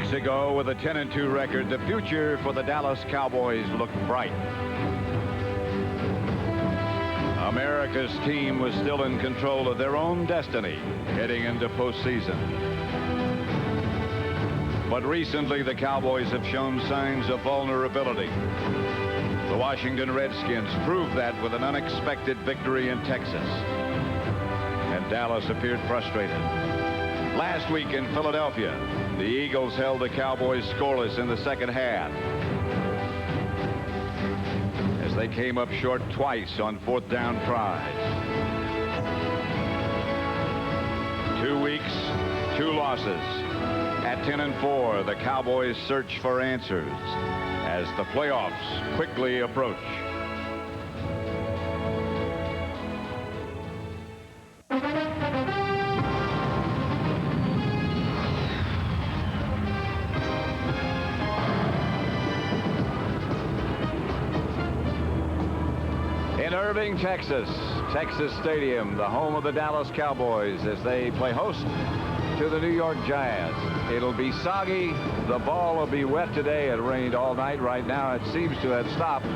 weeks ago, with a 10-2 record, the future for the Dallas Cowboys looked bright. America's team was still in control of their own destiny heading into postseason. But recently, the Cowboys have shown signs of vulnerability. The Washington Redskins proved that with an unexpected victory in Texas. And Dallas appeared frustrated. Last week in Philadelphia, the Eagles held the Cowboys scoreless in the second half, as they came up short twice on fourth down tries. 2 weeks, 2 losses. At 10-4, the Cowboys search for answers as the playoffs quickly approach. In Irving, Texas Stadium, the home of the Dallas Cowboys, as they play host to the New York Giants. It'll be soggy. The ball will be wet today. It rained all night. Right now it seems to have stopped,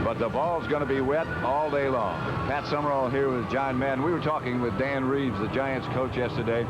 but the ball's going to be wet all day long. Pat Summerall here with John Madden. We were talking with Dan Reeves, the Giants coach, yesterday,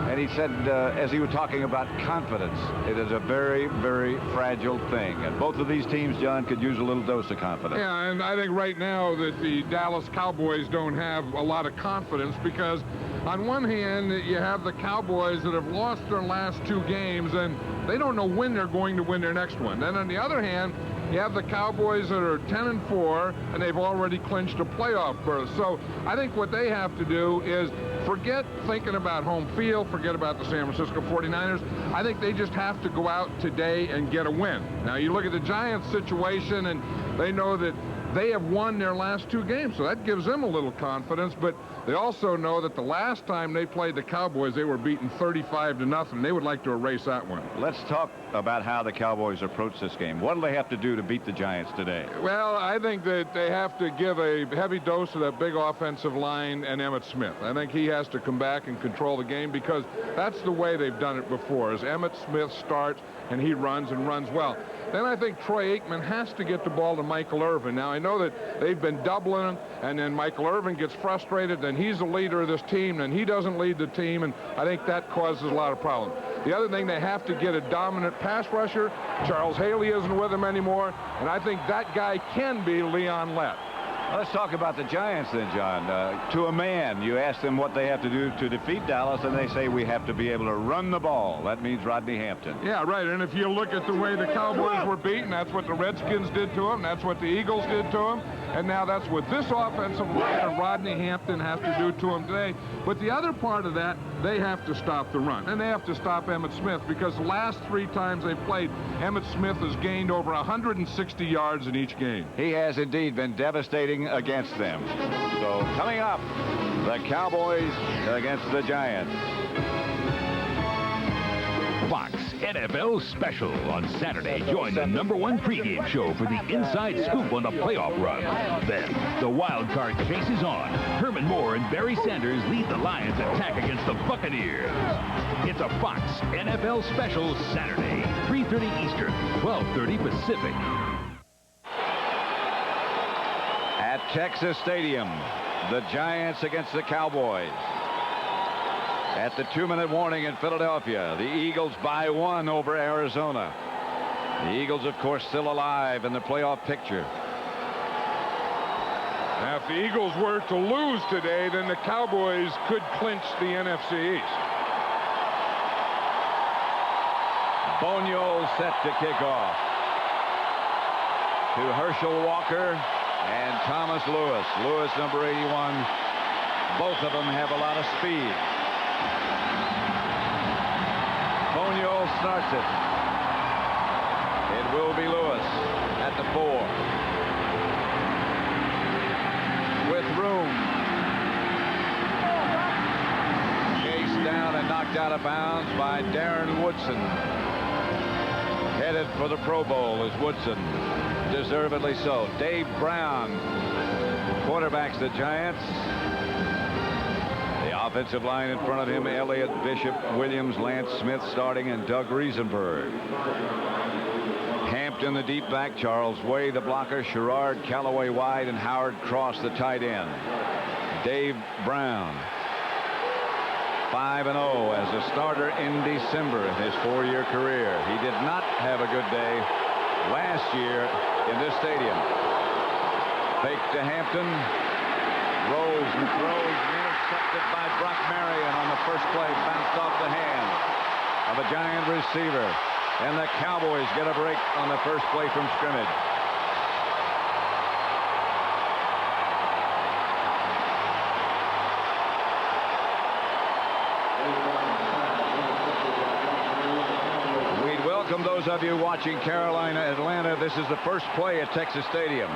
and he said, as he was talking about confidence, it is a very, very fragile thing. And both of these teams, John, could use a little dose of confidence. Yeah, and I think right now that the Dallas Cowboys don't have a lot of confidence, because on one hand, you have the Cowboys that have lost their last 2 games, and they don't know when they're going to win their next one. Then on the other hand, you have the Cowboys that are 10-4, and they've already clinched a playoff berth. So I think what they have to do is forget thinking about home field, forget about the San Francisco 49ers. I think they just have to go out today and get a win. Now, you look at the Giants situation, and they know that they have won their last 2 games, so that gives them a little confidence. But they also know that the last time they played the Cowboys, they were beaten 35-0. They would like to erase that one. Let's talk about how the Cowboys approach this game. What do they have to do to beat the Giants today? Well, I think that they have to give a heavy dose to that big offensive line and Emmitt Smith. I think he has to come back and control the game, because that's the way they've done it before, is Emmitt Smith starts and he runs and runs well. Then I think Troy Aikman has to get the ball to Michael Irvin. Now, I know that they've been doubling him, and then Michael Irvin gets frustrated, and he's the leader of this team, and he doesn't lead the team, and I think that causes a lot of problems. The other thing, they have to get a dominant pass rusher. Charles Haley isn't with them anymore, and I think that guy can be Leon Lett. Let's talk about the Giants then, John. To a man, you ask them what they have to do to defeat Dallas, and they say we have to be able to run the ball. That means Rodney Hampton. Yeah, right. And if you look at the way the Cowboys were beaten, that's what the Redskins did to them. That's what the Eagles did to them. And now that's what this offensive line and Rodney Hampton has to do to them today. But the other part of that, they have to stop the run. And they have to stop Emmitt Smith, because the last 3 times they played, Emmitt Smith has gained over 160 yards in each game. He has indeed been devastating against them. So coming up, the Cowboys against the Giants. Fox NFL Special on Saturday. Join the #1 pregame show for the inside scoop on the playoff run. Then, the wild card chase is on. Herman Moore and Barry Sanders lead the Lions' attack against the Buccaneers. It's a Fox NFL Special Saturday, 3:30 Eastern, 12:30 Pacific. At Texas Stadium, the Giants against the Cowboys. At the 2-minute warning in Philadelphia, the Eagles by 1 over Arizona. The Eagles, of course, still alive in the playoff picture. Now, if the Eagles were to lose today, then the Cowboys could clinch the NFC East. Bonio set to kick off. To Herschel Walker and Thomas Lewis. Lewis, number 81. Both of them have a lot of speed. Bonio starts it. It will be Lewis at the 4. With room. Chased down and knocked out of bounds by Darren Woodson. Headed for the Pro Bowl is Woodson. Deservedly so. Dave Brown quarterbacks the Giants. The Offensive line in front of him, Elliott, Bishop, Williams, Lance Smith starting, and Doug Riesenberg. Hampton, the deep back, Charles Way, the blocker, Sherrard, Callaway wide, and Howard Cross, the tight end. Dave Brown, 5-0 as a starter in December in his 4-year career. He did not have a good day last year in this stadium. Fake to Hampton, rolls and throws, intercepted by Brock Marion on the first play, bounced off the hand of a Giant receiver, and the Cowboys get a break on the first play from scrimmage. Welcome those of you watching Carolina, Atlanta. This is the first play at Texas Stadium.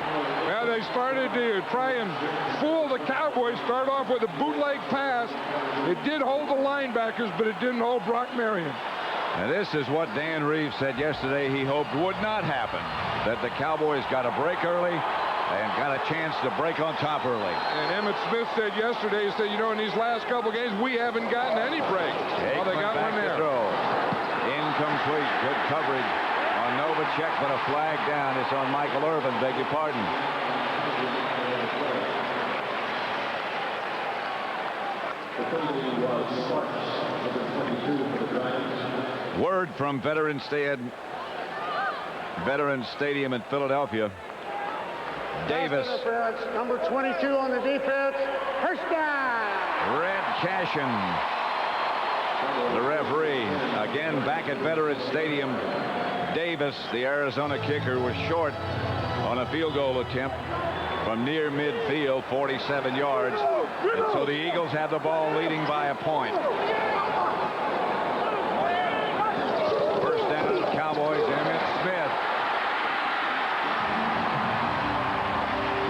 Well, they started to try and fool the Cowboys. Start off with a bootleg pass. It did hold the linebackers, but it didn't hold Brock Marion. And this is what Dan Reeves said yesterday he hoped would not happen, that the Cowboys got a break early and got a chance to break on top early. And Emmett Smith said yesterday, he said, you know, in these last couple of games, we haven't gotten any break. Well, they got one there. Incomplete. Good coverage on Novacek, but a flag down. It's on Michael Irvin. Beg your pardon. Word from Veterans Stadium in Philadelphia. Davis. Number 22 on the defense. First down. Red Cashin, the referee. Again, back at Veterans Stadium. Davis, the Arizona kicker, was short on a field goal attempt from near midfield, 47 yards. And so the Eagles have the ball leading by a point. First down, Cowboys, Emmett Smith.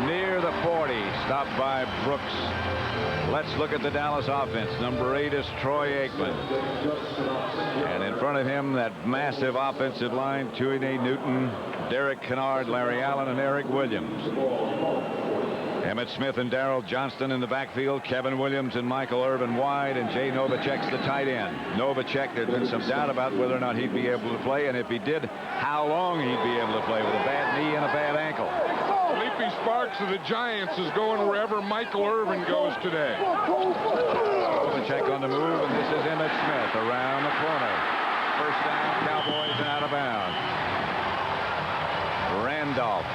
Near the 40, stopped by Brooks. Let's look at the Dallas offense. Number 8 is Troy Aikman. And in front of him, that massive offensive line, Tuine Newton, Derek Kennard, Larry Allen, and Eric Williams. Emmett Smith and Darrell Johnston in the backfield. Kevin Williams and Michael Irvin wide, and Jay Novacek's the tight end. Novacek, there's been some doubt about whether or not he'd be able to play, and if he did, how long he'd be able to play with a bad knee and a bad ankle. Felipe Sparks of the Giants is going wherever Michael Irvin goes today. Novacek on the move, and this is Emmett Smith around the corner. First down, Cowboys, and out of bounds. Randolph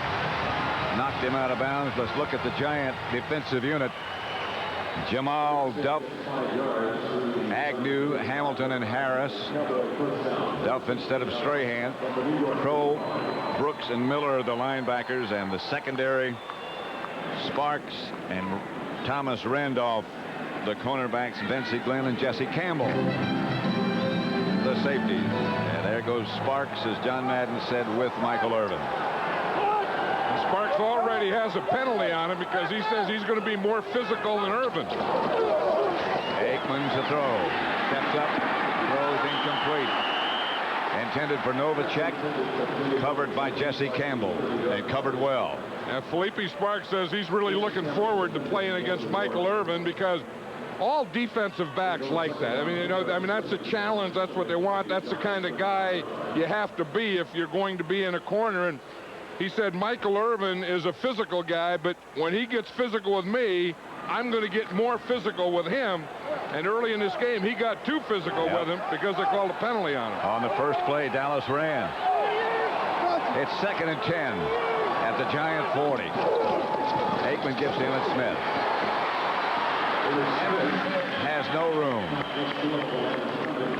knocked him out of bounds. Let's look at the Giant defensive unit. Jamal, Duff, Agnew, Hamilton, and Harris. Duff instead of Strahan. Crow, Brooks, and Miller are the linebackers, and the secondary, Sparks and Thomas Randolph, the cornerbacks, Vincey Glenn and Jesse Campbell, the safeties. And there goes Sparks, as John Madden said, with Michael Irvin. Sparks already has a penalty on him because he says he's going to be more physical than Irvin. Aikman to throw. Steps up. Throws incomplete. Intended for Novacek. Covered by Jesse Campbell. And covered well. And Felipe Sparks says he's really looking forward to playing against Michael Irvin because all defensive backs like that. I mean, you know, that's a challenge. That's what they want. That's the kind of guy you have to be if you're going to be in a corner. And he said Michael Irvin is a physical guy, but when he gets physical with me, I'm going to get more physical with him. And early in this game, he got too physical with him because they called a penalty on him. On the first play, Dallas ran. It's 2nd and 10 at the Giant 40. Aikman gives to Emmett Smith. Emmett has no room.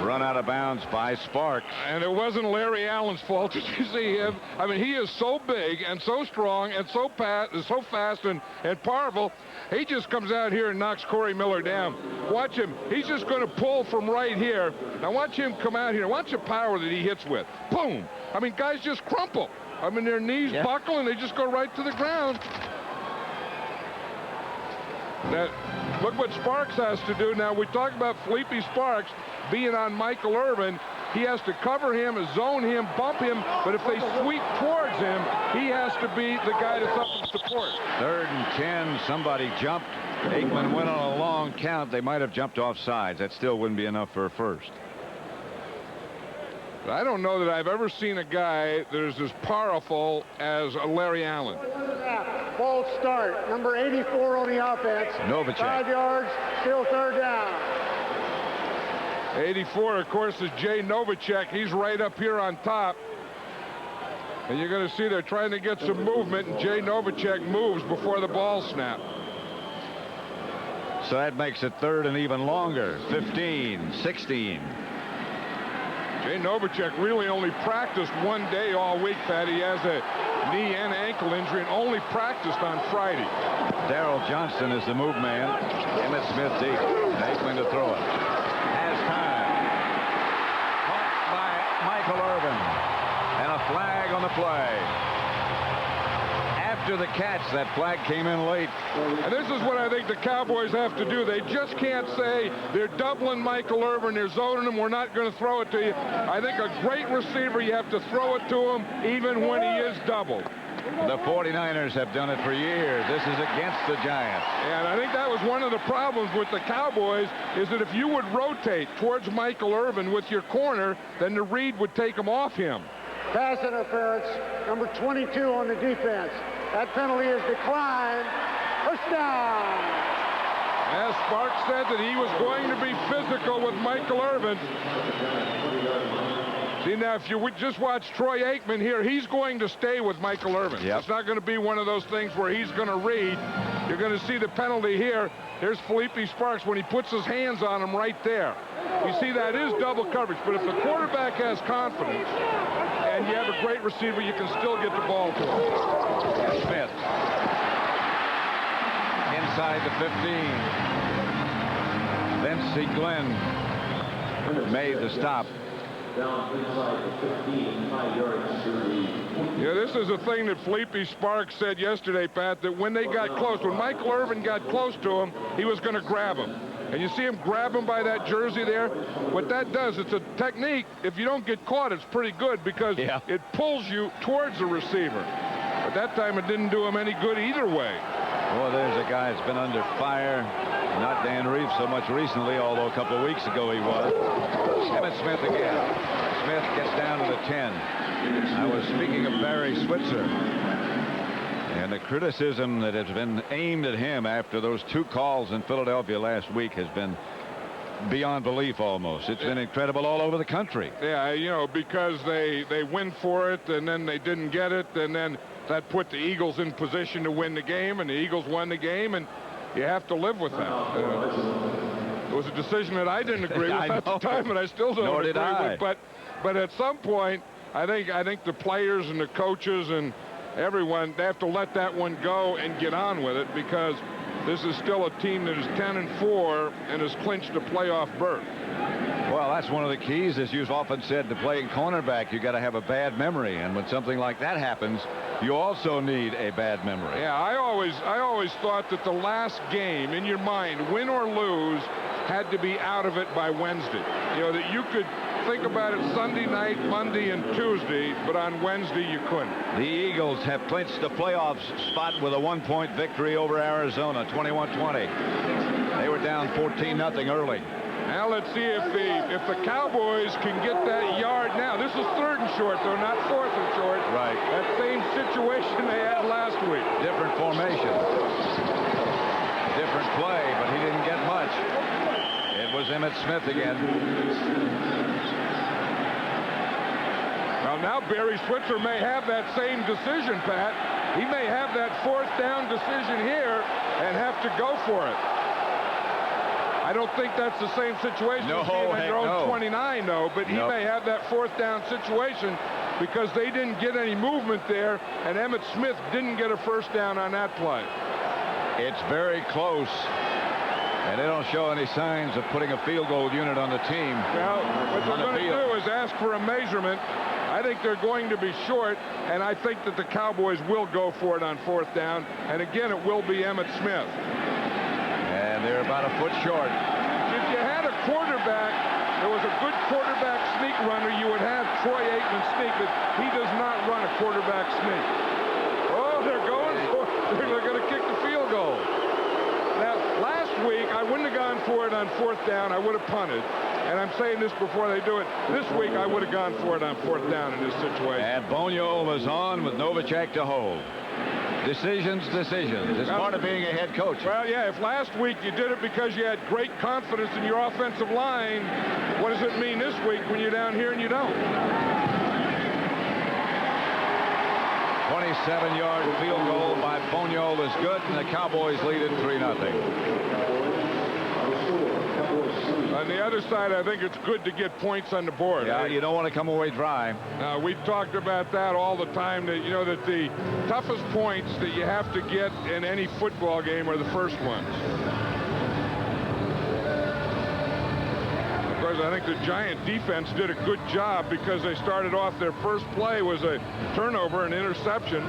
Run out of bounds by Sparks. And it wasn't Larry Allen's fault. Did you see him? I mean, he is so big and so strong and so fast and powerful. He just comes out here and knocks Corey Miller down. Watch him. He's just going to pull from right here. Now watch him come out here. Watch the power that he hits with. Boom. I mean, guys just crumple. I mean, their knees buckle and they just go right to the ground. Now, look what Sparks has to do. Now, we talk about Felipe Sparks being on Michael Irvin. He has to cover him, zone him, bump him, but if they sweep towards him, he has to be the guy that's up in support. 3rd and 10. Somebody jumped. Aikman went on a long count. They might have jumped off sides. That still wouldn't be enough for a first. I don't know that I've ever seen a guy that is as powerful as Larry Allen. False start. Number 84 on the offense. Novacek. 5 yards, still third down. 84, of course, is Jay Novacek. He's right up here on top. And you're going to see they're trying to get some movement, and Jay Novacek moves before the ball snap. So that makes it third and even longer. 15, 16. Jay Novacek really only practiced one day all week, Pat. He has a knee and ankle injury and only practiced on Friday. Darrell Johnston is the move man. Emmett Smith deep. Aikman to throw it. Has time. Caught by Michael Irvin. And a flag on the play. After the catch, that flag came in late. And this is what I think the Cowboys have to do. They just can't say they're doubling Michael Irvin, they're zoning him, we're not going to throw it to you. I think a great receiver, you have to throw it to him even when he is doubled. The 49ers have done it for years. This is against the Giants. And I think that was one of the problems with the Cowboys, is that if you would rotate towards Michael Irvin with your corner, then the read would take him off him. Pass interference, number 22 on the defense. That penalty is declined. First down. As Sparks said that he was going to be physical with Michael Irvin. See, now, if you would just watch Troy Aikman here, he's going to stay with Michael Irvin. Yep. It's not going to be one of those things where he's going to read. You're going to see the penalty here. There's Felipe Sparks when he puts his hands on him right there. You see, that is double coverage, but if the quarterback has confidence and you have a great receiver, you can still get the ball to him. Smith. Inside the 15. Vince Glenn made the stop. Yeah, this is a thing that Felipe Sparks said yesterday, Pat, that when they got close, when Michael Irvin got close to him, he was going to grab him. And you see him grab him by that jersey there. What that does, it's a technique. If you don't get caught, it's pretty good because it pulls you towards the receiver. But that time it didn't do him any good either way. Well, there's a guy that's been under fire. Not Dan Reeves so much recently, although a couple of weeks ago he was. Emmett Smith again. Smith gets down to the 10. I was speaking of Barry Switzer. And the criticism that has been aimed at him after those 2 calls in Philadelphia last week has been beyond belief almost. It's been incredible all over the country. Yeah, you know, because they win for it and then they didn't get it, and then that put the Eagles in position to win the game, and the Eagles won the game, and you have to live with that. It was a decision that I didn't agree with at the time, and I still don't agree with. But at some point, I think the players and the coaches and everyone, they have to let that one go and get on with it, because this is still a team that is 10-4 and has clinched a playoff berth. Well, that's one of the keys, as you've often said, to playing cornerback. You got to have a bad memory, and when something like that happens, you also need a bad memory. Yeah, I always thought that the last game in your mind, win or lose, had to be out of it by Wednesday. You know, that you could think about it Sunday night, Monday, and Tuesday, but on Wednesday you couldn't. The Eagles have clinched the playoff spot with a 1-point victory over Arizona, 21-20. They were down 14-0 early. Now let's see if the Cowboys can get that yard now. This is 3rd and short, though, not 4th and short. Right. That same situation they had last week. Different formation. Different play, but he didn't get much. It was Emmitt Smith again. Well, now Barry Switzer may have that same decision, Pat. He may have that 4th down decision here and have to go for it. I don't think that's the same situation as being on your own 29, though, but he may have that 4th down situation because they didn't get any movement there, and Emmitt Smith didn't get a 1st down on that play. It's very close, and they don't show any signs of putting a field goal unit on the team. Well, what they're going to do is ask for a measurement. I think they're going to be short, and I think that the Cowboys will go for it on 4th down, and again, it will be Emmitt Smith. And they're about a foot short. If you had a quarterback, there was a good quarterback sneak runner, you would have Troy Aikman sneak, but he does not run a quarterback sneak. Oh, they're going for it. They're going to kick the field goal. Now, last week, I wouldn't have gone for it on 4th down. I would have punted. And I'm saying this before they do it. This week, I would have gone for it on 4th down in this situation. And Boniol was on with Novacek to hold. Decisions. It's part of being a head coach. Well, yeah, if last week you did it because you had great confidence in your offensive line, what does it mean this week when you're down here and you don't? 27-yard field goal by Boniol is good, and the Cowboys lead it 3-0. On the other side, I think it's good to get points on the board. Yeah, you don't want to come away dry. We've talked about that all the time, that, you know, that the toughest points that you have to get in any football game are the first ones. Of course, I think the Giant defense did a good job because they started off, their first play was a turnover, an interception.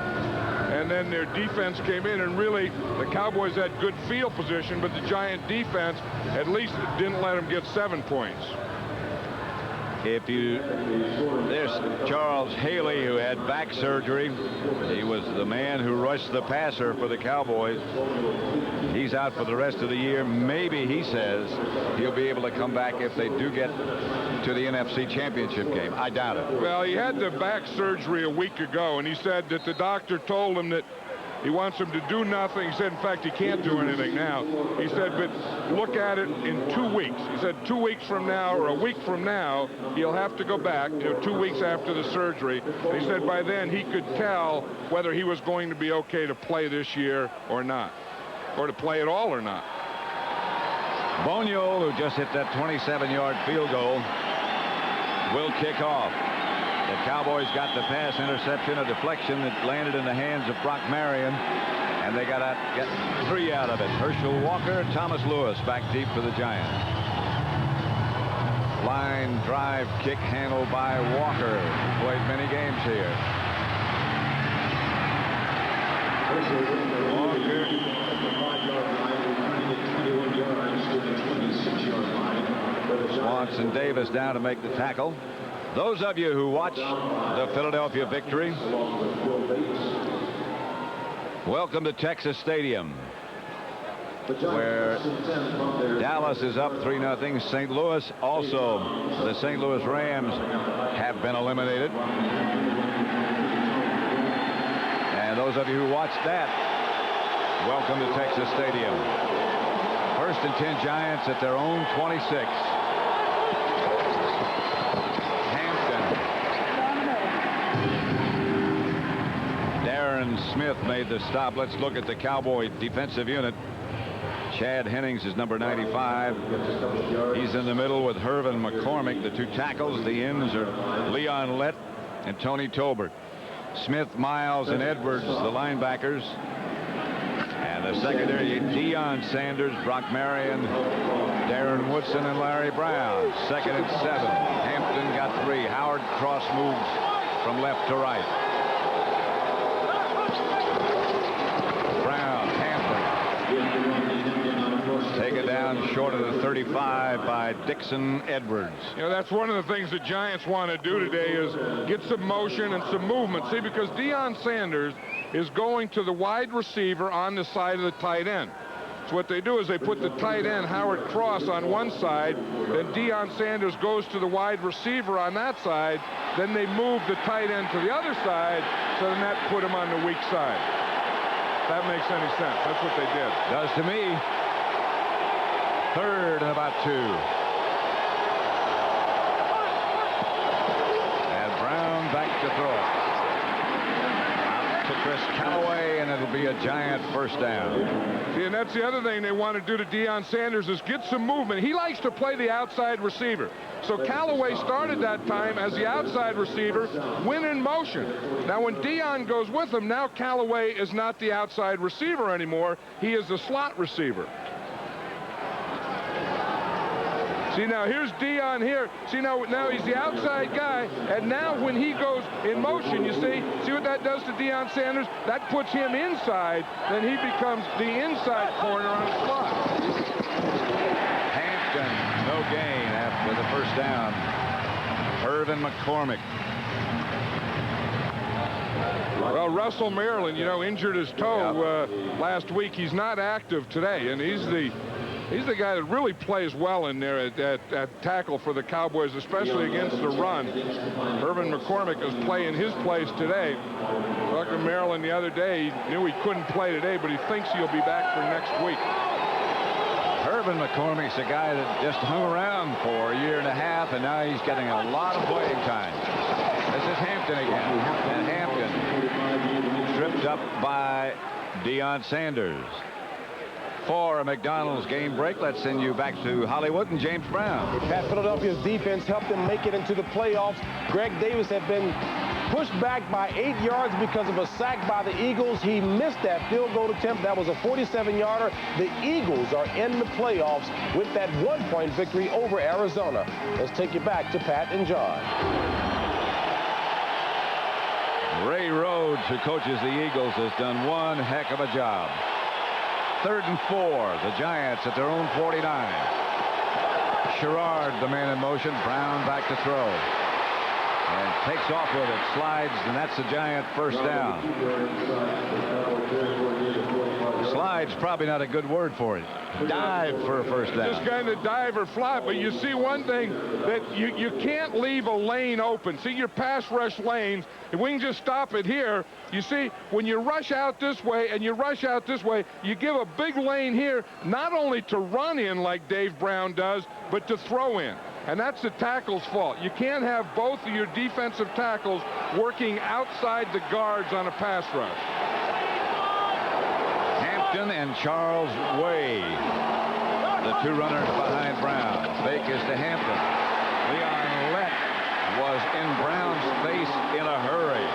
And then their defense came in, and really the Cowboys had good field position, but the Giant defense at least didn't let them get 7 points. There's Charles Haley, who had back surgery. He was the man who rushed the passer for the Cowboys. He's out for the rest of the year. Maybe, he says, he'll be able to come back if they do get to the NFC Championship game. I doubt it. Well, he had the back surgery a week ago, and he said that the doctor told him that he wants him to do nothing. He said, in fact, he can't do anything now. He said, but look at it in 2 weeks. He said 2 weeks from now or a week from now, he'll have to go back, 2 weeks after the surgery. And he said by then he could tell whether he was going to be okay to play this year or not, or to play at all or not. Boniol, who just hit that 27-yard field goal, will kick off. The Cowboys got the pass interception, a deflection that landed in the hands of Brock Marion, and they got 3 out of it. Herschel Walker, Thomas Lewis back deep for the Giants. Line drive kick handled by Walker. Played many games here. Walker. Swanson Davis down to make the tackle. Those of you who watched the Philadelphia victory, welcome to Texas Stadium, where Dallas is up 3-0. St. Louis also, the St. Louis Rams have been eliminated. And those of you who watched that, welcome to Texas Stadium. 1st and 10 Giants at their own 26. Smith made the stop. Let's look at the Cowboy defensive unit. Chad Hennings is number 95. He's in the middle with Hervin McCormick. The 2 tackles. The ends are Leon Lett and Tony Tolbert. Smith, Miles, and Edwards, the linebackers. And the secondary, Deion Sanders, Brock Marion, Darren Woodson, and Larry Brown. 2nd and 7. Hampton got 3. Howard cross moves from left to right. Taken down short of the 35 by Dixon Edwards. You know, that's one of the things the Giants want to do today is get some motion and some movement. See, because Deion Sanders is going to the wide receiver on the side of the tight end. So what they do is they put the tight end, Howard Cross, on one side. Then Deion Sanders goes to the wide receiver on that side. Then they move the tight end to the other side. So then that put him on the weak side. If that makes any sense. That's what they did. Does to me. 3rd and about 2. And Brown back to throw it. Out to Chris Callaway, and it'll be a Giant 1st down. See, and that's the other thing they want to do to Deion Sanders is get some movement. He likes to play the outside receiver. So Callaway started that time as the outside receiver, win in motion. Now when Deion goes with him, now Callaway is not the outside receiver anymore. He is the slot receiver. See, now here's Deion here. See, now he's the outside guy, and now when he goes in motion, you see what that does to Deion Sanders? That puts him inside, then he becomes the inside corner on the slot. Hampton, no gain after the 1st down. Hervin McCormick. Well, Russell Maryland, you know, injured his toe last week. He's not active today, and he's the guy that really plays well in there at tackle for the Cowboys, especially against the run. Herman McCormick is playing his place today. Talking to Maryland the other day, he knew he couldn't play today, but he thinks he'll be back for next week. Herman McCormick's a guy that just hung around for a year and a half, and now he's getting a lot of playing time. This is Hampton again. And Hampton tripped up by Deion Sanders. For a McDonald's game break, let's send you back to Hollywood and James Brown. Pat, Philadelphia's defense helped them make it into the playoffs. Greg Davis had been pushed back by 8 yards because of a sack by the Eagles. He missed that field goal attempt. That was a 47-yarder. The Eagles are in the playoffs with that 1-point victory over Arizona. Let's take you back to Pat and John. Ray Rhodes, who coaches the Eagles, has done one heck of a job. 3rd and 4. The Giants at their own 49. Sherrard, the man in motion. Brown back to throw. And takes off with it. Slides, and that's the Giant first down. Slide's probably not a good word for it. Dive for a first down. Just kind of dive or fly, but you see one thing, that you can't leave a lane open. See your pass rush lanes, and we can just stop it here. You see, when you rush out this way and you rush out this way, you give a big lane here, not only to run in like Dave Brown does, but to throw in. And that's the tackle's fault. You can't have both of your defensive tackles working outside the guards on a pass rush. Hampton and Charles Way, the two runners behind Brown. Fake is to Hampton. Leon Lett was in Brown's face in a hurry.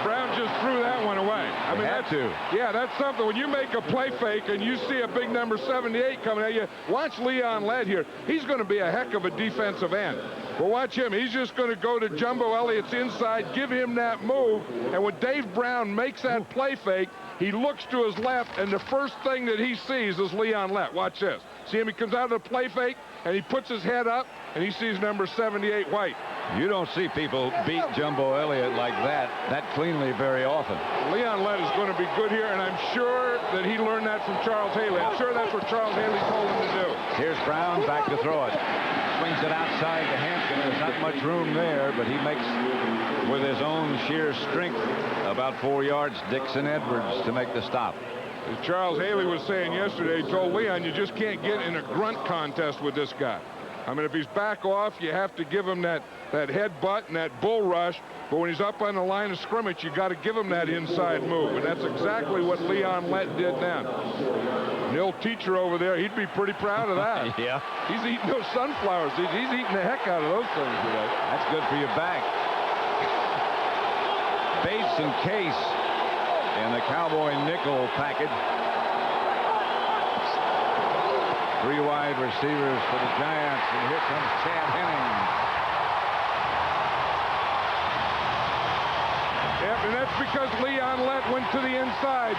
Brown just threw that one away. I mean, that's something. When you make a play fake and you see a big number 78 coming at you, watch Leon Lett here. He's going to be a heck of a defensive end. Well, watch him. He's just going to go to Jumbo Elliott's inside, give him that move, and when Dave Brown makes that play fake, he looks to his left, and the first thing that he sees is Leon Lett. Watch this. See him? He comes out of the play fake, and he puts his head up, and he sees number 78 White. You don't see people beat Jumbo Elliott like that cleanly very often. Leon Lett is going to be good here, and I'm sure that he learned that from Charles Haley. I'm sure that's what Charles Haley told him to do. Here's Brown back to throw it. Swings it outside to Hampton. There's not much room there, but he makes, with his own sheer strength, about 4 yards, Dixon Edwards to make the stop. As Charles Haley was saying yesterday, he told Leon, you just can't get in a grunt contest with this guy. I mean, if he's back off, you have to give him that headbutt and that bull rush. But when he's up on the line of scrimmage, you got to give him that inside move. And that's exactly what Leon Lett did now. The old teacher over there, he'd be pretty proud of that. Yeah. He's eating those sunflowers. He's eating the heck out of those things today. That's good for your back. Bates and Case in the Cowboy nickel package. 3 wide receivers for the Giants, and here comes Chad Hennings. Yep, and that's because Leon Lett went to the inside.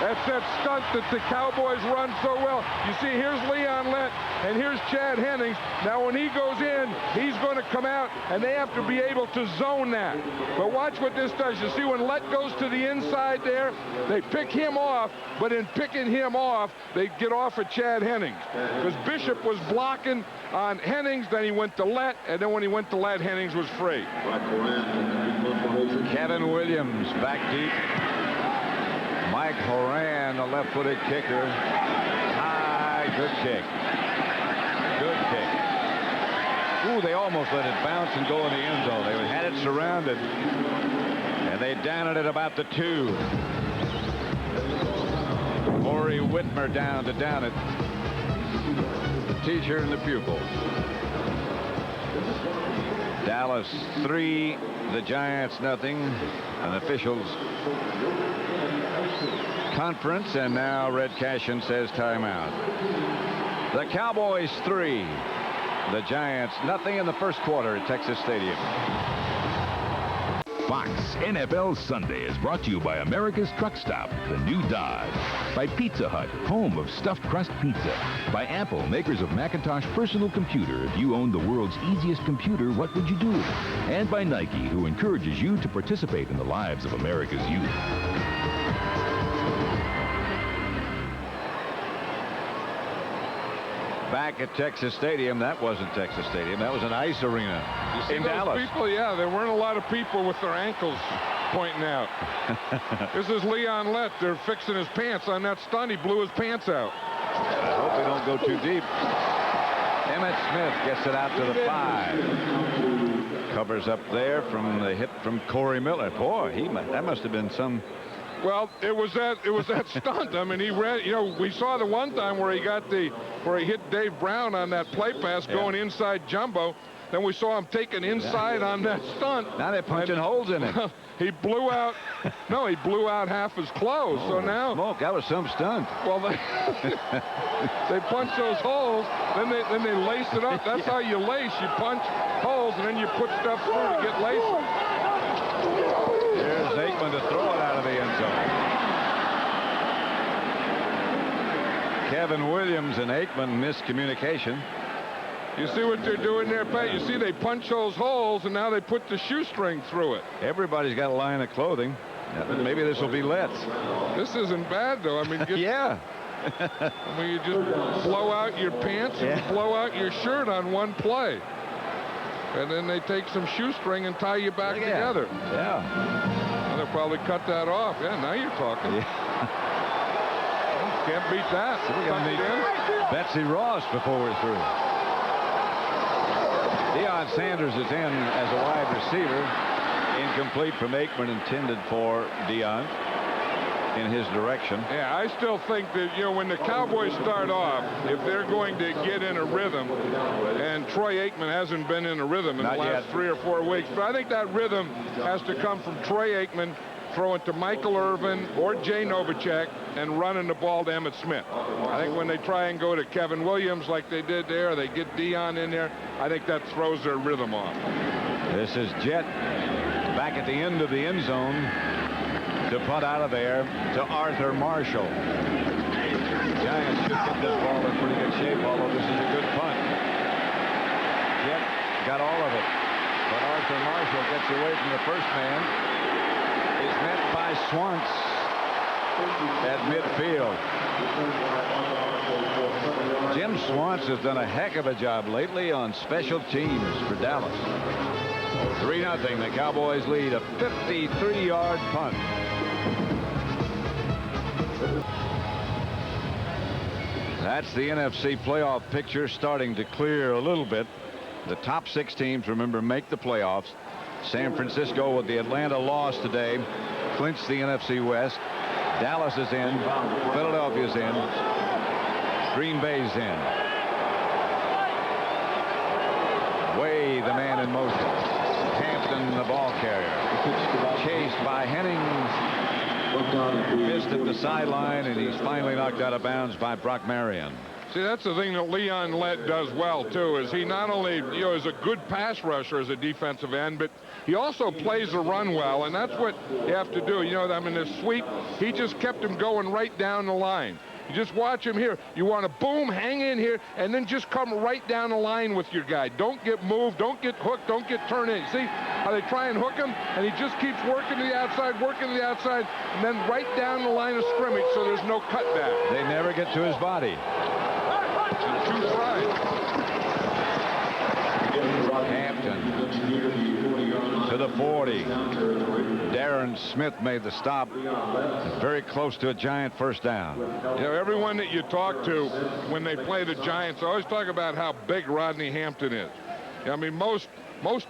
That's that stunt that the Cowboys run so well. You see, here's Leon Lett, and here's Chad Hennings. Now, when he goes in, he's going to come out, and they have to be able to zone that. But watch what this does. You see, when Lett goes to the inside there, they pick him off, but in picking him off, they get off at Chad Hennings. Because Bishop was blocking on Hennings, then he went to Lett, and then when he went to Lett, Hennings was free. Kevin Williams back deep. Mike Horan, the left-footed kicker. High, good kick. Good kick. Ooh, they almost let it bounce and go in the end zone. They had it surrounded, and they down it at about the 2. Maury Whitmer down to down it. The teacher and the pupil. Dallas 3, the Giants nothing. An officials conference, and now Red Cashin says timeout. The Cowboys 3, the Giants nothing in the first quarter at Texas Stadium. Fox NFL Sunday is brought to you by America's Truck Stop, the new Dodge. By Pizza Hut, home of stuffed crust pizza. By Apple, makers of Macintosh Personal Computer. If you owned the world's easiest computer, what would you do with it? And by Nike, who encourages you to participate in the lives of America's youth. Back at Texas Stadium. That wasn't Texas Stadium. That was an ice arena in Dallas. People, yeah, there weren't a lot of people with their ankles pointing out. This is Leon Lett. They're fixing his pants on that stunt. He blew his pants out. I hope they don't go too deep. Emmett Smith gets it out to the 5. Covers up there from the hit from Corey Miller. Boy, that must have been some. Well, it was that stunt. I mean, he ran. You know, we saw the one time where he hit Dave Brown on that play pass going inside Jumbo. Then we saw him taking inside on that stunt. Now they're punching holes in it. He blew out. No, he blew out half his clothes. So now. Smoke, that was some stunt. Well, they punch those holes. Then they lace it up. That's how you lace. You punch holes and then you put stuff through to get lacing. Here's Aikman to throw it out of the end zone. Kevin Williams and Aikman miscommunication. You see what they're doing there, Pat? You see they punch those holes, and now they put the shoestring through it. Everybody's got a line of clothing. Maybe this will be Let's. This isn't bad, though. I mean, yeah. I mean, you just blow out your pants and blow out your shirt on one play. And then they take some shoestring and tie you back together. Yeah. And they'll probably cut that off. Yeah, now you're talking. Yeah. Can't beat that. So we're going to need Betsy Ross before we're through. Deion Sanders is in as a wide receiver. Incomplete from Aikman, intended for Deion in his direction. Yeah, I still think that, you know, when the Cowboys start off, if they're going to get in a rhythm, and Troy Aikman hasn't been in a rhythm in the last 3 or 4 weeks, but I think that rhythm has to come from Troy Aikman throwing to Michael Irvin or Jay Novacek and running the ball to Emmitt Smith. I think when they try and go to Kevin Williams like they did there, they get Deion in there, I think that throws their rhythm off. This is Jet back at the end of the end zone to punt out of there to Arthur Marshall. Giants should get this ball in pretty good shape, although this is a good punt. Jet got all of it, but Arthur Marshall gets away from the first man. Is met by Swantz at midfield. Jim Swantz has done a heck of a job lately on special teams for Dallas. 3-0. The Cowboys lead a 53-yard punt. That's the NFC playoff picture starting to clear a little bit. The top 6 teams, remember, make the playoffs. San Francisco, with the Atlanta loss today, clinched the NFC West. Dallas is in. Philadelphia's in. Green Bay's in. Way the man in motion. Hampton, the ball carrier. Chased by Hennings. Missed at the sideline, and he's finally knocked out of bounds by Brock Marion. See, that's the thing that Leon Lett does well, too, is he not only, you know, is a good pass rusher as a defensive end, but he also plays the run well, and that's what you have to do. You know, I mean, the sweep, he just kept him going right down the line. You just watch him here. You want to boom, hang in here, and then just come right down the line with your guy. Don't get moved, don't get hooked, don't get turned in. See how they try and hook him, and he just keeps working to the outside, and then right down the line of scrimmage, so there's no cutback. They never get to his body. Two sides. Hampton to the 40. Darren Smith made the stop. Very close to a Giant first down. You know, everyone that you talk to when they play the Giants always talk about how big Rodney Hampton is. I mean, most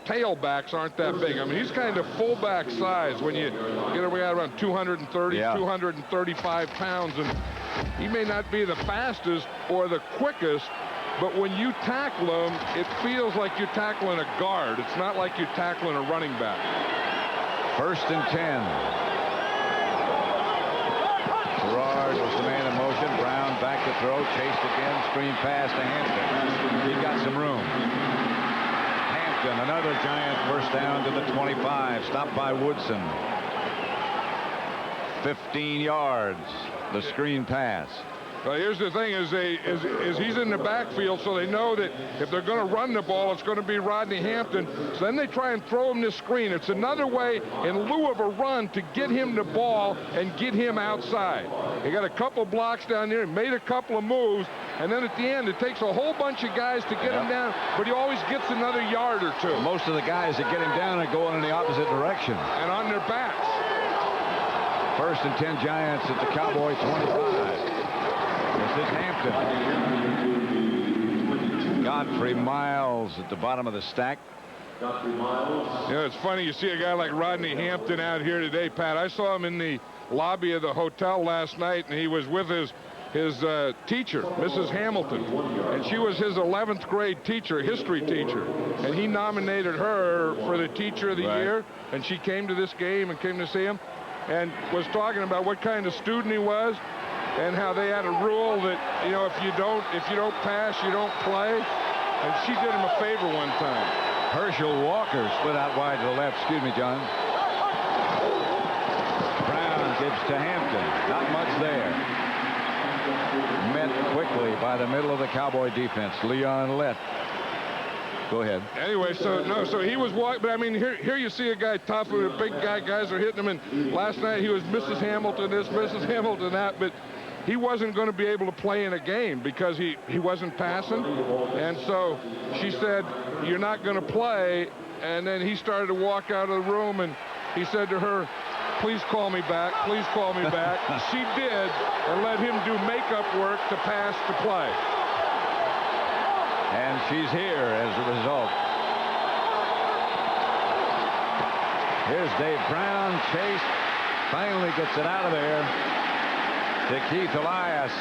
tailbacks aren't that big. I mean, he's kind of fullback size when you get around 230, 235 pounds, and he may not be the fastest or the quickest, but when you tackle him, it feels like you're tackling a guard. It's not like you're tackling a running back. 1st and 10. Gerard was the man in motion. Brown back to throw. Chased again. Screen pass to Hampton. He got some room. Hampton Hampton, another Giant first down to the 25. Stopped by Woodson. 15 yards. The screen pass. Well, here's the thing: is he's in the backfield, so they know that if they're going to run the ball, it's going to be Rodney Hampton. So then they try and throw him this screen. It's another way, in lieu of a run, to get him the ball and get him outside. He got a couple blocks down there, made a couple of moves, and then at the end, it takes a whole bunch of guys to get him down, but he always gets another yard or two. Most of the guys that get him down are going in the opposite direction. And on their backs. First and 10 Giants at the Cowboy 25. This is Hampton. Godfrey Miles at the bottom of the stack. You know, it's funny, you see a guy like Rodney Hampton out here today, Pat. I saw him in the lobby of the hotel last night, and he was with his teacher, Mrs. Hamilton, and she was his 11th grade teacher, history teacher, and he nominated her for the teacher of the year, and she came to this game and came to see him and was talking about what kind of student he was and how they had a rule that, you know, if you don't pass, you don't play. And she did him a favor one time. Herschel Walker split out wide to the left. Excuse me, John. Brown gives to Hampton. Not much there. Met quickly by the middle of the Cowboy defense. Leon Lett. Go ahead. Anyway, so he was walking, but I mean, here you see a guy tough with a big guy. Guys are hitting him, and last night he was Mrs. Hamilton this, Mrs. Hamilton that, but he wasn't going to be able to play in a game because he wasn't passing. And so she said, "You're not going to play." And then he started to walk out of the room, and he said to her, "Please call me back. Please call me back." She did, and let him do makeup work to pass to play. And she's here as a result. Here's Dave Brown. Chase finally gets it out of there to Keith Elias.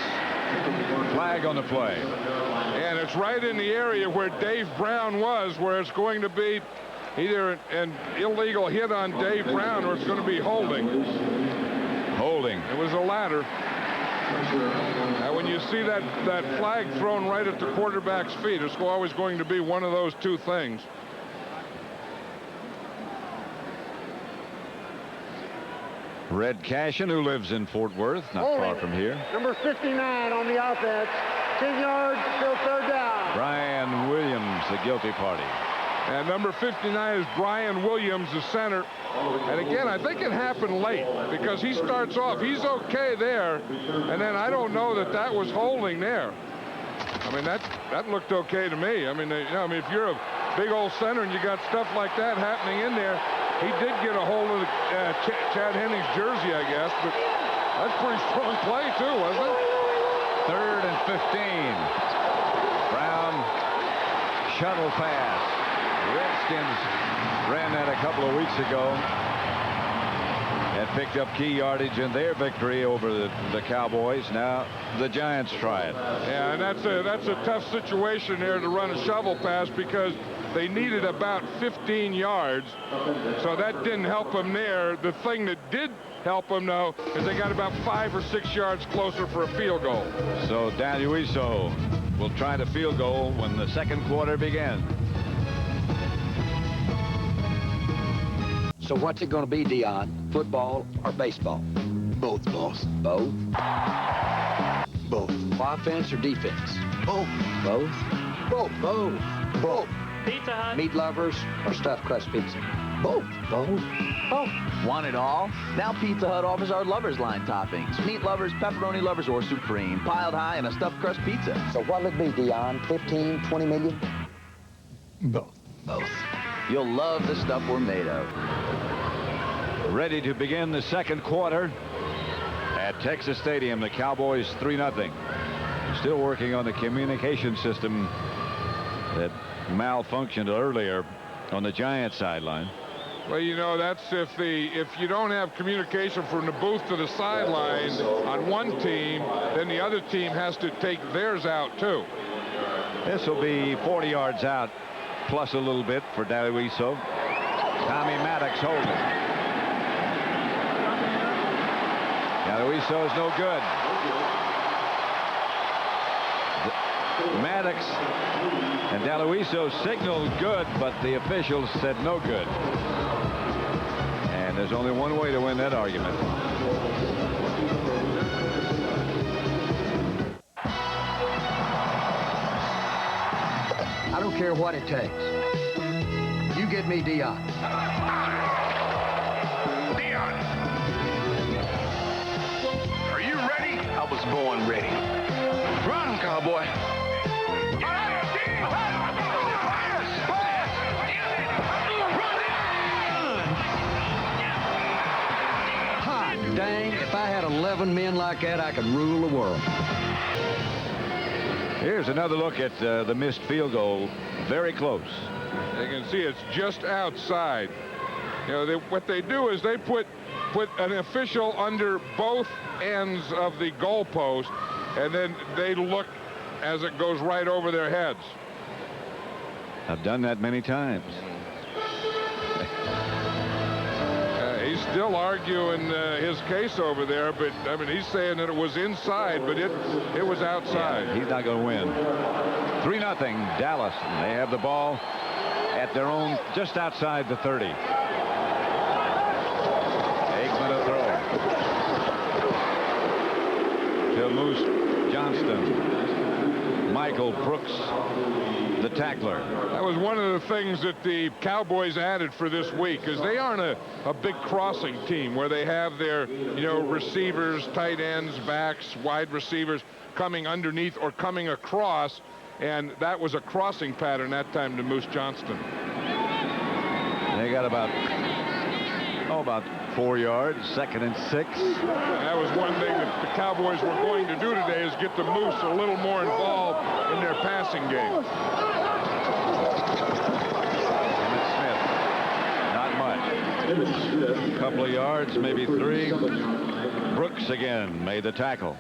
Flag on the play. And it's right in the area where Dave Brown was, where it's going to be either an illegal hit on Dave Brown or it's going to be holding. Holding. It was a ladder. Now, when you see that flag thrown right at the quarterback's feet, it's always going to be one of those two things. Red Cashin, who lives in Fort Worth, not far from here. Number 59 on the offense. 10 yards, still third down. Brian Williams, the guilty party. And number 59 is Brian Williams, the center. And again, I think it happened late because he starts off. He's okay there. And then I don't know that was holding there. I mean, that looked okay to me. I mean, if you're a big old center and you got stuff like that happening in there, he did get a hold of Chad Henning's jersey, I guess. But that's pretty strong play, too, wasn't it? 3rd and 15. Brown shuttle pass. Redskins ran that a couple of weeks ago and picked up key yardage in their victory over the Cowboys. Now the Giants try it. Yeah, and that's a tough situation there to run a shovel pass because they needed about 15 yards, so that didn't help them there. The thing that did help them, though, is they got about 5 or 6 yards closer for a field goal. So Dan Uiso will try the field goal when the second quarter begins. So what's it going to be, Dion? Football or baseball? Both, boss. Both? Both. Offense or defense? Both. Both? Both. Both. Both. Pizza Hut. Meat lovers or stuffed crust pizza? Both. Both? Both. Want it all? Now Pizza Hut offers our lovers line toppings. Meat lovers, pepperoni lovers, or supreme. Piled high in a stuffed crust pizza. So what'll it be, Dion? 15, 20 million? Both. Both. You'll love the stuff we're made of. Ready to begin the second quarter at Texas Stadium. The Cowboys 3-0. Still working on the communication system that malfunctioned earlier on the Giants sideline. Well, you know, that's if you don't have communication from the booth to the sideline on one team, then the other team has to take theirs out too. This will be 40 yards out plus a little bit for Daluiso. Tommy Maddox holding. Daluiso is no good. Maddox and D'Aloiso signaled good, but the officials said no good. And there's only one way to win that argument. I don't care what it takes. You get me Dion. Dion! Are you ready? I was born ready. Run, cowboy. Hot dang, if I had 11 men like that, I could rule the world. Here's another look at the missed field goal. Very close. You can see it's just outside. You know, what they do is they put an official under both ends of the goalpost, and then they look as it goes right over their heads. I've done that many times. He's still arguing his case over there, but I mean, he's saying that it was inside, but it was outside. Yeah, he's not going to win. 3-0 Dallas. They have the ball at their own, just outside the 30. Aikman a throw to Moose Johnston. Michael Brooks, the tackler. That was one of the things that the Cowboys added for this week, because they aren't a big crossing team where they have their, you know, receivers, tight ends, backs, wide receivers coming underneath or coming across, and that was a crossing pattern that time to Moose Johnston. They got about 4 yards, 2nd and 6. And that was one thing that the Cowboys were going to do today, is get the Moose a little more involved in their passing game. Emmett Smith, not much. A couple of yards, maybe 3. Brooks again made the tackle.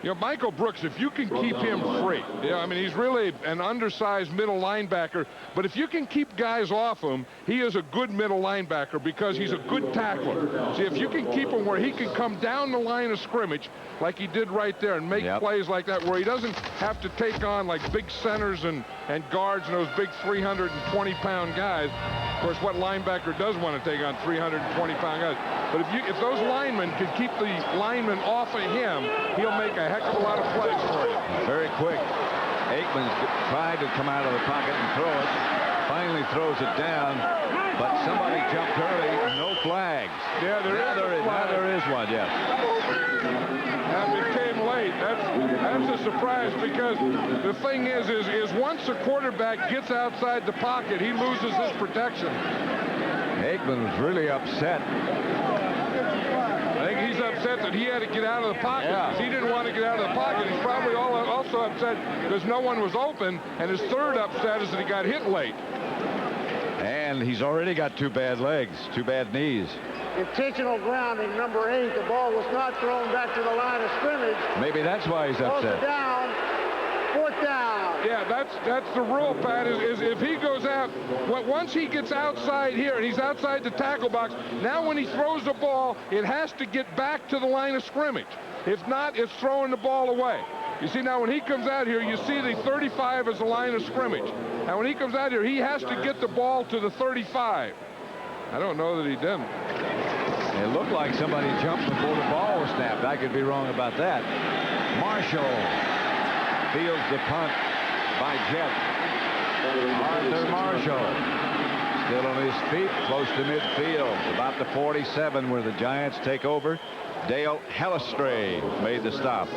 You know, Michael Brooks, if you can keep him free, you know, I mean, he's really an undersized middle linebacker, but if you can keep guys off him, he is a good middle linebacker because he's a good tackler. See, if you can keep him where he can come down the line of scrimmage like he did right there and make plays like that, where he doesn't have to take on like big centers and guards and those big 320-pound guys. Of course, what linebacker does want to take on 320-pound guys? But if those linemen can keep the linemen off of him, he'll make a heck of a lot of plays for you. Very quick. Aikman's tried to come out of the pocket and throw it. Finally throws it down, but somebody jumped early. No flags. Yeah, there is one. Yes. That became late. That's a surprise, because the thing is once a quarterback gets outside the pocket, he loses his protection. Aikman was really upset. I think he's upset that he had to get out of the pocket. Yeah. He didn't want to get out of the pocket. He's probably also upset because no one was open, and his third upset is that he got hit late. And he's already got 2 bad legs, 2 bad knees. Intentional grounding, number 8. The ball was not thrown back to the line of scrimmage. Maybe that's why he's upset. Down. 4th down. Yeah, that's the rule, Pat, is if he goes out, once he gets outside here and he's outside the tackle box, now when he throws the ball, it has to get back to the line of scrimmage. If not, it's throwing the ball away. You see, now when he comes out here, you see the 35 as the line of scrimmage. Now when he comes out here, he has to get the ball to the 35. I don't know that he didn't. It looked like somebody jumped before the ball was snapped. I could be wrong about that. Marshall fields the punt by Jet. Arthur Marshall still on his feet, close to midfield, about the 47 where the Giants take over. Dale Hellestray made the stop.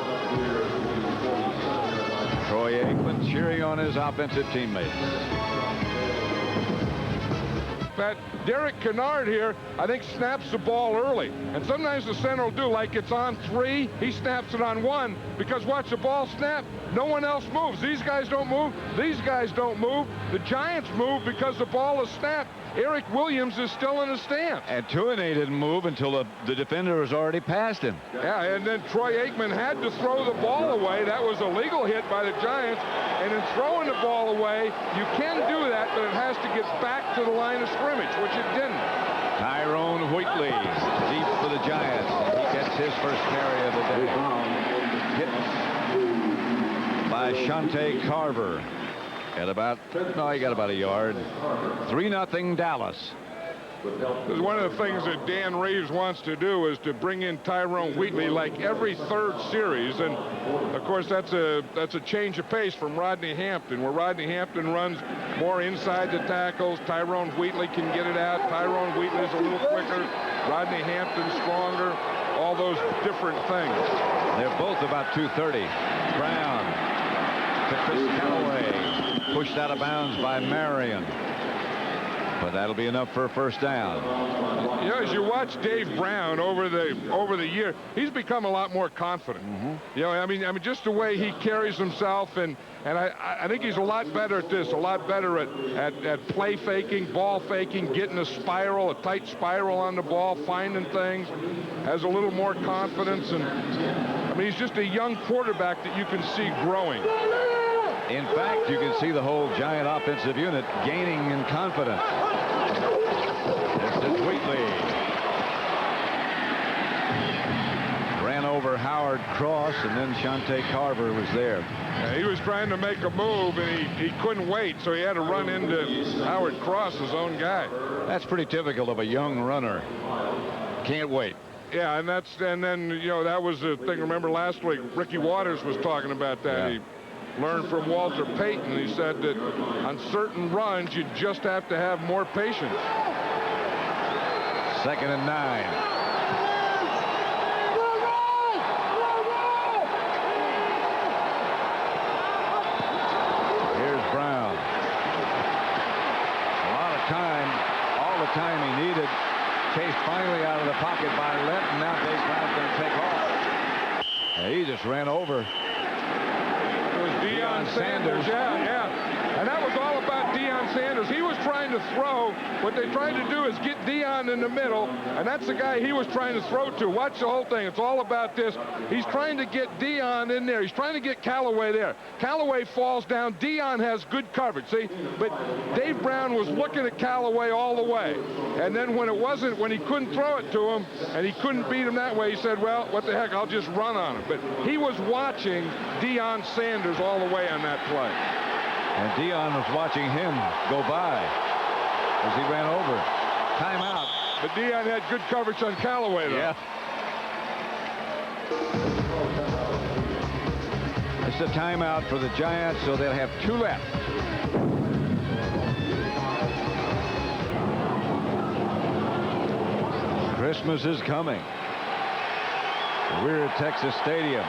Troy Aikman cheering on his offensive teammates. But Derek Kennard here, I think, snaps the ball early. And sometimes the center will do, like it's on 3, he snaps it on 1, because watch the ball snap, no one else moves. These guys don't move, these guys don't move. The Giants move because the ball is snapped. Eric Williams is still in the stance. And Tuinei didn't move until the defender was already past him. Yeah, and then Troy Aikman had to throw the ball away. That was a legal hit by the Giants. And in throwing the ball away, you can do that, but it has to get back to the line of scrimmage, which it didn't. Tyrone Wheatley deep for the Giants. He gets his first carry of the day. Hit by by Shante Carver. At about, no, he got about a yard. 3-0 Dallas. Because one of the things that Dan Reeves wants to do is to bring in Tyrone Wheatley like every third series, and of course that's a change of pace from Rodney Hampton, where Rodney Hampton runs more inside the tackles. Tyrone Wheatley can get it out. Tyrone Wheatley is a little quicker. Rodney Hampton stronger. All those different things. They're both about 230. Brown to Chris Callaway, pushed out of bounds by Marion. But that'll be enough for a first down. You know, as you watch Dave Brown over the year, he's become a lot more confident. You know, I mean, just the way he carries himself, and I think he's a lot better at this, a lot better at play faking, ball faking, getting a spiral, a tight spiral on the ball, finding things, has a little more confidence, and I mean, he's just a young quarterback that you can see growing. In fact, you can see the whole Giant offensive unit gaining in confidence. This is Wheatley. Ran over Howard Cross, and then Shante Carver was there. Yeah, he was trying to make a move, and he couldn't wait, so he had to run into Howard Cross, his own guy. That's pretty typical of a young runner. Can't wait. Yeah, and then, you know, that was the thing. Remember last week, Ricky Waters was talking about that. Yeah. He learned from Walter Payton. He said that on certain runs, you just have to have more patience. 2nd and 9. Here's Brown. A lot of time, all the time he needed. Chased finally out of the pocket by Lent, and now Dave Brown's going to take off. And he just ran over. It was Deion Sanders. Yeah. And that was all about Deion Sanders. He was trying to throw. What they tried to do is get Deion in the middle, and that's the guy he was trying to throw to. Watch the whole thing. It's all about this. He's trying to get Deion in there. He's trying to get Callaway there. Callaway falls down. Deion has good coverage, see? But Dave Brown was looking at Callaway all the way. And then when he couldn't throw it to him, and he couldn't beat him that way, he said, well, what the heck, I'll just run on him. But he was watching Deion Sanders all the way on that play. And Deion was watching him go by as he ran over. Timeout. But Deion had good coverage on Callaway, though. Yeah. It's a timeout for the Giants, so they'll have 2 left. Christmas is coming. We're at Texas Stadium.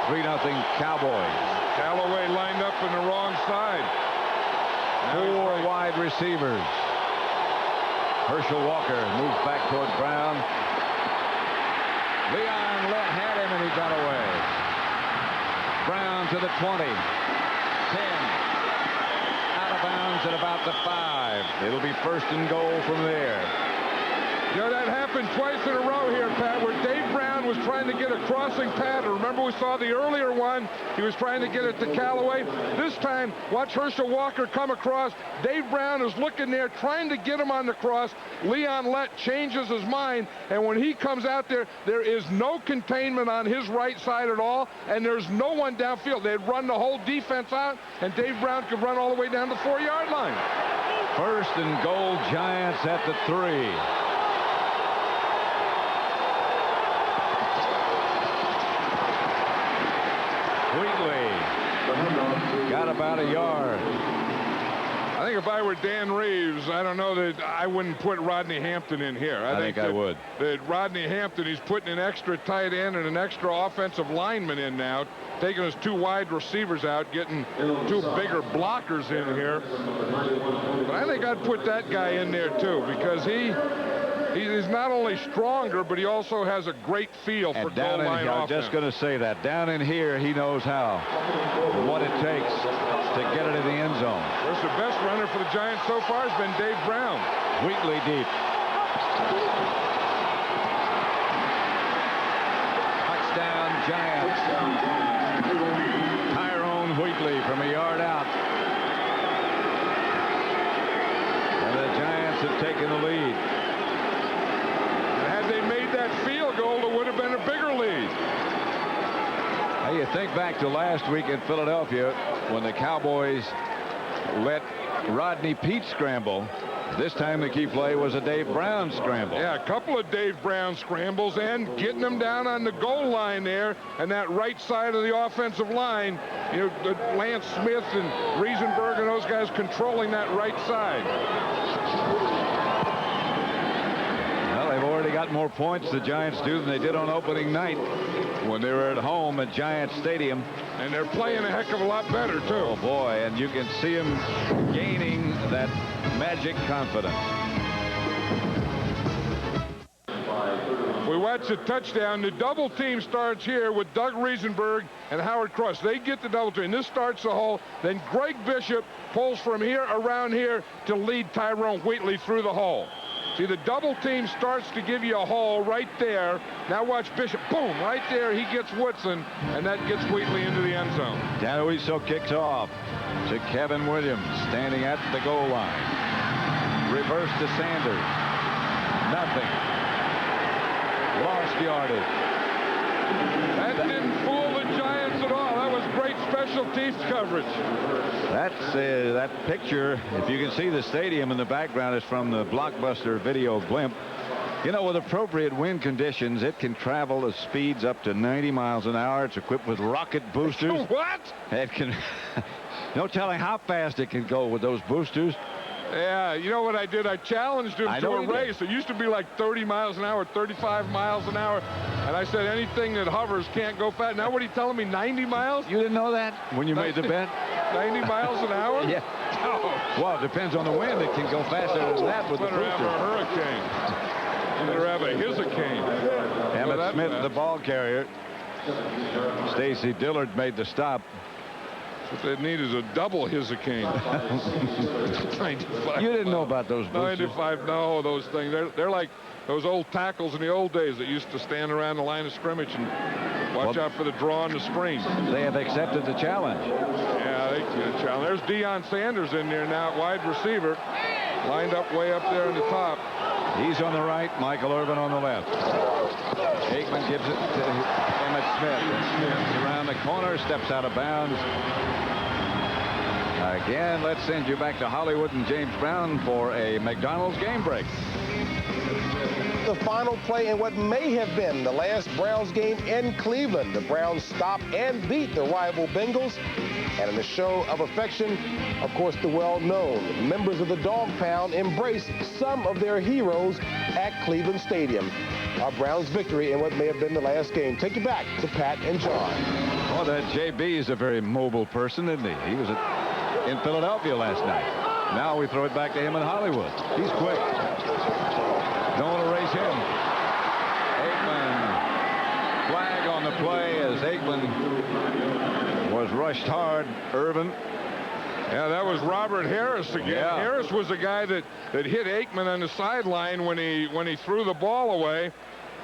3-0 Cowboys. Callaway lined up on the wrong side. 4 wide receivers. Herschel Walker moves back toward Brown. Leon Lett had him, and he got away. Brown to the 20. 10. Out of bounds at about the 5. It'll be 1st and goal from there. You know, that happened twice in a row here, Pat, where Dave Brown was trying to get a crossing pattern. Remember, we saw the earlier one. He was trying to get it to Callaway. This time, watch Herschel Walker come across. Dave Brown is looking there, trying to get him on the cross. Leon Lett changes his mind, and when he comes out there, there is no containment on his right side at all, and there's no one downfield. They'd run the whole defense out, and Dave Brown could run all the way down the 4-yard line. 1st and goal, Giants at the 3. Wheatley got about a yard. I think if I were Dan Reeves, I don't know that I wouldn't put Rodney Hampton in here. I think I would. That Rodney Hampton, he's putting an extra tight end and an extra offensive lineman in now, taking his 2 wide receivers out, getting 2 bigger blockers in here. But I think I'd put that guy in there too, because he's not only stronger, but he also has a great feel for goal line offense. I'm just going to say that. Down in here, he knows how, what it takes to get it in the end zone. Of course, the best runner for the Giants so far has been Dave Brown. Wheatley deep. Touchdown, Giants. Tyrone Wheatley from a yard out. And the Giants have taken the lead. Had they made that field goal, it would have been a bigger lead. You think back to last week in Philadelphia when the Cowboys let Rodney Peete scramble. This time the key play was a Dave Brown scramble. Yeah, a couple of Dave Brown scrambles and getting them down on the goal line there and that right side of the offensive line. You know, Lance Smith and Riesenberg and those guys controlling that right side. Well, they've already got more points, the Giants do, than they did on opening night when they were at home at Giant Stadium. And they're playing a heck of a lot better, too. Oh, boy, and you can see them gaining that magic confidence. We watch the touchdown. The double team starts here with Doug Riesenberg and Howard Cross. They get the double team. This starts the hole. Then Greg Bishop pulls from here around here to lead Tyrone Wheatley through the hole. See, the double team starts to give you a hole right there. Now watch Bishop. Boom, right there. He gets Woodson, and that gets Wheatley into the end zone. Danuiso kicks off to Kevin Williams, standing at the goal line. Reverse to Sanders. Nothing. Lost yardage. That didn't fool the Giants at all. That was great special teams coverage. That's that picture, if you can see the stadium in the background, is from the Blockbuster video blimp. You know, with appropriate wind conditions, it can travel at speeds up to 90 miles an hour. It's equipped with rocket boosters. What? It can, no telling how fast it can go with those boosters. Yeah, you know what I did? I challenged him to a race. It used to be like 30 miles an hour, 35 miles an hour. And I said anything that hovers can't go fast. Now what are you telling me, 90 miles? You didn't know that when you made the bet? 90 miles an hour? Yeah. Oh. Well, it depends on the wind. It can go faster than that with the booster. Better have a hurricane. Better have a hissicane. Emmett Smith, the ball carrier. Stacy Dillard made the stop. What they need is a double hissicane. 95. You didn't know about those boosters? 95, no, those things. They're like those old tackles in the old days that used to stand around the line of scrimmage and watch out for the draw and the screen. They have accepted the challenge. Yeah, they get a challenge. There's Deion Sanders in there now, wide receiver, lined up way up there in the top. He's on the right, Michael Irvin on the left. Aikman gives it to Emmett Smith. Smith around the corner, steps out of bounds. Again, let's send you back to Hollywood and James Brown for a McDonald's game break. The final play in what may have been the last Browns game in Cleveland. The Browns stop and beat the rival Bengals. And in a show of affection, of course, the well-known members of the Dog Pound embrace some of their heroes at Cleveland Stadium. Our Browns victory in what may have been the last game. Take you back to Pat and John. Oh, that JB is a very mobile person, isn't he? He was in Philadelphia last night. Now we throw it back to him in Hollywood. He's quick. Don't want to race him. Aikman. Flag on the play as Aikman was rushed hard. Irvin. Yeah, that was Robert Harris again. Yeah. Harris was the guy that hit Aikman on the sideline when he threw the ball away.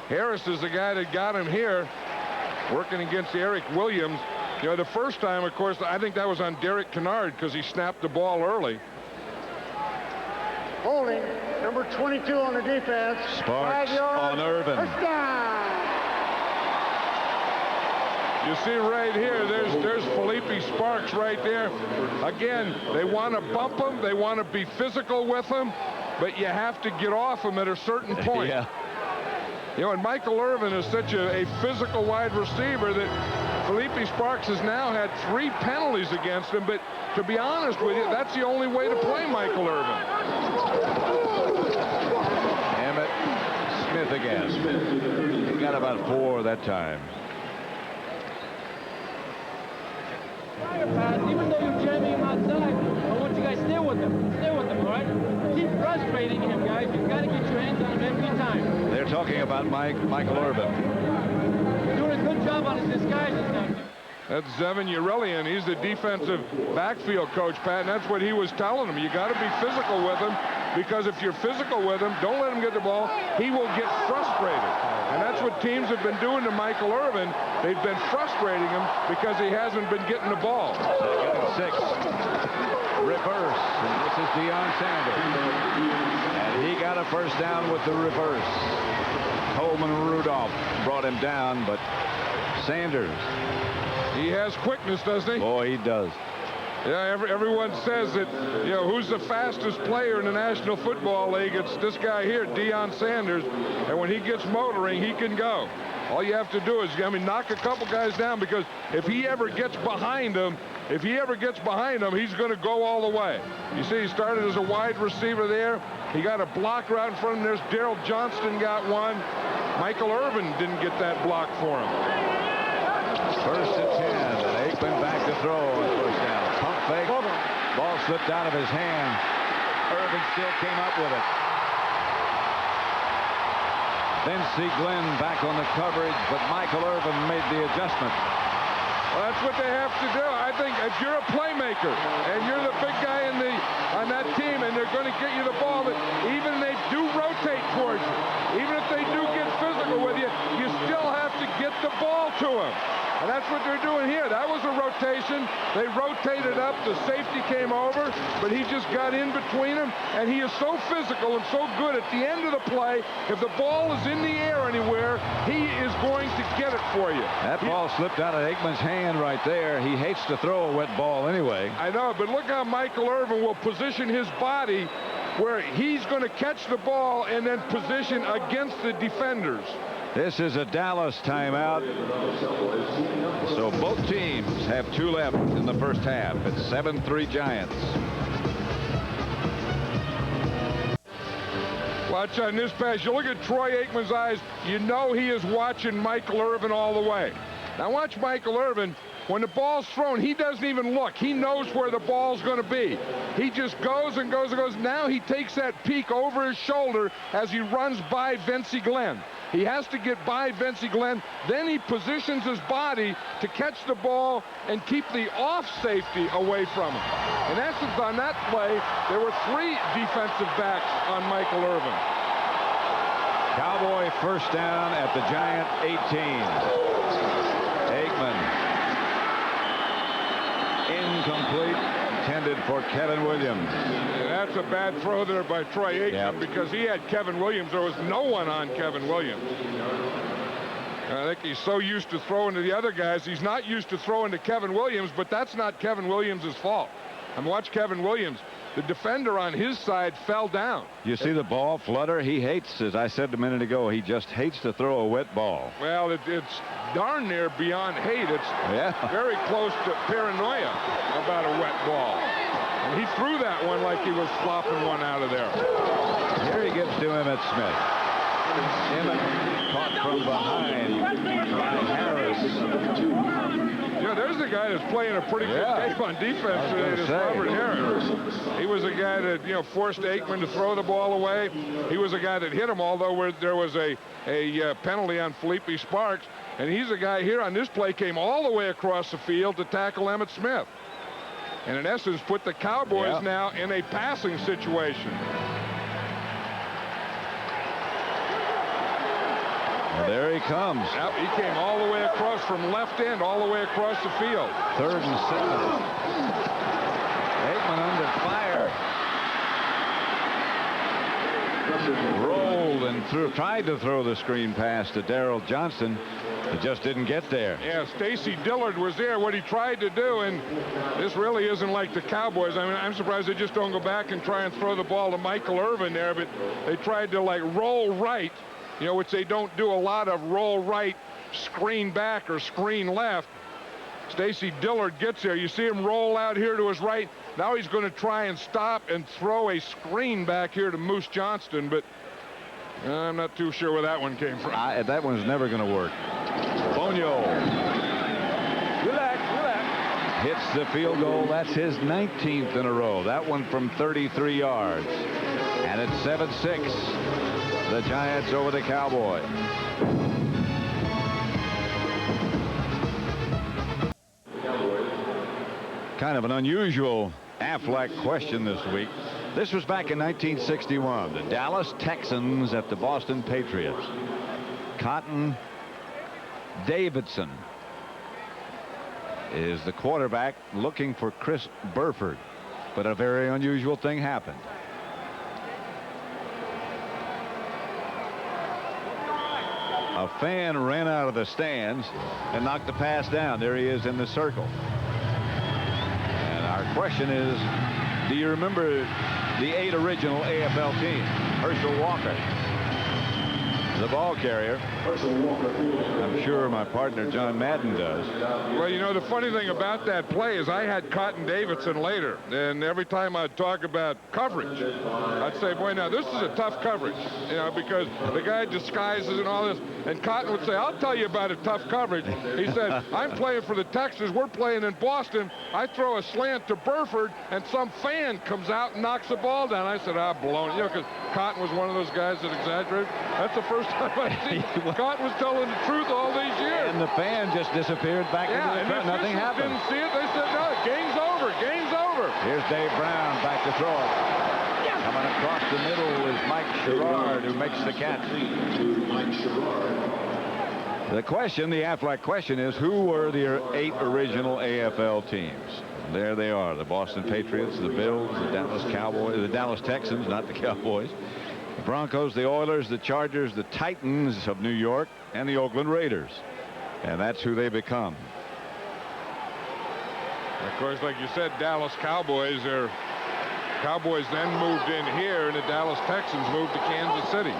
Harris is the guy that got him here, working against Eric Williams. You know, the first time, of course, I think that was on Derek Kennard because he snapped the ball early. Holding, number 22 on the defense. Sparks 5 yards. on Irvin. Touchdown. You see right here, there's Felipe Sparks right there. Again, they want to bump him. They want to be physical with him, but you have to get off him at a certain point. Yeah. You know, and Michael Irvin is such a physical wide receiver that Felipe Sparks has now had 3 penalties against him, but to be honest with you, that's the only way to play Michael Irvin. Emmett Smith again. He got about 4 that time. Pat, even though you're jamming him outside, I want you guys to stay with him. Stay with him, all right? Keep frustrating him, guys. You've got to get your hands on him every time. They're talking about Michael Irvin. You're doing a good job on his disguises now. That's Zevin Urelian. He's the defensive backfield coach, Pat, and that's what he was telling him. You got to be physical with him, because if you're physical with him, don't let him get the ball, he will get frustrated. And that's what teams have been doing to Michael Irvin. They've been frustrating him because he hasn't been getting the ball. 2nd and 6. Reverse. And this is Deion Sanders. And he got a first down with the reverse. Coleman Rudolph brought him down, but Sanders He has quickness, doesn't he? Boy, he does. Yeah, everyone says that, you know, who's the fastest player in the National Football League? It's this guy here, Deion Sanders. And when he gets motoring, he can go. All you have to do is, knock a couple guys down, because if he ever gets behind them, he's going to go all the way. You see, he started as a wide receiver there. He got a blocker out in front of him. There's Daryl Johnston got one. Michael Irvin didn't get that block for him. First and 10, and Aikman back to throw on first down. Pump fake. Ball slipped out of his hand. Irvin still came up with it. Vincey Glenn back on the coverage, but Michael Irvin made the adjustment. Well, that's what they have to do. I think if you're a playmaker and you're the big guy on that team, and they're going to get you the ball, that even they do rotate towards you, even if they do get physical with you, you still have to get the ball to them. And that's what they're doing here. That was a rotation. They rotated up. The safety came over, but he just got in between them. And he is so physical and so good at the end of the play. If the ball is in the air anywhere, he is going to get it for you. That ball slipped out of Aikman's hand right there. He hates to throw a wet ball anyway. I know, but look how Michael Irvin will position his body where he's going to catch the ball and then position against the defenders. This is a Dallas timeout. So both teams have 2 left in the first half. It's 7-3 Giants. Watch on this pass. You look at Troy Aikman's eyes, you know he is watching Michael Irvin all the way. Now watch Michael Irvin. When the ball's thrown, he doesn't even look. He knows where the ball's going to be. He just goes and goes and goes. Now he takes that peek over his shoulder as he runs by Vincey Glenn. He has to get by Vincey Glenn. Then he positions his body to catch the ball and keep the off safety away from him. In essence, on that play, there were 3 defensive backs on Michael Irvin. Cowboy first down at the Giant 18. Aikman. Incomplete, intended for Kevin Williams. And that's a bad throw there by Troy Aikman, because he had Kevin Williams. There was no one on Kevin Williams. I think he's so used to throwing to the other guys, he's not used to throwing to Kevin Williams, but that's not Kevin Williams' fault. And watch Kevin Williams. The defender on his side fell down. You see the ball flutter? He hates, as I said a minute ago, he just hates to throw a wet ball. Well, it's darn near beyond hate. It's very close to paranoia about a wet ball. And he threw that one like he was flopping one out of there. Here he gets to Emmitt Smith. Emmitt caught from behind by Harris. Yeah, there's a guy that's playing a pretty good game on defense today. This Robert Harris. He was a guy that forced Aikman to throw the ball away. He was a guy that hit him, although there was a penalty on Felipe Sparks. And he's a guy here on this play came all the way across the field to tackle Emmitt Smith. And in essence, put the Cowboys now in a passing situation. Well, there he comes. Yep, he came all the way across from left end, all the way across the field. 3rd and 7. Aikman under fire. Rolled and tried to throw the screen pass to Daryl Johnston. It just didn't get there. Yeah, Stacy Dillard was there. What he tried to do, and this really isn't like the Cowboys. I mean, I'm surprised they just don't go back and try and throw the ball to Michael Irvin there, but they tried to roll right, which they don't do a lot of, roll right, screen back or screen left. Stacy Dillard gets there. You see him roll out here to his right. Now he's going to try and stop and throw a screen back here to Moose Johnston, but I'm not too sure where that one came from. That one's never going to work. Bonio hits the field goal. That's his 19th in a row. That one from 33 yards. And it's 7-6. The Giants over the Cowboys. Kind of an unusual Aflac question this week. This was back in 1961. The Dallas Texans at the Boston Patriots. Cotton Davidson is the quarterback looking for Chris Burford, but a very unusual thing happened. A fan ran out of the stands and knocked the pass down. There he is in the circle. And our question is, do you remember the 8 original AFL teams? Herschel Walker, the ball carrier. I'm sure my partner John Madden does. Well, you know, the funny thing about that play is I had Cotton Davidson later, and every time I'd talk about coverage, I'd say, boy, now this is a tough coverage, you know, because the guy disguises and all this, and Cotton would say, I'll tell you about a tough coverage. He said, I'm playing for the Texans, we're playing in Boston, I throw a slant to Burford, and some fan comes out and knocks the ball down. I said, blown, you know, because Cotton was one of those guys that exaggerated. That's the first time I've seen Cotton was telling the truth all these years. And the fan just disappeared back into the crowd. Nothing happened. Didn't see it. They said, no, game's over. Game's over. Here's Dave Brown back to throw it. Coming across the middle is Mike Sherrard, who makes the catch. The question, the Aflac question is, who were the 8 original AFL teams? There they are, the Boston Patriots, the Bills, the Dallas Cowboys, the Dallas Texans, not the Cowboys, the Broncos, the Oilers, the Chargers, the Titans of New York, and the Oakland Raiders. And that's who they become. Of course, like you said, Dallas Cowboys Cowboys then moved in here, and the Dallas Texans moved to Kansas City.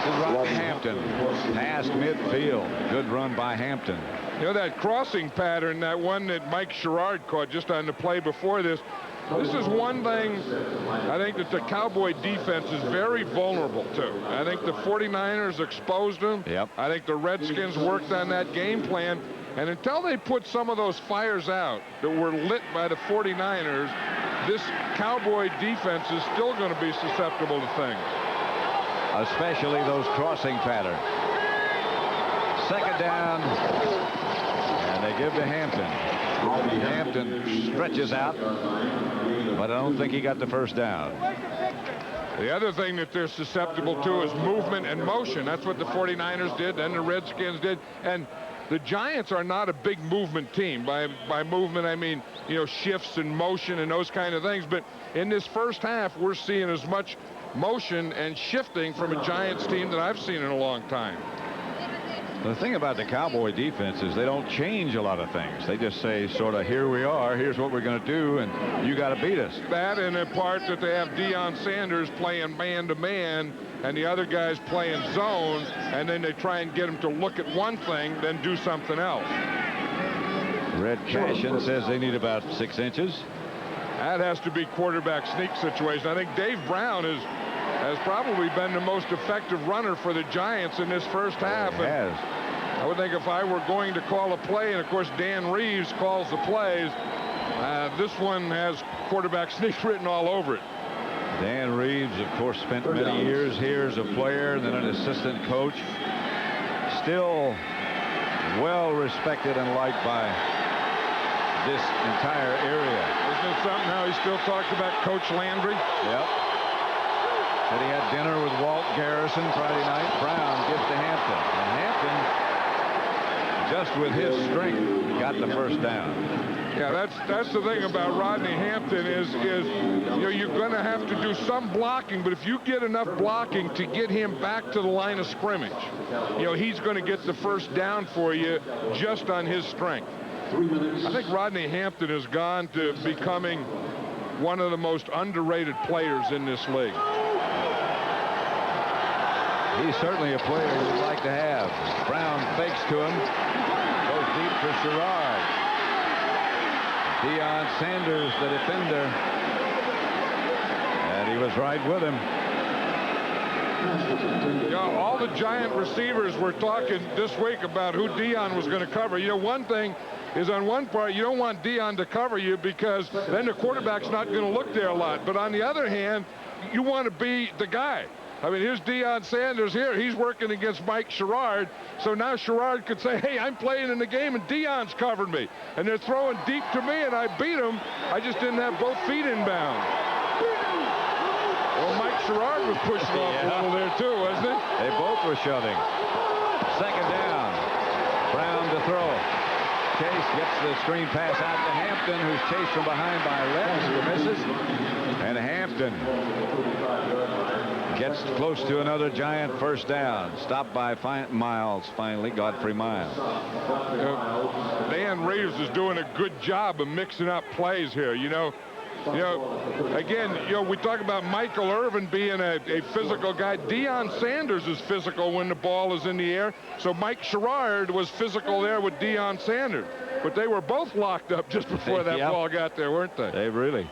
This is Rodney Hampton, past midfield. Good run by Hampton. You know, that crossing pattern, that one that Mike Sherrard caught just on the play before this, this is one thing I think that the Cowboy defense is very vulnerable to. I think the 49ers exposed them. Yep. I think the Redskins worked on that game plan. And until they put some of those fires out that were lit by the 49ers, this Cowboy defense is still going to be susceptible to things. Especially those crossing patterns. Second down, and they give to Hampton. Hampton stretches out, but I don't think he got the first down. The other thing that they're susceptible to is movement and motion. That's what the 49ers did, and the Redskins did. And the Giants are not a big movement team. By movement, I mean, you know, shifts and motion and those kind of things. But in this first half, we're seeing as much motion and shifting from a Giants team that I've seen in a long time. The thing about the Cowboy defense is they don't change a lot of things. They just say, sort of, here we are, here's what we're going to do, and you got to beat us. That and the part that they have Deion Sanders playing man-to-man and the other guys playing zone, and then they try and get them to look at one thing, then do something else. Red Cashin says they need about 6 inches. That has to be quarterback sneak situation. I think Dave Brown has probably been the most effective runner for the Giants in this first half. He has. I would think if I were going to call a play, and of course Dan Reeves calls the plays, this one has quarterback sneak written all over it. Dan Reeves, of course, spent many years here as a player, then an assistant coach. Still well respected and liked by this entire area. Isn't it something how he still talks about Coach Landry? Yep. Said he had dinner with Walt Garrison Friday night. Brown gives to Hampton. And Hampton, just with his strength, got the first down. Yeah, that's the thing about Rodney Hampton is you know, you're going to have to do some blocking, but if you get enough blocking to get him back to the line of scrimmage, you know, he's going to get the first down for you just on his strength. I think Rodney Hampton has gone to becoming one of the most underrated players in this league. He's certainly a player you'd like to have. Brown fakes to him. Goes deep for Sherrard. Deion Sanders, the defender. And he was right with him. You know, all the Giant receivers were talking this week about who Deion was going to cover. You know, one thing is on one part, you don't want Deion to cover you because then the quarterback's not going to look there a lot. But on the other hand, you want to be the guy. I mean, here's Deion Sanders here. He's working against Mike Sherrard. So now Sherrard could say, hey, I'm playing in the game, and Deion's covered me. And they're throwing deep to me, and I beat him. I just didn't have both feet inbound. Well, Mike Sherrard was pushing off a little there, too, wasn't he? They both were shoving. Second down. Brown to throw. Chase gets the screen pass out to Hampton, who's chased from behind by Lenz, who misses. And Hampton Gets close to another Giant first down. Stopped by Miles, finally, Godfrey Miles. Dan Reeves is doing a good job of mixing up plays here. Again, we talk about Michael Irvin being a physical guy. Deion Sanders is physical when the ball is in the air. So Mike Sherrard was physical there with Deion Sanders. But they were both locked up just before that ball got there, weren't they? They really.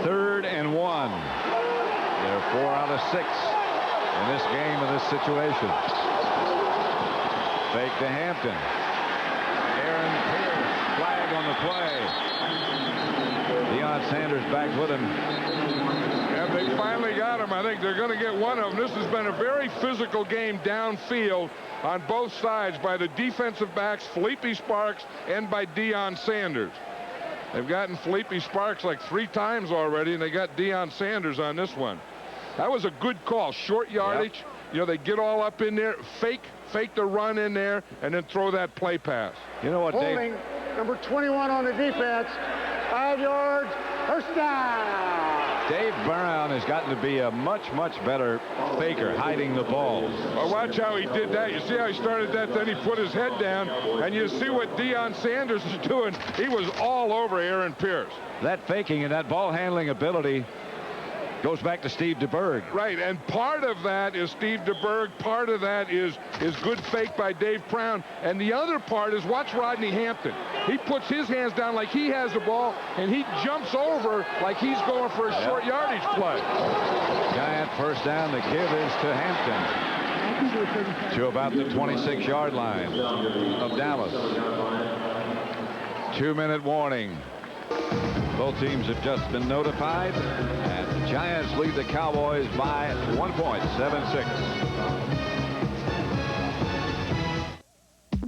3rd and 1. They're 4 out of 6 in this game, in this situation. Fake to Hampton. Aaron Pierce, flag on the play. Deion Sanders back with him. Yeah, they finally got him. I think they're going to get one of them. This has been a very physical game downfield on both sides by the defensive backs, Felipe Sparks, and by Deion Sanders. They've gotten Felipe Sparks like 3 times already, and they got Deion Sanders on this one. That was a good call. Short yardage. Yep. They get all up in there, fake the run in there, and then throw that play pass. You know what, Dave? Holding number 21 on the defense. 5 yards, first down. Dave Brown has gotten to be a much better faker, hiding the ball. Well, watch how he did that. You see how he started that, then he put his head down, and you see what Deion Sanders is doing. He was all over Aaron Pierce. That faking and that ball handling ability goes back to Steve DeBerg. Right, and part of that is Steve DeBerg. Part of that is good fake by Dave Brown. And the other part is watch Rodney Hampton. He puts his hands down like he has the ball, and he jumps over like he's going for a short yardage play. Giant first down. The give is to Hampton. To about the 26-yard line of Dallas. 2-minute warning. Both teams have just been notified, and the Giants lead the Cowboys by 1 point, 7-6.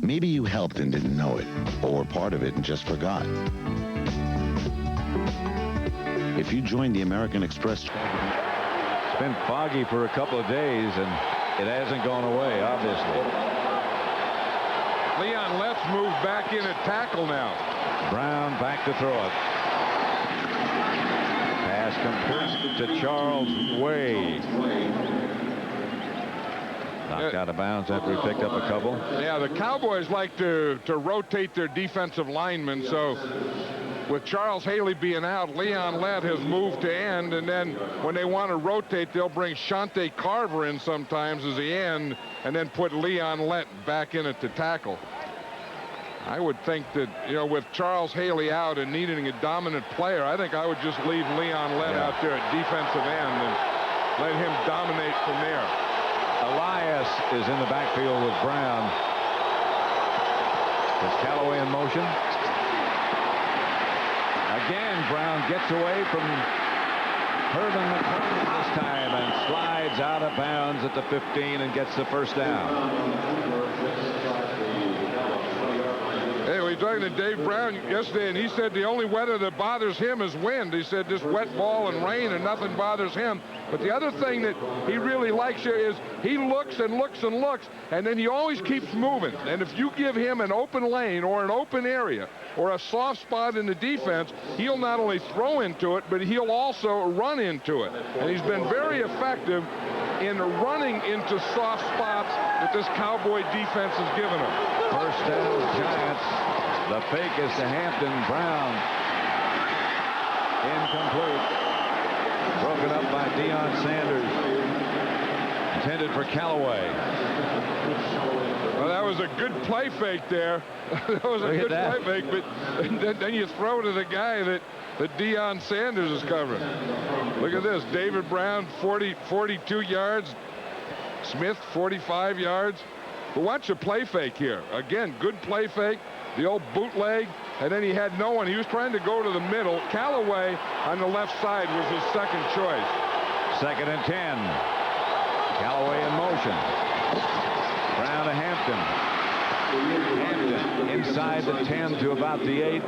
Maybe you helped and didn't know it, or were part of it and just forgot. If you joined the American Express... It's been foggy for a couple of days, and it hasn't gone away, obviously. Leon Letts moved back in at tackle now. Brown back to throw it. Pass complete to Charles Way. Knocked out of bounds after he picked up a couple. Yeah, the Cowboys like to rotate their defensive linemen, so with Charles Haley being out, Leon Lett has moved to end, and then when they want to rotate, they'll bring Shante Carver in sometimes as the end, and then put Leon Lett back in at the tackle. I would think that, with Charles Haley out and needing a dominant player, I think I would just leave Leon Lett out there at defensive end and let him dominate from there. Elias is in the backfield with Brown. Is Callaway in motion? Again, Brown gets away from Herman McCoy this time and slides out of bounds at the 15 and gets the first down. Hey, we were talking to Dave Brown yesterday, and he said the only weather that bothers him is wind. He said this wet ball and rain and nothing bothers him. But the other thing that he really likes here is he looks and looks and looks, and then he always keeps moving. And if you give him an open lane or an open area or a soft spot in the defense, he'll not only throw into it, but he'll also run into it. And he's been very effective in running into soft spots that this Cowboy defense has given him. First down, Giants. The fake is to Hampton. Brown. Incomplete. Broken up by Deion Sanders. Intended for Callaway. Well, that was a good play fake there. That was a good play fake, but then you throw to the guy that Deion Sanders is covering. Look at this. David Brown, 42 yards. Smith, 45 yards. But watch the play fake here. Again, good play fake. The old bootleg, and then he had no one. He was trying to go to the middle. Callaway on the left side was his second choice. 2nd and 10. Callaway in motion. Brown to Hampton. Hampton inside the 10 to about the 8.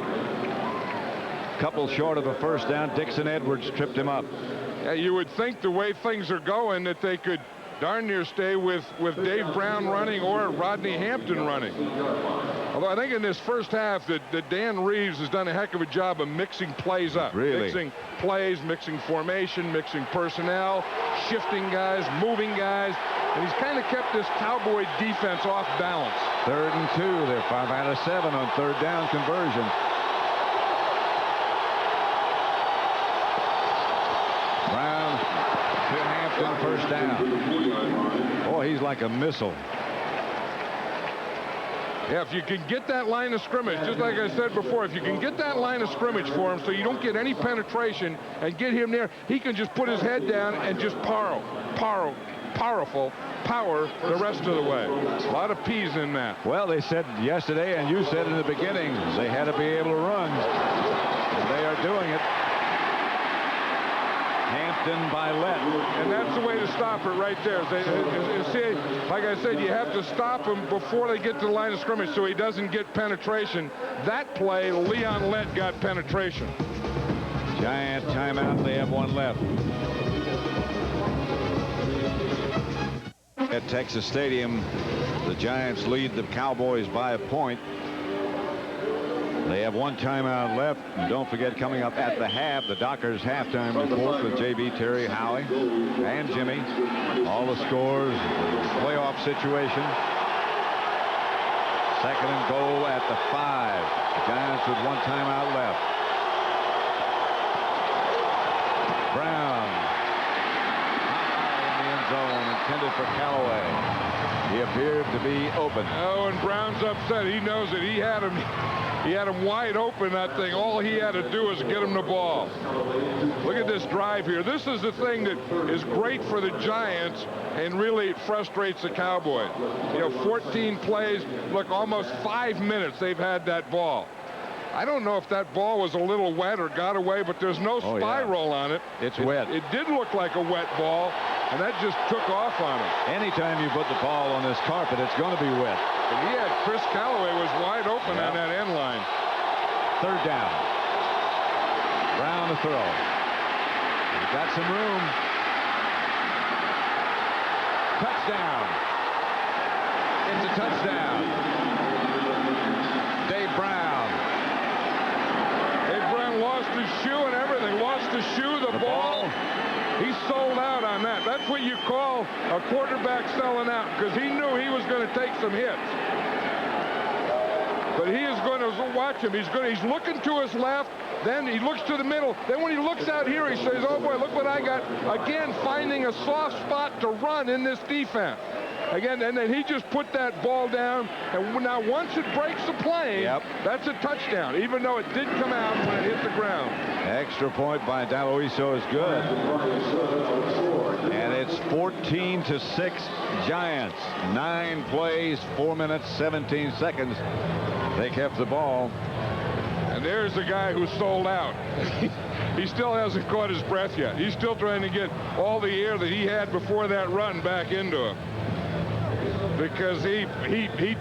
Couple short of a first down. Dixon Edwards tripped him up. Yeah, you would think the way things are going that they could darn near stay with Dave Brown running or Rodney Hampton running. Although I think in this first half that Dan Reeves has done a heck of a job of mixing plays up. Really? Mixing plays, mixing formation, mixing personnel, shifting guys, moving guys. And he's kind of kept this Cowboy defense off balance. 3rd and 2. They're 5 out of 7 on 3rd down conversion. Brown to Hampton, 1st down. Boy, he's like a missile. Yeah, if you can get that line of scrimmage, just like I said before, if you can get that line of scrimmage for him so you don't get any penetration and get him there, he can just put his head down and just power the rest of the way. A lot of P's in that. Well, they said yesterday, and you said in the beginning, they had to be able to run. And they are doing it. Hampton by Lett. And that's the way to stop it right there. See, like I said, you have to stop him before they get to the line of scrimmage so he doesn't get penetration. That play, Leon Lett got penetration. Giant timeout. They have 1 left. At Texas Stadium, the Giants lead the Cowboys by a point. They have 1 timeout left. And don't forget, coming up at the half, the Dockers halftime report with JB, Terry, Howie, and Jimmy. All the scores, playoff situation. 2nd and goal at the 5. The Giants with 1 timeout left. Brown high in the end zone, intended for Callaway. He appeared to be open. Oh, and Brown's upset. He knows it. He had him wide open, that thing. All he had to do was get him the ball. Look at this drive here. This is the thing that is great for the Giants and really frustrates the Cowboys. You know, 14 plays. Look, almost 5 minutes they've had that ball. I don't know if that ball was a little wet or got away, but there's no spiral on it. It's wet. It did look like a wet ball, and that just took off on him. Anytime you put the ball on this carpet, it's going to be wet. And he had Chris Callaway was wide open on that end line. 3rd down. Brown to throw. He's got some room. Touchdown. It's a touchdown. Dave Brown. Lost his shoe and everything. Lost his shoe, the ball. He sold out on that. That's what you call a quarterback selling out, because he knew he was going to take some hits. But he is going to watch him. He's looking to his left. Then he looks to the middle. Then when he looks out here, he says, oh boy, look what I got. Again, finding a soft spot to run in this defense. Again, and then he just put that ball down, and now once it breaks the plane, that's a touchdown, even though it did come out when it hit the ground. Extra point by Daloiso is good. And it's 14-6 Giants. 9 plays, 4 minutes, 17 seconds. They kept the ball. And there's the guy who sold out. He still hasn't caught his breath yet. He's still trying to get all the air that he had before that run back into him. Because he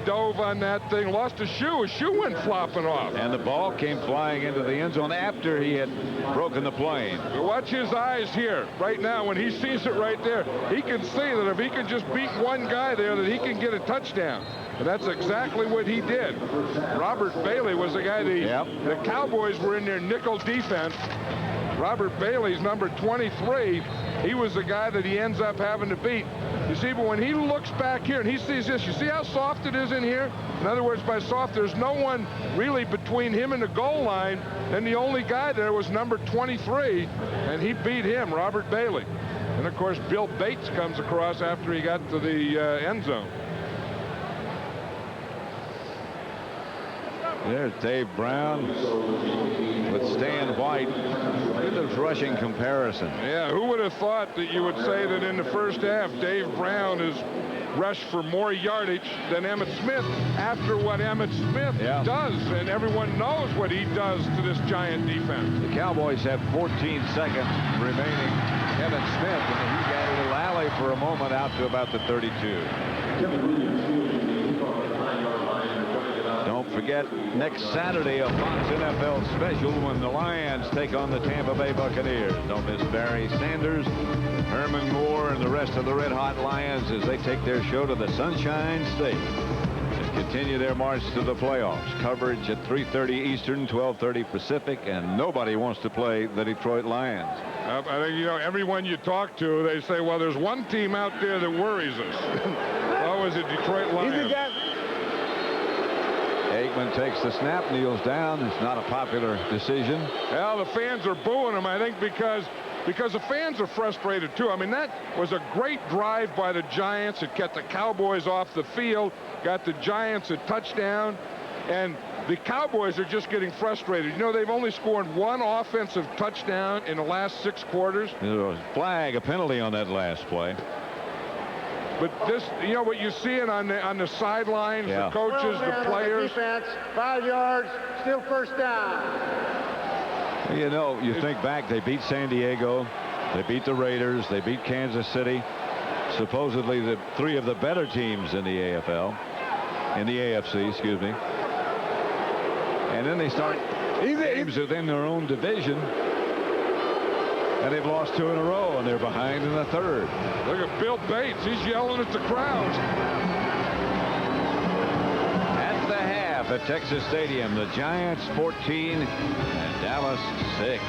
dove on that thing, lost his shoe. His shoe went flopping off. And the ball came flying into the end zone after he had broken the plane. Watch his eyes here. Right now, when he sees it right there, he can see that if he can just beat one guy there, that he can get a touchdown. And that's exactly what he did. Robert Bailey was the guy the Cowboys were in their nickel defense. Robert Bailey's number 23. He was the guy that he ends up having to beat. You see, but when he looks back here and he sees this, you see how soft it is in here? In other words, by soft, there's no one really between him and the goal line. And the only guy there was number 23, and he beat him, Robert Bailey. And, of course, Bill Bates comes across after he got to the end zone. There's Dave Brown with Stan White. Look at this rushing comparison. Yeah, who would have thought that you would say that in the first half, Dave Brown has rushed for more yardage than Emmitt Smith after what Emmitt Smith does, and everyone knows what he does to this Giant defense. The Cowboys have 14 seconds remaining. Emmitt Smith, and he got a little alley for a moment out to about the 32. Don't forget, next Saturday, a Fox NFL special when the Lions take on the Tampa Bay Buccaneers. Don't miss Barry Sanders, Herman Moore, and the rest of the Red Hot Lions as they take their show to the Sunshine State and continue their march to the playoffs. Coverage at 3:30 Eastern, 12:30 Pacific, and nobody wants to play the Detroit Lions. I think, everyone you talk to, they say, well, there's one team out there that worries us. Oh, is it Detroit Lions? Aikman takes the snap, kneels down. It's not a popular decision. Well, the fans are booing him, I think, because the fans are frustrated, too. I mean, that was a great drive by the Giants. It kept the Cowboys off the field, got the Giants a touchdown, and the Cowboys are just getting frustrated. They've only scored one offensive touchdown in the last 6 quarters. There was a flag, a penalty on that last play. But this, what you're seeing on the sidelines, the coaches, the players. Defense, 5 yards, still first down. You think back, they beat San Diego, they beat the Raiders, they beat Kansas City, supposedly the 3 of the better teams in the AFC, excuse me. And then they start games within their own division. And they've lost 2 in a row, and they're behind in the 3rd. Look at Bill Bates. He's yelling at the crowd. At the half at Texas Stadium, the Giants 14 and Dallas 6.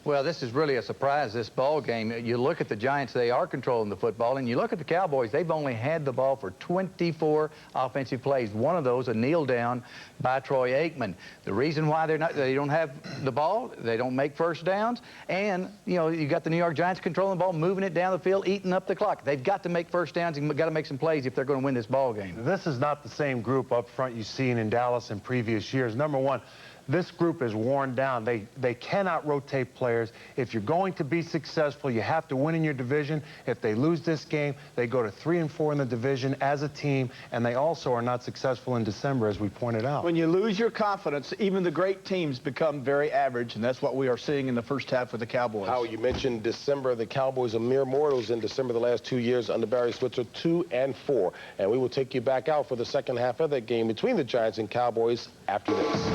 Well, this is really a surprise, this ball game. You look at the Giants, they are controlling the football, and you look at the Cowboys, they've only had the ball for 24 offensive plays. One of those, a kneel down by Troy Aikman. The reason why they don't have the ball, they don't make first downs, and you got the New York Giants controlling the ball, moving it down the field, eating up the clock. They've got to make first downs and got to make some plays if they're going to win this ball game. This is not the same group up front you've seen in Dallas in previous years. Number one, this group is worn down. They cannot rotate players. If you're going to be successful, you have to win in your division. If they lose this game, they go to 3-4 in the division as a team, and they also are not successful in December, as we pointed out. When you lose your confidence, even the great teams become very average, and that's what we are seeing in the first half with the Cowboys. Howard, you mentioned December. The Cowboys are mere mortals in December the last 2 years under Barry Switzer, 2-4. And we will take you back out for the second half of that game between the Giants and Cowboys after this.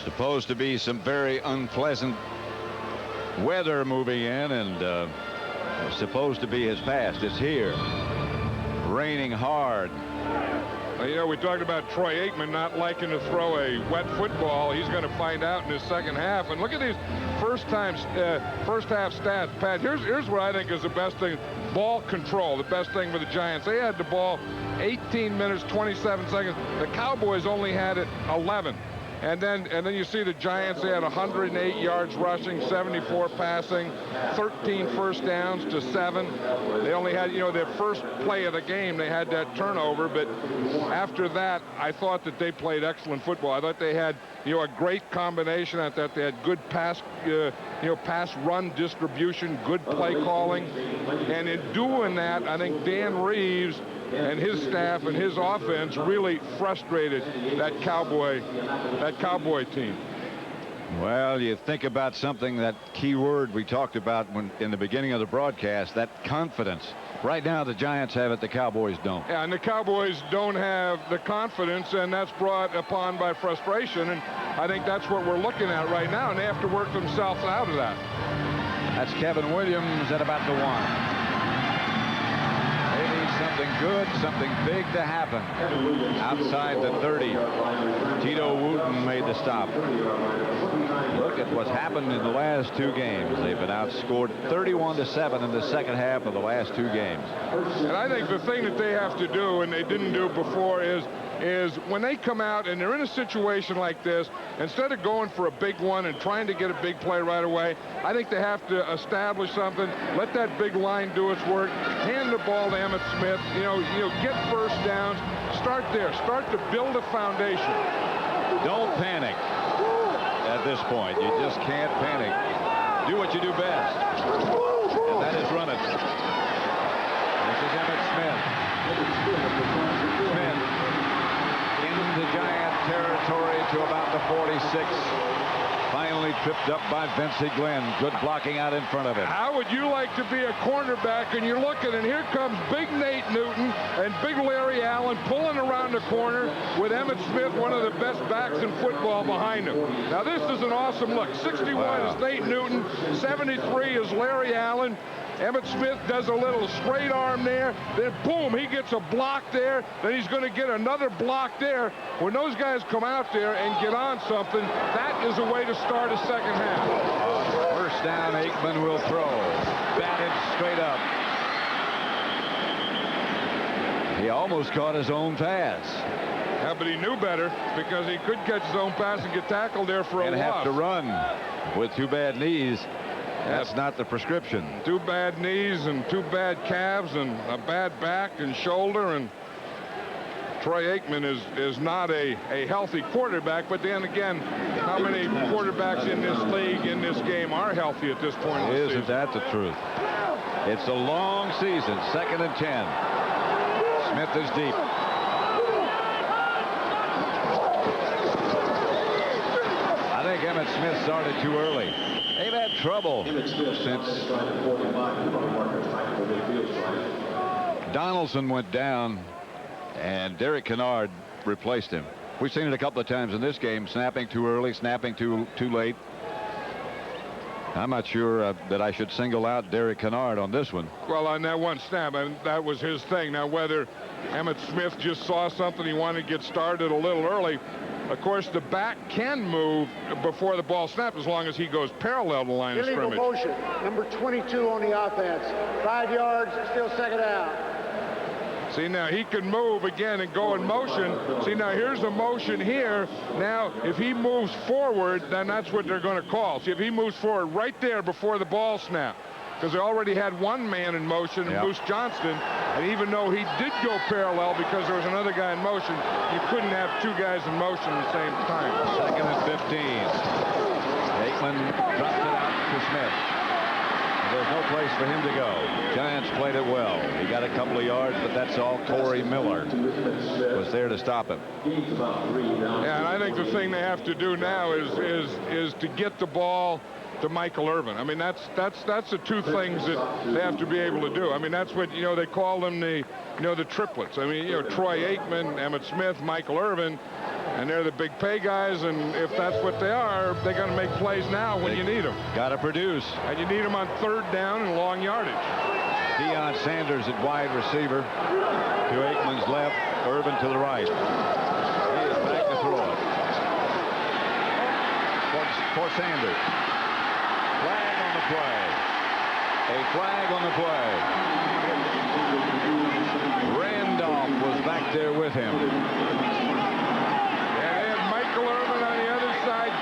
Supposed to be some very unpleasant weather moving in, and supposed to be as fast. It's here. Raining hard. Well, we talked about Troy Aikman not liking to throw a wet football. He's going to find out in the second half. And look at these first half stats, Pat. Here's what I think is the best thing. Ball control, the best thing for the Giants. They had the ball 18 minutes, 27 seconds. The Cowboys only had it 11. And then you see the Giants, they had 108 yards rushing, 74 passing, 13 first downs to 7. They only had, their first play of the game, they had that turnover. But after that, I thought that they played excellent football. I thought they had, a great combination. I thought they had good pass run distribution, good play calling. And in doing that, I think Dan Reeves and his staff and his offense really frustrated that Cowboy team. Well, you think about something, that key word we talked about in the beginning of the broadcast, that confidence. Right now, the Giants have it, the Cowboys don't. Yeah, and the Cowboys don't have the confidence, and that's brought upon by frustration. And I think that's what we're looking at right now, and they have to work themselves out of that. That's Kevin Williams at about the 1. Something good, something big to happen outside the 30. Tito Wooten made the stop. Look at what's happened in the last 2 games. They've been outscored 31-7 in the second half of the last 2 games. And I think the thing that they have to do, and they didn't do before, is when they come out and they're in a situation like this, instead of going for a big one and trying to get a big play right away, I think they have to establish something, let that big line do its work, hand the ball to Emmitt Smith, get first downs, start there, start to build a foundation. Don't panic at this point. You just can't panic. Do what you do best, and that is run it. This is Emmitt Smith. Smith into Giant territory to about the 46. Finally Nearly tripped up by Vincey Glenn. Good blocking out in front of him. How would you like to be a cornerback and you're looking, and here comes big Nate Newton and big Larry Allen pulling around the corner with Emmitt Smith, one of the best backs in football, behind him. Now this is an awesome look. 61 is Nate Newton, 73 is Larry Allen. Emmitt Smith does a little straight arm there, then boom, he gets a block there, then he's going to get another block there. When those guys come out there and get on something, that is a way to start a second half. First down, Aikman will throw. Batted straight up. He almost caught his own pass. Yeah, but he knew better, because he could catch his own pass and get tackled there for a loss. And have to run with 2 bad knees. That's not the prescription. 2 bad knees and 2 bad calves and a bad back and shoulder. And Troy Aikman is not a healthy quarterback. But then again, how many quarterbacks in this league, in this game, are healthy at this point in the season? Isn't that the truth? It's a long season. 2nd and 10. Smith is deep. I think Emmitt Smith started too early. They've had trouble since Donaldson went down and Derek Kennard replaced him. We've seen it a couple of times in this game, snapping too early, snapping too late. I'm not sure that I should single out Derek Kennard on this one. Well, on that one snap, and that was his thing. Now, whether Emmitt Smith just saw something, he wanted to get started a little early. Of course, the back can move before the ball snaps as long as he goes parallel to the line of scrimmage. Illegal motion, number 22 on the offense. 5 yards, still second down. See, now he can move again and go in motion. See, now here's a motion here. Now, if he moves forward, then that's what they're going to call. See, if he moves forward right there before the ball snap, because they already had one man in motion, Moose Johnston, and even though he did go parallel because there was another guy in motion, you couldn't have 2 guys in motion at the same time. 2nd and 15. Aikman dropped it out to Smith. There's no place for him to go. Giants played it well. He got a couple of yards, but that's all. Corey Miller was there to stop him. Yeah, and I think the thing they have to do now is to get the ball to Michael Irvin. I mean, that's the 2 things that they have to be able to do. I mean, that's what, they call them the triplets. I mean, Troy Aikman, Emmitt Smith, Michael Irvin, and they're the big pay guys, and if that's what they are, they're going to make plays now when you need them. Got to produce. And you need them on 3rd down and long yardage. Deion Sanders at wide receiver to Aikman's left, Irvin to the right. He is back to throw it. For Sanders. Flag on the play. A flag on the play. Randolph was back there with him.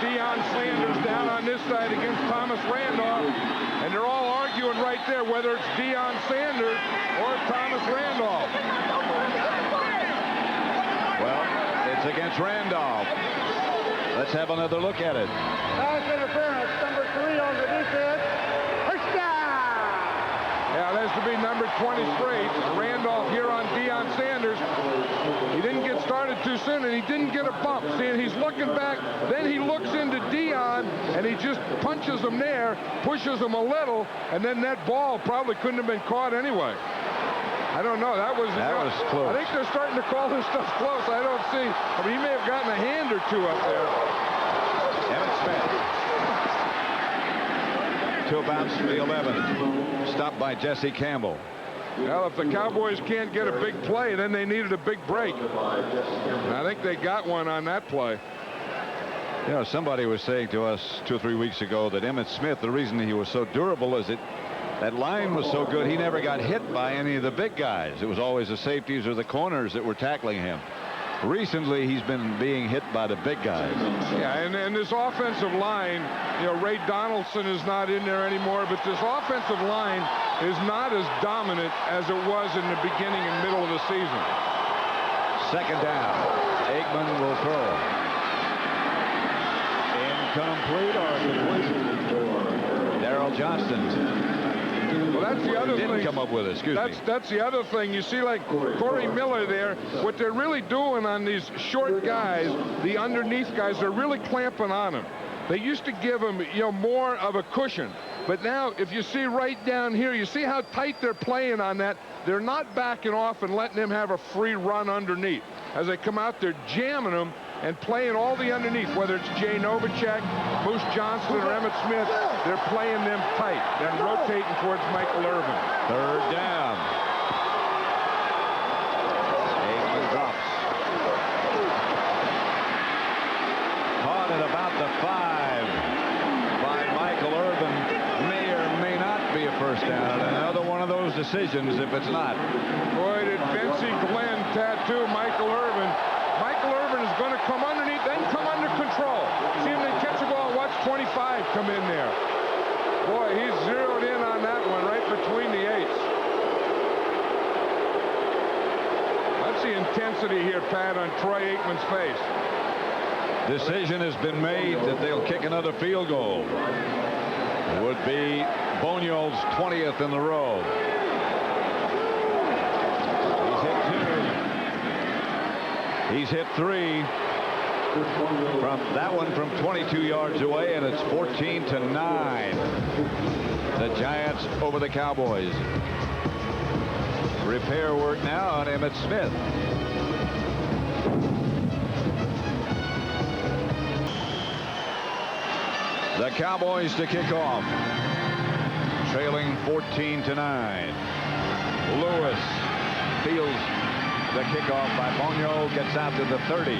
Deion Sanders down on this side against Thomas Randolph, and they're all arguing right there whether it's Deion Sanders or Thomas Randolph. Well, it's against Randolph. Let's have another look at it. Pass interference, number 3 on the defense. First down. Yeah, that's to be number 20 straight. Randolph here on Deion Sanders. He didn't get started too soon, and he didn't get a bump. See, and he's looking back. Then he looks into Deion, and he just punches him there, pushes him a little, and then that ball probably couldn't have been caught anyway. I don't know. That was close. I think they're starting to call this stuff close. I don't see. I mean, he may have gotten a hand or 2 up there. Emmitt Smith to about the 11. Stopped by Jesse Campbell. Well, if the Cowboys can't get a big play, then they needed a big break. And I think they got one on that play. Somebody was saying to us 2 or 3 weeks ago that Emmitt Smith, the reason he was so durable is that line was so good, he never got hit by any of the big guys. It was always the safeties or the corners that were tackling him. Recently, he's been being hit by the big guys. Yeah, and this offensive line, Ray Donaldson is not in there anymore, but this offensive line is not as dominant as it was in the beginning and middle of the season. 2nd down. Aikman will throw. Incomplete or complete? Darrell Johnston. Well, that's the other thing. Didn't come up with it, excuse me. That's the other thing. You see, like Corey Miller there, what they're really doing on these short guys, the underneath guys, they're really clamping on them. They used to give them, more of a cushion. But now, if you see right down here, you see how tight they're playing on that. They're not backing off and letting them have a free run underneath. As they come out, they're jamming them and playing all the underneath, whether it's Jay Novacek, Moose Johnston, or Emmett Smith. They're playing them tight and rotating towards Michael Irvin. Third down. Aikman drops. Caught at about the 5 by Michael Irvin. May or may not be a first down. Another one of those decisions if it's not. Boy, did Vincey Glenn tattoo Michael Irvin. Michael Irvin is going to come underneath, then come under control. See if they catch the ball. Watch 25 come in there. Boy, he's zeroed in on that one right between the 8s. That's the intensity here, Pat, on Troy Aikman's face. Decision has been made that they'll kick another field goal. It would be Boniold's 20th in the row. He's hit 3 from that one from 22 yards away, and it's 14-9. The Giants over the Cowboys. Repair work now on Emmitt Smith. The Cowboys to kick off, trailing 14-9. Lewis fields the kickoff by Boniold, gets out to the 30.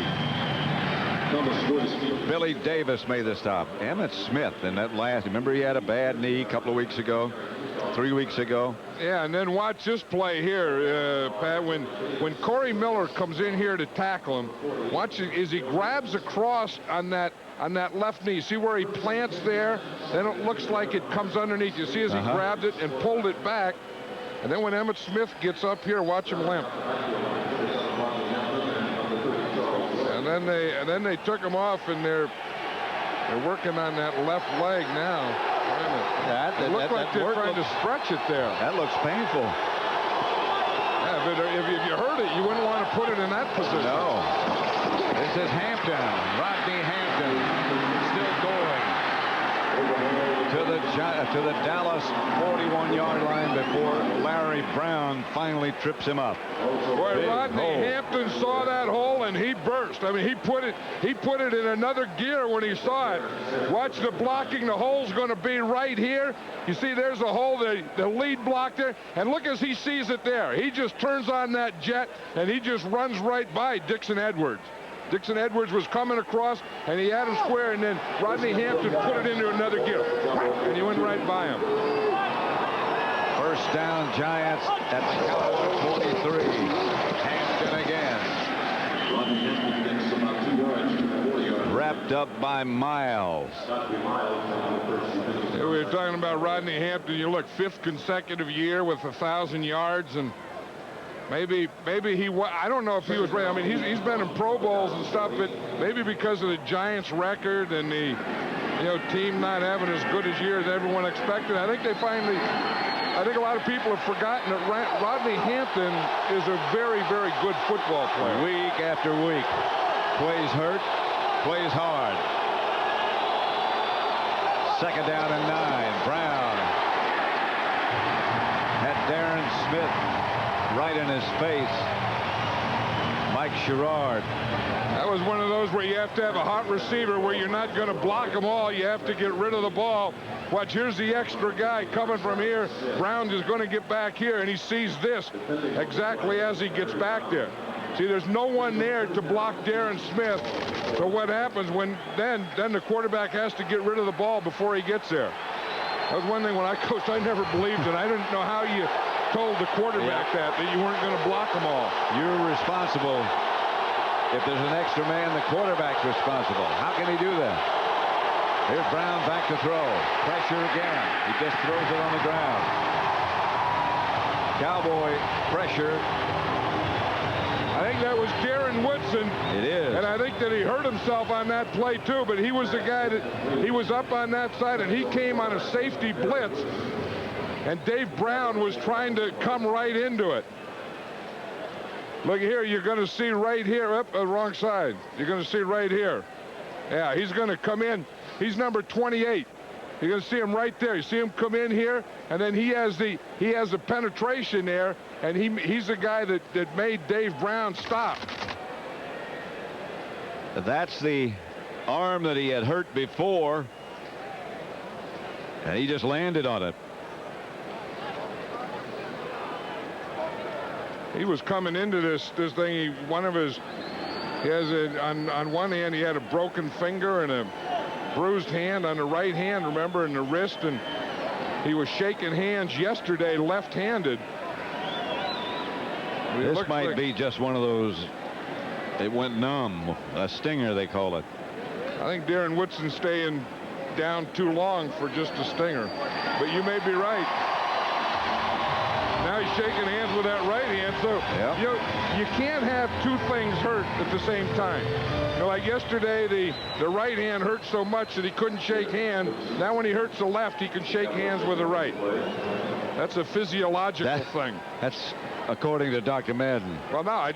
Billy Davis made the stop. Emmitt Smith in that last, remember he had a bad knee a couple of weeks ago, 3 weeks ago. Yeah, and then watch this play here, Pat, when Corey Miller comes in here to tackle him. Watch as he grabs across on that left knee. See where he plants there? Then it looks like it comes underneath. You see as he grabbed it and pulled it back. And then when Emmitt Smith gets up here, watch him limp. And then they took him off, and they're working on that left leg now. It looked like they're trying to stretch it there. That looks painful. Yeah, but if you heard it, you wouldn't want to put it in that position. No. This is Hampton. Rodney Hampton still going to the Dallas 41-yard line before Larry Brown finally trips him up. Boy, Rodney Hampton saw that hole and he burst. I mean, he put it in another gear when he saw it. Watch the blocking. The hole's going to be right here. You see, there's a hole, the lead block there, and look as he sees it there. He just turns on that jet and he just runs right by Dixon Edwards. Dixon Edwards was coming across, and he had him square, and then Rodney Hampton put it into another gear, and he went right by him. First down, Giants at the Cowboys 43. Hampton again. Wrapped up by Miles. Yeah, we were talking about Rodney Hampton. You look, 5th consecutive year with 1,000 yards, and maybe he, I don't know if he was ready. I mean, he's been in Pro Bowls and stuff, but maybe because of the Giants record and the team not having as good a year as everyone expected. I think a lot of people have forgotten that Rodney Hampton is a very, very good football player. Week after week, plays hurt, plays hard. Second down and 9. Brown had Darren Smith right in his face. Mike Sherrard. That was one of those where you have to have a hot receiver where you're not going to block them all. You have to get rid of the ball. Watch, here's the extra guy coming from here. Brown is going to get back here, and he sees this exactly as he gets back there. See, there's no one there to block Darren Smith. So what happens when then the quarterback has to get rid of the ball before he gets there. That was one thing when I coached, I never believed it. I didn't know how you told the quarterback that you weren't going to block them all. You're responsible. If there's an extra man, the quarterback's responsible. How can he do that? Here's Brown back to throw. Pressure again. He just throws it on the ground. Cowboy pressure. I think that was Darren Woodson. It is. And I think that he hurt himself on that play, too. But he was the guy that he was up on that side, and he came on a safety blitz. And Dave Brown was trying to come right into it. Look here, you're going to see right here, up the wrong side. You're going to see right here. Yeah, he's going to come in. He's number 28. You're going to see him right there. You see him come in here, and then he has the penetration there, and he's the guy that made Dave Brown stop. That's the arm that he had hurt before, and he just landed on it. He was coming into this thing. He has on one hand he had a broken finger and a bruised hand on the right hand, remember, in the wrist, and he was shaking hands yesterday left-handed. This might be just one of those, it went numb, a stinger they call it. I think Darren Woodson staying down too long for just a stinger, but you may be right. Now he's shaking hands with that right hand, so you can't have two things hurt at the same time. You know, like yesterday, the right hand hurt so much that he couldn't shake hands. Now when he hurts the left, he can shake hands with the right. That's a physiological thing. That's according to Dr. Madden. Well, no, I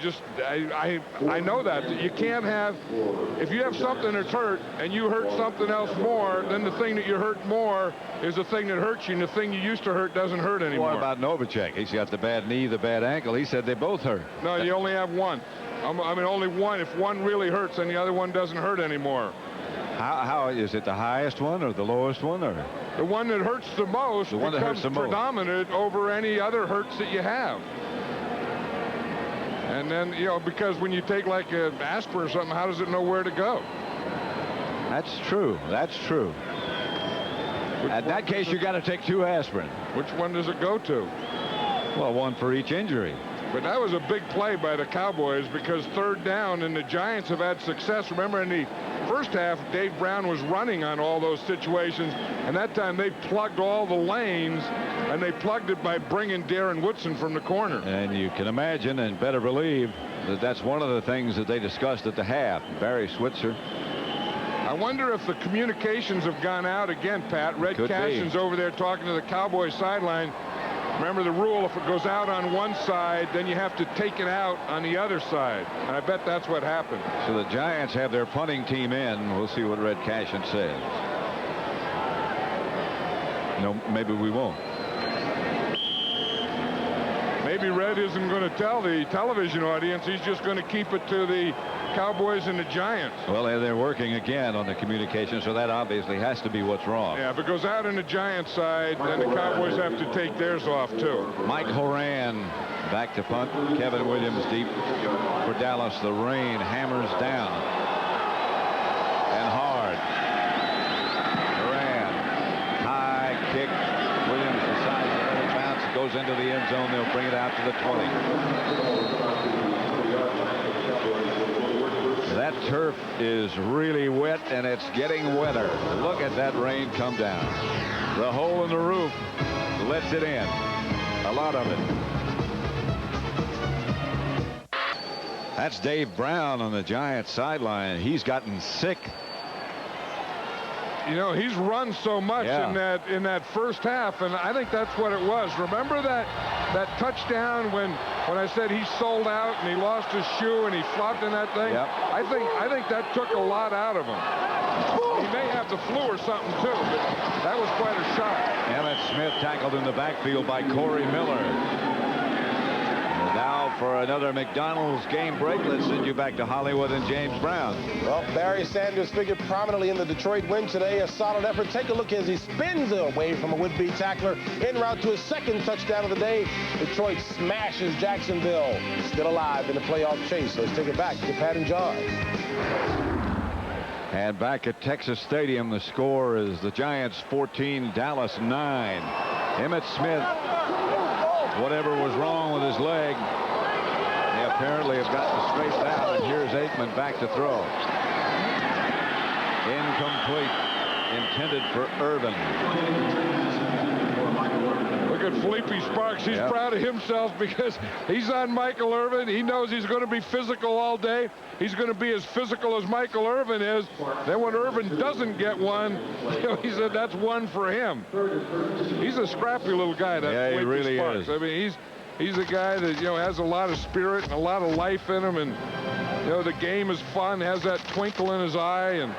know that. You can't have, if you have something that's hurt and you hurt something else more, then the thing that you hurt more is the thing that hurts you, and the thing you used to hurt doesn't hurt anymore. What about Novacek? He's got the bad knee, the bad ankle. He said they both hurt. No, you only have one. I mean, only one. If one really hurts, then the other one doesn't hurt anymore. How is it, the highest one or the lowest one, or the one that hurts the most? The one that hurts the most. Predominant over any other hurts that you have. And then, you know, because when you take like an aspirin or something, how does it know where to go? That's true. That's true. In that case, you got to take 2 aspirin. Which one does it go to? Well, one for each injury. But that was a big play by the Cowboys, because 3rd down, and the Giants have had success. Remember, in the first half, Dave Brown was running on all those situations, and that time they plugged all the lanes, and they plugged it by bringing Darren Woodson from the corner. And you can imagine and better believe that that's one of the things that they discussed at the half. Barry Switzer. I wonder if the communications have gone out again, Pat. Red Cashin's over there talking to the Cowboys sideline. Remember the rule, if it goes out on one side, then you have to take it out on the other side. And I bet that's what happened. So the Giants have their punting team in. We'll see what Red Cashin says. No, maybe we won't. Maybe Red isn't going to tell the television audience. He's just going to keep it to the Cowboys and the Giants. Well, they're working again on the communication, so that obviously has to be what's wrong. Yeah, if it goes out on the Giants side, then the Cowboys have to take theirs off, too. Mike Horan back to punt. Kevin Williams deep for Dallas. The rain hammers down. And hard. Horan. High kick. Williams decides to let it bounce. It goes into the end zone. They'll bring it out to the 20. That turf is really wet, and it's getting wetter. Look at that rain come down. The hole in the roof lets it in. A lot of it. That's Dave Brown on the Giants sideline. He's gotten sick. You know, he's run so much in that first half, and I think that's what it was. Remember that touchdown when I said he sold out and he lost his shoe and he flopped in that thing? Yep. I think that took a lot out of him. He may have the flu or something too, but that was quite a shot. Emmett Smith tackled in the backfield by Corey Miller. And now for another McDonald's game break. Let's send you back to Hollywood and James Brown. Well, Barry Sanders figured prominently in the Detroit win today. A solid effort. Take a look as he spins away from a would-be tackler en route to his 2nd touchdown of the day. Detroit smashes Jacksonville. Still alive in the playoff chase. So let's take it back to Pat and John. And back at Texas Stadium, the score is the Giants 14, Dallas 9. Emmett Smith, whatever was wrong with his leg, they apparently have gotten straightened out. And here's Aikman back to throw. Incomplete. Intended for Irvin. Look at Felipe Sparks. He's proud of himself because he's on Michael Irvin. He knows he's going to be physical all day. He's going to be as physical as Michael Irvin is. Then when Irvin doesn't get one, he said that's one for him. He's a scrappy little guy. That he really Sparks. is. I mean, he's a guy that, you know, has a lot of spirit and a lot of life in him, and you know, the game is fun. Has that twinkle in his eye, and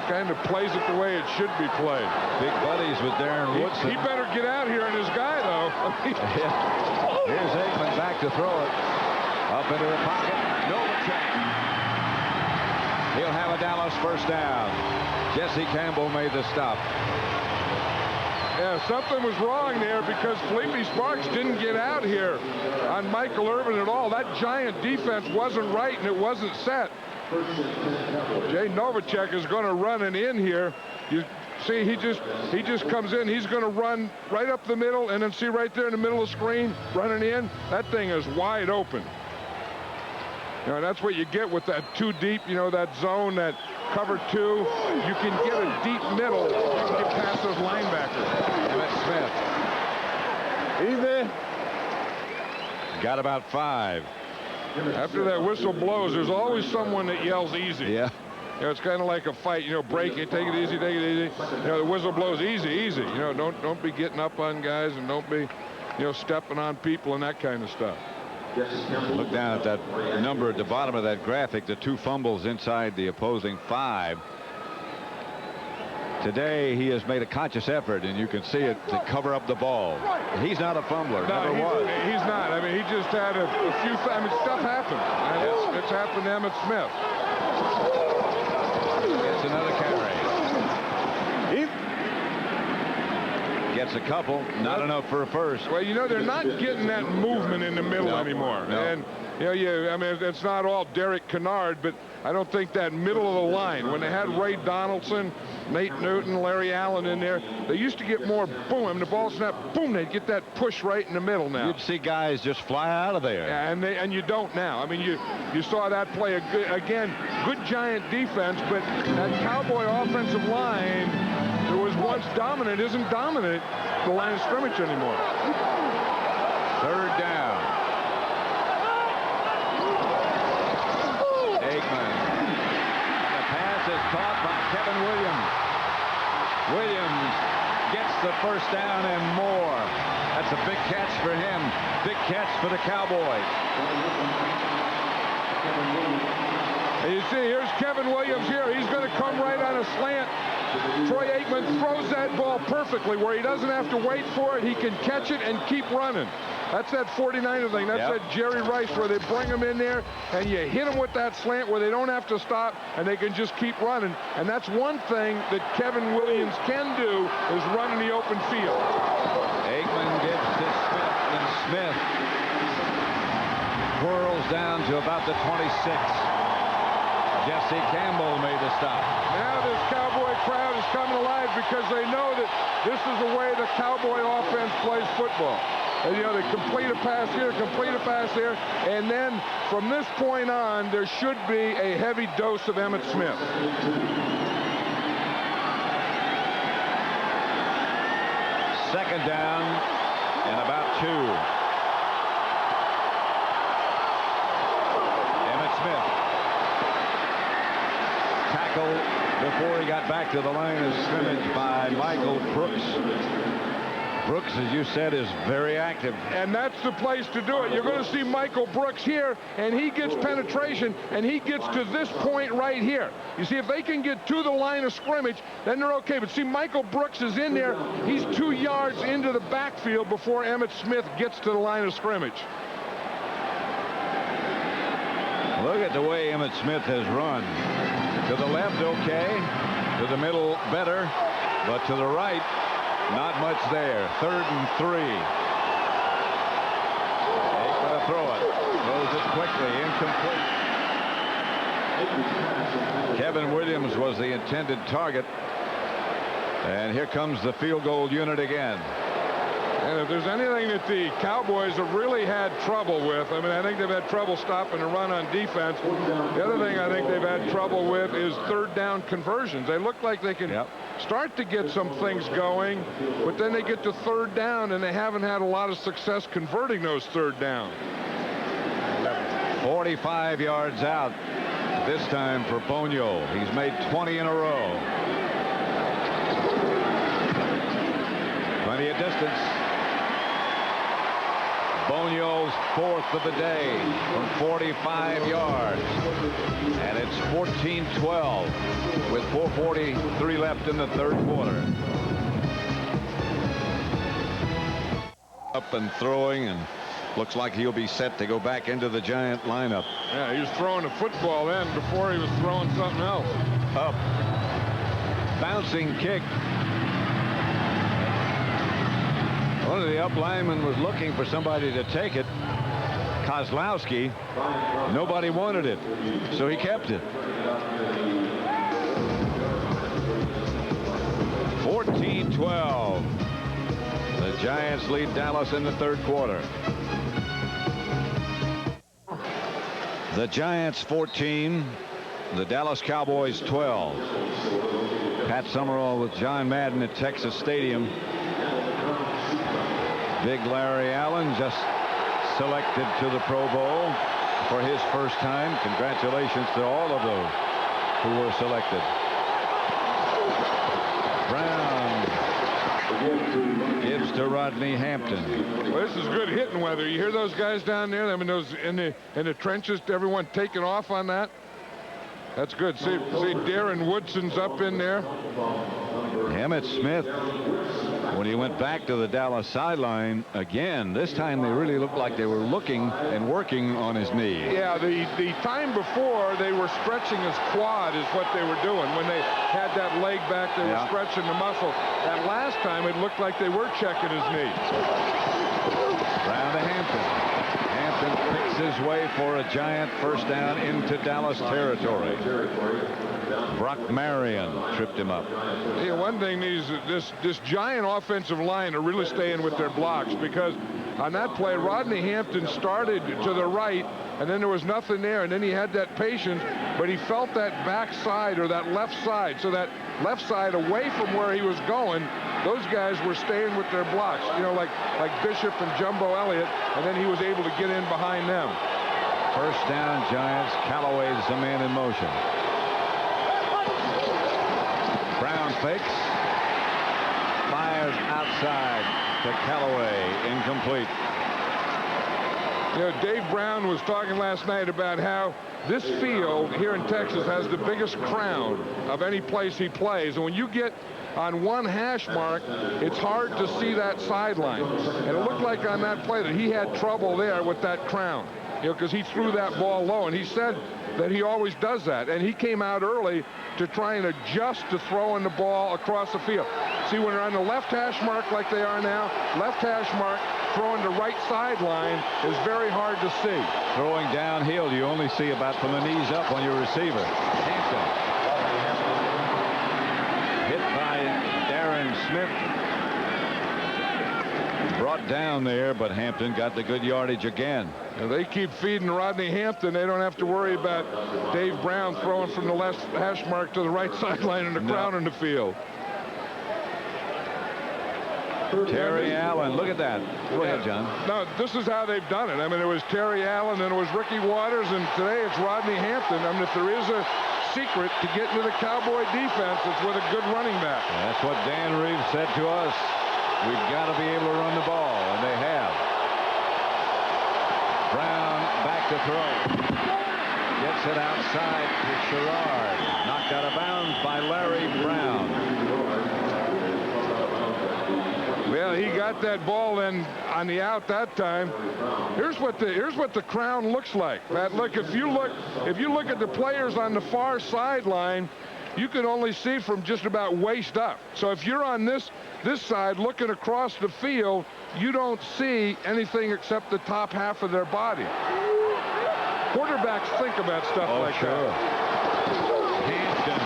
kind of plays it the way it should be played. Big buddies with Darren Woodson. He better get out here in his guy, though. Here's Aikman back to throw it. Up into the pocket. Novacek. He'll have a Dallas first down. Jesse Campbell made the stop. Yeah, something was wrong there because Felipe Sparks didn't get out here on Michael Irvin at all. That Giant defense wasn't right and it wasn't set. Jay Novacek is going to run an in here. You see, he just comes in. He's going to run right up the middle, and then see right there in the middle of the screen, running in. That thing is wide open. You know, that's what you get with that too deep, you know, that zone, that cover two. You can get a deep middle. You can get past those linebackers. Emmett Smith. Easy. Got about 5. After that whistle blows, there's always someone that yells easy. Yeah. You know, it's kind of like a fight. You know, break it, take it easy, take it easy. You know, the whistle blows easy, easy. You know, don't be getting up on guys, and don't be, you know, stepping on people and that kind of stuff. Look down at that number at the bottom of that graphic, the 2 fumbles inside the opposing 5. Today he has made a conscious effort, and you can see it, to cover up the ball. He's not a fumbler. No, never was. He's not. I mean, he just had a few. I mean, stuff happened. And it's happened to Emmitt Smith. Gets another carry. Gets a couple. Not enough for a first. Well, you know, they're not getting that movement in the middle anymore. No. And you know, I mean, it's not all Derek Kennard, but I don't think that middle of the line, when they had Ray Donaldson, Nate Newton, Larry Allen in there, they used to get more boom. I mean, the ball snap, boom, they'd get that push right in the middle now. You'd see guys just fly out of there. Yeah, and you don't now. I mean, you saw that play again, good Giant defense, but that Cowboy offensive line that was once dominant isn't dominant the line of scrimmage anymore. 3rd down. Aikman. The pass is caught by Kevin Williams. Williams gets the first down and more. That's a big catch for him. Big catch for the Cowboys. And you see, here's Kevin Williams here. He's going to come right on a slant. Troy Aikman throws that ball perfectly where he doesn't have to wait for it. He can catch it and keep running. That's that 49er thing. That's that Jerry Rice where they bring him in there and you hit them with that slant where they don't have to stop and they can just keep running. And that's one thing that Kevin Williams can do, is run in the open field. Aikman gives to Smith, and Smith whirls down to about the 26. Jesse Campbell made the stop. Now this Cowboy crowd is coming alive because they know that this is the way the Cowboy offense plays football. And, you know, they complete a pass here, complete a pass there, and then from this point on, there should be a heavy dose of Emmitt Smith. Second down and about 2. Emmitt Smith. Tackle before he got back to the line of scrimmage by Michael Brooks. Brooks, as you said, is very active. And that's the place to do it. You're going to see Michael Brooks here, and he gets penetration, and he gets to this point right here. You see, if they can get to the line of scrimmage, then they're okay. But see, Michael Brooks is in there. He's 2 yards into the backfield before Emmitt Smith gets to the line of scrimmage. Look at the way Emmitt Smith has run. To the left, okay. To the middle, better. But to the right, not much there. 3rd and 3. Aikman to throw it. Throws it quickly. Incomplete. Kevin Williams was the intended target. And here comes the field goal unit again. And if there's anything that the Cowboys have really had trouble with, I mean, I think they've had trouble stopping the run on defense. The other thing I think they've had trouble with is 3rd down conversions. They look like they can start to get some things going, but then they get to 3rd down, and they haven't had a lot of success converting those 3rd down. 45 yards out this time for Bonio. He's made 20 in a row. Plenty of distance. Bonio's 4th of the day from 45 yards. And it's 14-12 with 4:43 left in the third quarter. Up and throwing, and looks like he'll be set to go back into the Giant lineup. Yeah, he was throwing a football then before he was throwing something else. Up. Bouncing kick. One of the up linemen was looking for somebody to take it. Kozlowski. Nobody wanted it, so he kept it. 14-12. The Giants lead Dallas in the third quarter. The Giants 14, the Dallas Cowboys 12. Pat Summerall with John Madden at Texas Stadium. Big Larry Allen just selected to the Pro Bowl for his first time. Congratulations to all of those who were selected. Brown gives to Rodney Hampton. Well, this is good hitting weather. You hear those guys down there? I mean, those in the trenches, everyone taking off on that. That's good. See Darren Woodson's up in there. Emmitt Smith, when he went back to the Dallas sideline again, this time they really looked like they were looking and working on his knee. Yeah, the time before they were stretching his quad is what they were doing. When they had that leg back, they were stretching the muscle. That last time it looked like they were checking his knee. Brown to Hampton. Hampton picks his way for a Giant first down into Dallas territory. Brock Marion tripped him up. Yeah, one thing this Giant offensive line are really staying with their blocks, because on that play, Rodney Hampton started to the right, and then there was nothing there, and then he had that patience, but he felt that backside or that left side, so that left side away from where he was going, those guys were staying with their blocks, you know, like Bishop and Jumbo Elliott, and then he was able to get in behind them. First down, Giants. Callaway's the man in motion. Brown fakes, fires outside to Callaway, incomplete. You know, Dave Brown was talking last night about how this field here in Texas has the biggest crown of any place he plays, and when you get on one hash mark, it's hard to see that sideline. And it looked like on that play that he had trouble there with that crown, you know, because he threw that ball low, and he said that he always does that, and he came out early to try and adjust to throwing the ball across the field. See, when they're on the left hash mark like they are now, left hash mark, throwing the right sideline is very hard to see. Throwing downhill, you only see about from the knees up on your receiver. Hampton. Hit by Darren Smith. Brought down there, but Hampton got the good yardage again. And they keep feeding Rodney Hampton. They don't have to worry about Dave Brown throwing from the left hash mark to the right sideline and the crowd in the field. Terry Allen, look at that. Go ahead, John. No, this is how they've done it. I mean, it was Terry Allen, then it was Ricky Waters, and today it's Rodney Hampton. I mean, if there is a secret to get into the Cowboy defense, it's with a good running back. That's what Dan Reeves said to us. We've got to be able to run the ball, and they have. Brown back to throw. Gets it outside to Sherrard. Knocked out of bounds by Larry Brown. Well, he got that ball in on the out that time. Here's what the crown looks like. Matt, look, if you look at the players on the far sideline, you can only see from just about waist up. So if you're on this side looking across the field, you don't see anything except the top half of their body. Quarterbacks think about stuff like that. Hampton.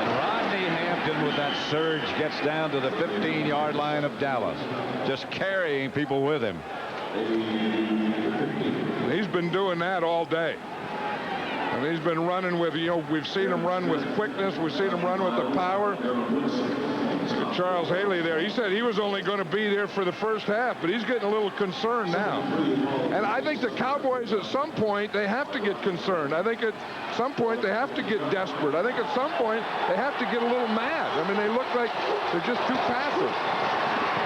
And Rodney Hampton with that surge gets down to the 15-yard line of Dallas, just carrying people with him. He's been doing that all day. I mean, he's been running with, you know, we've seen him run with quickness. We've seen him run with the power. Charles Haley there, he said he was only going to be there for the first half, but he's getting a little concerned now. And I think the Cowboys at some point, they have to get concerned. I think at some point they have to get desperate. I think at some point they have to get a little mad. I mean, they look like they're just too passive.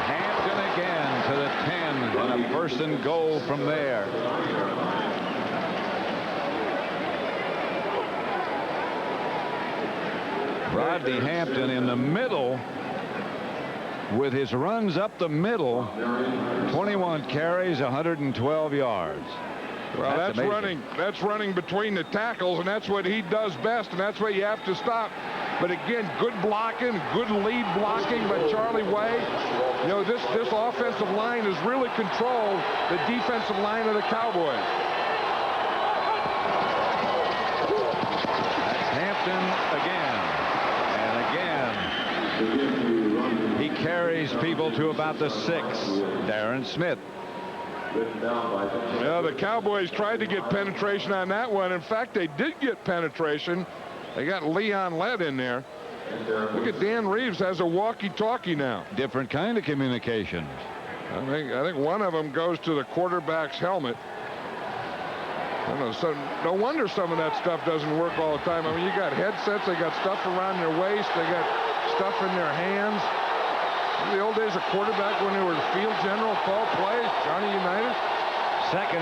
Hampton again to the 10 and a first and goal from there. Rodney Hampton in the middle with his runs up the middle. 21 carries, 112 yards. Well, that's running between the tackles, and that's what he does best, and that's what you have to stop. But again, good blocking, good lead blocking by Charlie Way. You know, this offensive line has really controlled the defensive line of the Cowboys. That's Hampton again. And again, he carries people to about the 6. Darren Smith. Yeah, the Cowboys tried to get penetration on that one. In fact, they did get penetration. They got Leon Lett in there. Look at Dan Reeves has a walkie-talkie now. Different kind of communication. I think one of them goes to the quarterback's helmet. I don't know, so no wonder some of that stuff doesn't work all the time. I mean, you got headsets, they got stuff around their waist, they got stuff in their hands. In the old days, a quarterback, when they were field general, call plays, Johnny Unitas. Second,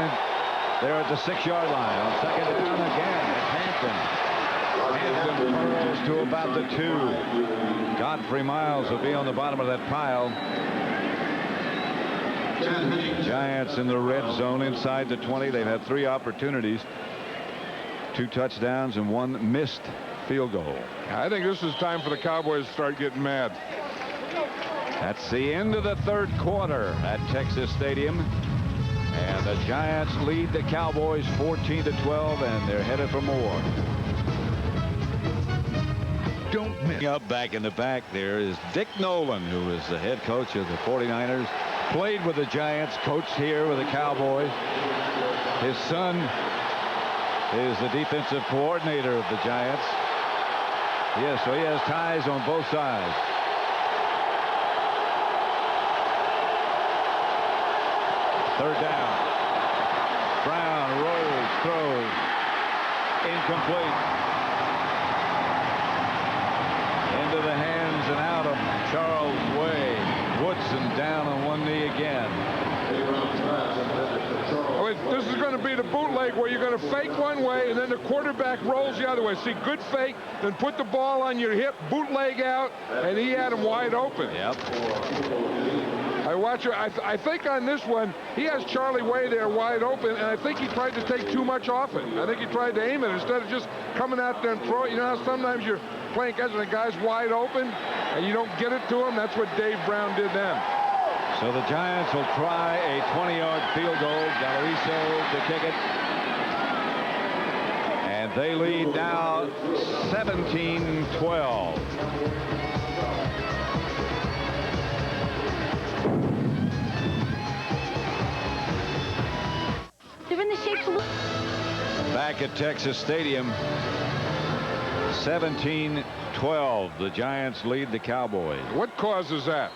they're at the 6-yard line. On second down again, it's Hampton. Hampton curls to about the 2. Godfrey Miles will be on the bottom of that pile. Giants in the red zone inside the 20. They've had 3 opportunities. 2 touchdowns and 1 missed field goal. I think this is time for the Cowboys to start getting mad. That's the end of the 3rd quarter at Texas Stadium. And the Giants lead the Cowboys 14-12, and they're headed for more. Don't miss. Up back in the back there is Dick Nolan, who is the head coach of the 49ers. Played with the Giants, coached here with the Cowboys. His son is the defensive coordinator of the Giants. Yes, so he has ties on both sides. Third down. Brown rolls, throws. Incomplete. Into the hands and out of Charles Way. Woodson down on one knee again. This is going to be the bootleg where you're going to fake one way and then the quarterback rolls the other way. See, good fake, then put the ball on your hip, bootleg out, and he had him wide open. Yep. I think on this one, he has Charlie Way there wide open, and I think he tried to take too much off it. I think he tried to aim it instead of just coming out there and throw it. You know how sometimes you're playing catch and the guy's wide open, and you don't get it to him? That's what Dave Brown did then. So the Giants will try a 20-yard field goal. Galariso to kick it. And they lead now 17-12. They're in the shape of... Back at Texas Stadium, 17-12. The Giants lead the Cowboys. What causes that?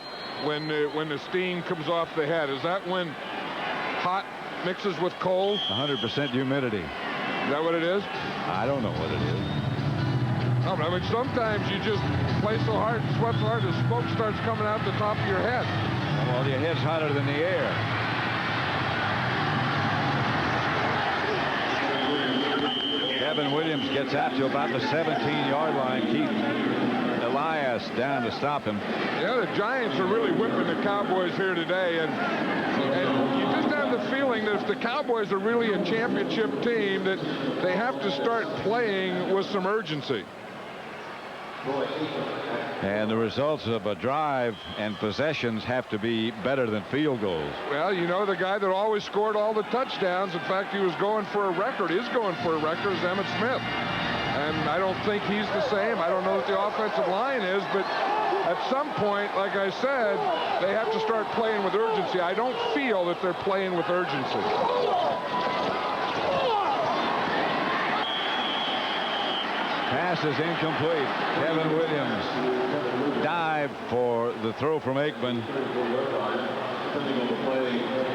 When the steam comes off the head, is that when hot mixes with cold? 100% humidity. Is that what it is? I don't know what it is. No, but I mean, sometimes you just play so hard, sweat so hard, the smoke starts coming out the top of your head. Well, your head's hotter than the air. Kevin Williams gets out to about the 17-yard line. Keith Elias down to stop him. Yeah, the Giants are really whipping the Cowboys here today, and you just have the feeling that if the Cowboys are really a championship team, that they have to start playing with some urgency. And the results of a drive and possessions have to be better than field goals. Well, you know, the guy that always scored all the touchdowns, in fact, he was going for a record, is going for a record, is Emmitt Smith. And I don't think he's the same. I don't know what the offensive line is, but at some point, like I said, they have to start playing with urgency. I don't feel that they're playing with urgency. Pass is incomplete. Kevin Williams dived for the throw from Aikman.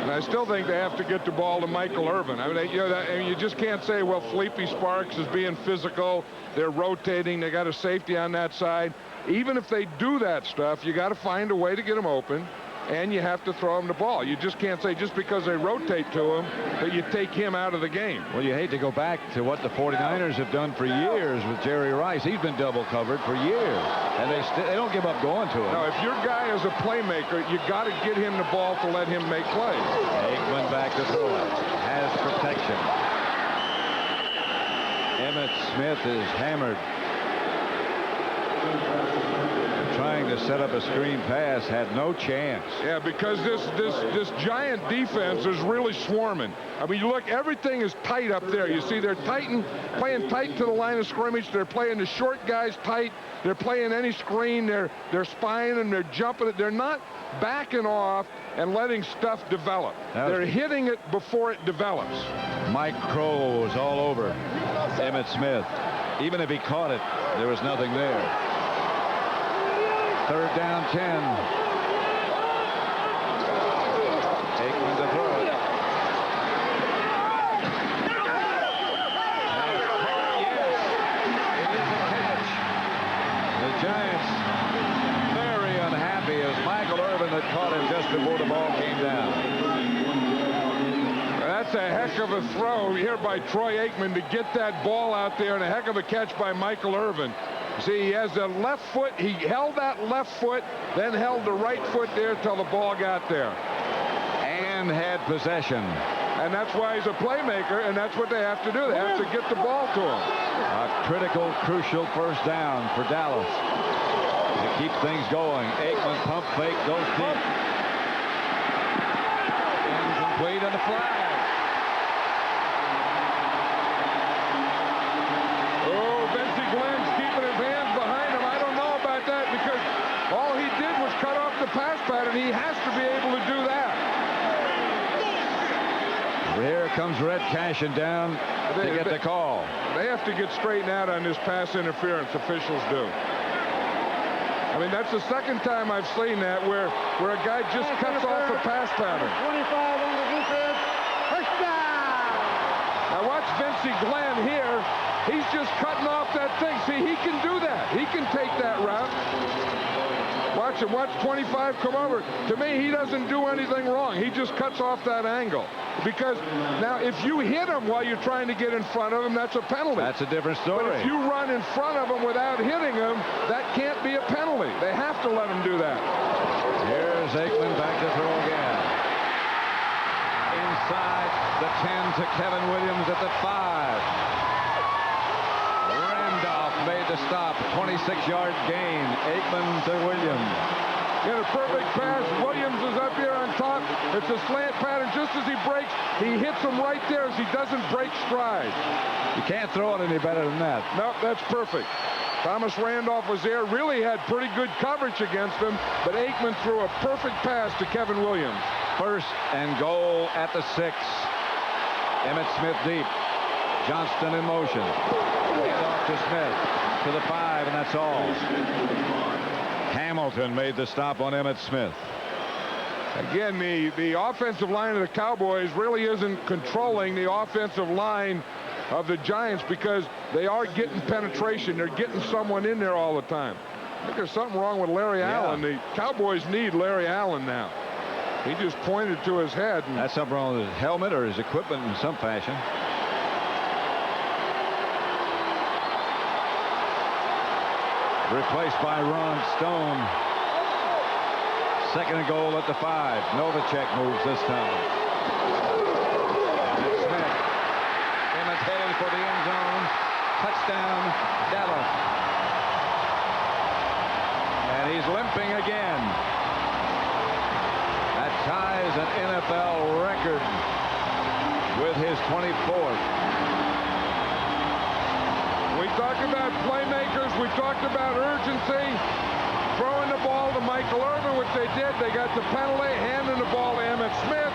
And I still think they have to get the ball to Michael Irvin. I mean, you just can't say, well, Felipe Sparks is being physical. They're rotating. They got a safety on that side. Even if they do that stuff, you got to find a way to get them open. and you have to throw him the ball. You just can't say just because they rotate to him that you take him out of the game. Well, you hate to go back to what the 49ers have done for years with Jerry Rice. He's been double covered for years, and they don't give up going to him. Now, if your guy is a playmaker, you got to get him the ball to let him make plays. Aikman back to throw it. Has protection. Emmitt Smith is hammered. Trying to set up a screen pass, had no chance. Yeah, because this Giant defense is really swarming. I mean, you look, everything is tight up there. You see, they're playing tight to the line of scrimmage. They're playing the short guys tight. They're playing any screen. They're spying and they're jumping it. They're not backing off and letting stuff develop. They're hitting it before it develops. Mike Crow was all over Emmitt Smith. Even if he caught it, there was nothing there. 3rd down, 10. Aikman to throw it. Yes, it is a catch. The Giants very unhappy as Michael Irvin had caught him just before the ball came down. That's a heck of a throw here by Troy Aikman to get that ball out there, and a heck of a catch by Michael Irvin. See, he has the left foot. He held that left foot, then held the right foot there till the ball got there. And had possession. And that's why he's a playmaker, and that's what they have to do. They have to get the ball to him. A critical, crucial 1st down for Dallas to keep things going. Aikman pump fake, goes deep. Incomplete on the flag. Pass pattern, he has to be able to do that. Here comes Red Cashin down to get the call. They have to get straightened out on this pass interference, officials do. I mean, that's the 2nd time I've seen that where a guy just cuts off a pass pattern. 25 on the defense. 1st down. Now watch Vincey Glenn here. He's just cutting off that thing. See, he can do that. He can take that route. Watch him. Watch 25 come over. To me, he doesn't do anything wrong. He just cuts off that angle. Because now, if you hit him while you're trying to get in front of him, that's a penalty. That's a different story. But if you run in front of him without hitting him, that can't be a penalty. They have to let him do that. Here's Aikman back to throw again. Inside the 10 to Kevin Williams at the 5. Made the stop. 26-yard gain. Aikman to Williams. In a perfect pass. Williams is up here on top. It's a slant pattern. Just as he breaks, he hits him right there as he doesn't break stride. You can't throw it any better than that. Nope, that's perfect. Thomas Randolph was there. Really had pretty good coverage against him, but Aikman threw a perfect pass to Kevin Williams. 1st and goal at the 6. Emmitt Smith deep. Johnston in motion. Hand off to Smith to the 5, and that's all. Hamilton made the stop on Emmitt Smith. Again, the offensive line of the Cowboys really isn't controlling the offensive line of the Giants because they are getting penetration. They're getting someone in there all the time. I think there's something wrong with Larry Allen. The Cowboys need Larry Allen now. He just pointed to his head. That's something wrong with his helmet or his equipment in some fashion. Replaced by Ron Stone. 2nd and goal at the 5. Novacek moves this time. And it's Smith. Emmett headed for the end zone. Touchdown, Dallas. And he's limping again. That ties an NFL record with his 24th. We talked about playmakers. We talked about urgency. Throwing the ball to Michael Irvin, which they did. They got the penalty, handing the ball to Emmitt Smith.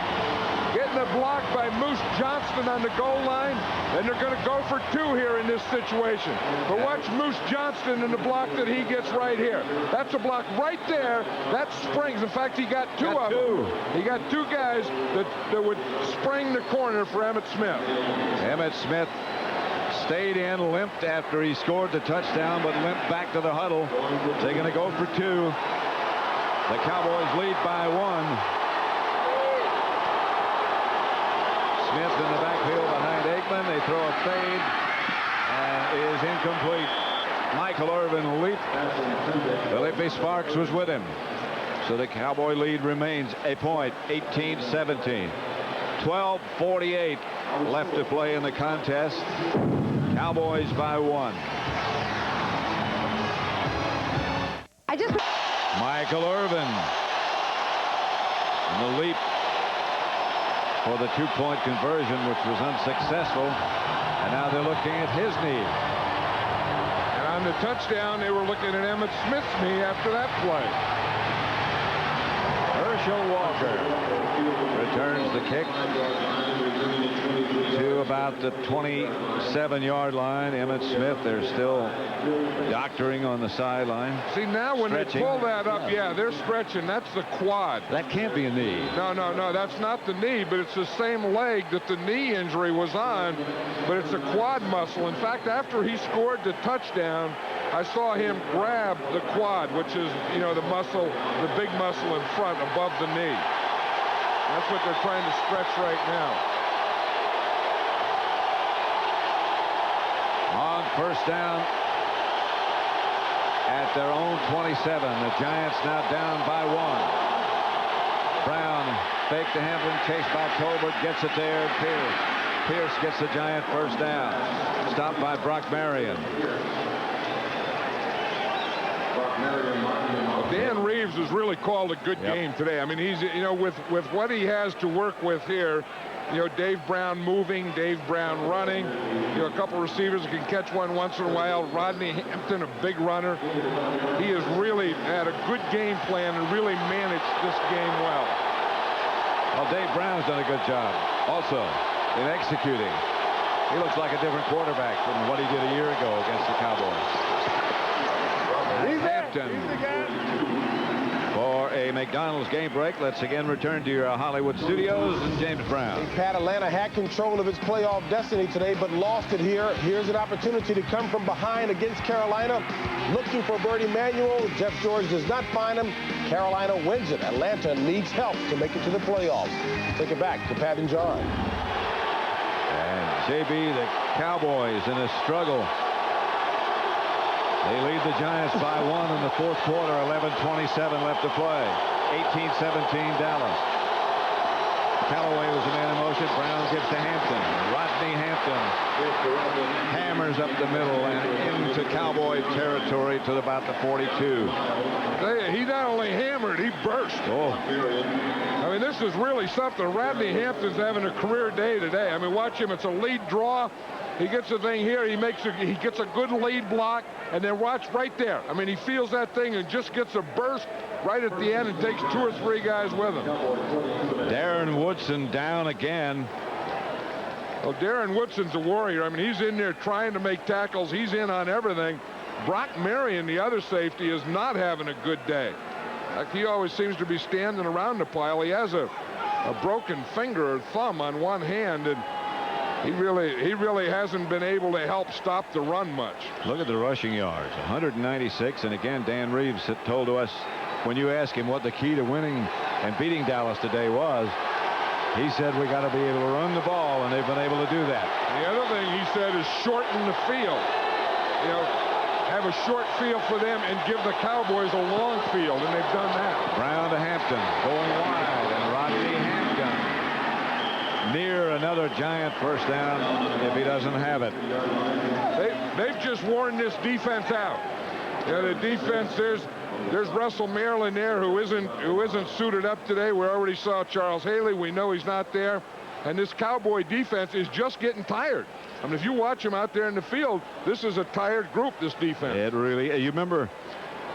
Getting a block by Moose Johnston on the goal line. And they're going to go for 2 here in this situation. But watch Moose Johnston in the block that he gets right here. That's a block right there. That springs. In fact, he got 2 of them. He got 2 guys that would spring the corner for Emmitt Smith. Emmitt Smith stayed in, limped after he scored the touchdown, but limped back to the huddle. They're going to go for 2. The Cowboys lead by 1. Smith in the backfield behind Aikman. They throw a fade and is incomplete. Michael Irvin leaped. Felipe Sparks was with him. So the Cowboy lead remains a point, 18-17. 12:48 left to play in the contest. Cowboys by 1. Michael Irvin. And the leap for the 2-point conversion, which was unsuccessful. And now they're looking at his knee. And on the touchdown, they were looking at Emmitt Smith's knee after that play. Herschel Walker returns the kick to about the 27-yard line. Emmitt Smith, they're still doctoring on the sideline. See, now when stretching. They pull that up, yeah, they're stretching. That's the quad. That can't be a knee. No, that's not the knee, but it's the same leg that the knee injury was on, but it's a quad muscle. In fact, after he scored the touchdown, I saw him grab the quad, which is, you know, the muscle, the big muscle in front above the knee. That's what they're trying to stretch right now. On first down at their own 27. The Giants now down by 1. Brown fake to Hampton, chased by Tolbert, gets it there. Pierce gets the Giant first down. Stopped by Brock Marion. Dan Reeves has really called a good game today. I mean, he's, you know, with what he has to work with here, you know, Dave Brown moving, Dave Brown running, you know, a couple receivers who can catch one once in a while. Rodney Hampton, a big runner. He has really had a good game plan and really managed this game well. Well, Dave Brown's done a good job also in executing. He looks like a different quarterback from what he did a year ago against the Cowboys. Hampton for a McDonald's game break. Let's again return to your Hollywood studios and James Brown. Pat, Atlanta had control of its playoff destiny today, but lost it here. Here's an opportunity to come from behind against Carolina, looking for Bertie Manuel. Jeff George does not find him. Carolina wins it. Atlanta needs help to make it to the playoffs. Take it back to Pat and John. And JB, the Cowboys in a struggle. They lead the Giants by 1 in the fourth quarter. 11:27 left to play. 18-17 Dallas. Callaway was the man in motion. Brown gets to Hampton. Rodney Hampton hammers up the middle and into Cowboy territory to about the 42. He not only hammered, he burst. Oh. I mean, this is really something. Rodney Hampton's having a career day today. I mean, watch him. It's a lead draw. He gets the thing here. He gets a good lead block, and then watch right there. I mean, he feels that thing and just gets a burst right at the end and takes 2 or 3 guys with him. Darren Woodson down again. Well, Darren Woodson's a warrior. I mean, he's in there trying to make tackles. He's in on everything. Brock Marion, the other safety, is not having a good day. Like, he always seems to be standing around the pile. He has a broken finger or thumb on one hand, and he really hasn't been able to help stop the run much. Look at the rushing yards, 196. And again, Dan Reeves had told us when you ask him what the key to winning and beating Dallas today was, he said we got to be able to run the ball, and they've been able to do that. The other thing he said is shorten the field. You know, have a short field for them and give the Cowboys a long field, and they've done that. Brown to Hampton, going wide, and Rodney Hampton near another Giant first down if he doesn't have it. They've just worn this defense out. You know, the defense, there's Russell Maryland there who isn't suited up today. We already saw Charles Haley. We know he's not there. And this Cowboy defense is just getting tired. I mean, if you watch them out there in the field, this is a tired group, this defense. It really, you remember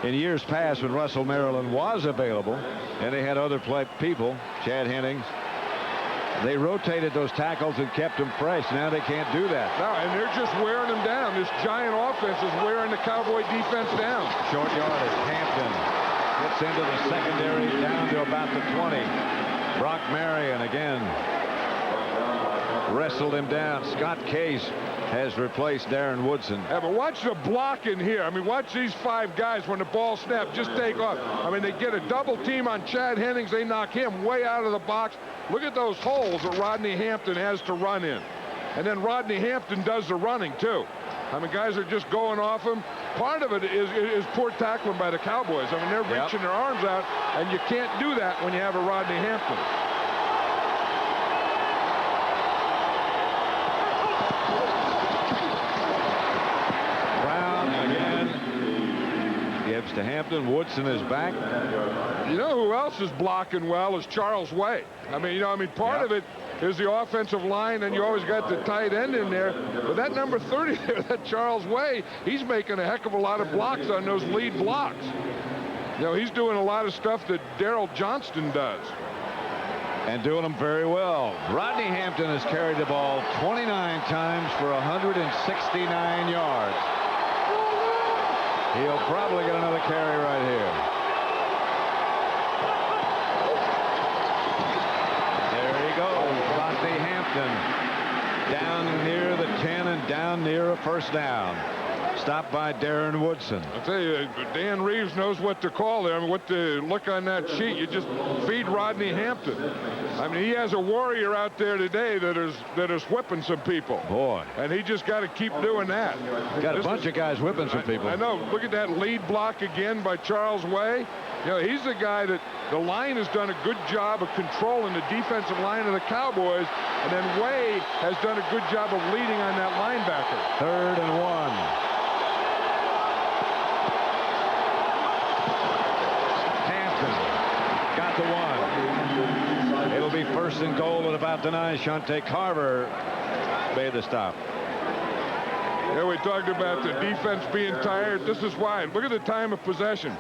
in years past when Russell Maryland was available and they had other people, Chad Hennings, they rotated those tackles and kept them fresh. Now they can't do that. No, and they're just wearing them down. This Giant offense is wearing the Cowboy defense down. Short yardage. Hampton gets into the secondary down to about the 20. Brock Marion again wrestled him down. Scott Case has replaced Darren Woodson. Yeah, but watch the block in here. I mean, watch these 5 guys when the ball snaps, just take off. I mean, they get a double team on Chad Hennings. They knock him way out of the box. Look at those holes that Rodney Hampton has to run in. And then Rodney Hampton does the running, too. I mean, guys are just going off him. Part of it is poor tackling by the Cowboys. I mean, they're reaching their arms out, and you can't do that when you have a Rodney Hampton. Gives to Hampton. Woodson is back. You know who else is blocking well is Charles Way. I mean, part of it is the offensive line, and you always got the tight end in there. But that number 30 there, that Charles Way, he's making a heck of a lot of blocks on those lead blocks. You know, he's doing a lot of stuff that Daryl Johnston does. And doing them very well. Rodney Hampton has carried the ball 29 times for 169 yards. He'll probably get another carry right here. There he goes, Rodney Hampton. Down near the 10 and down near a first down. Stopped by Darren Woodson. I'll tell you, Dan Reeves knows what to call there. I mean, what to look on that sheet. You just feed Rodney Hampton. I mean, he has a warrior out there today that is whipping some people. Boy. And he just got to keep doing that. Got a bunch of guys whipping some people. I know. Look at that lead block again by Charles Way. You know, he's the guy that the line has done a good job of controlling the defensive line of the Cowboys, and then Way has done a good job of leading on that linebacker. 3rd and 1. Got the 1. It'll be 1st and goal at about the 9. Shante Carver made the stop. Yeah, we talked about the defense being tired. This is why. Look at the time of possession.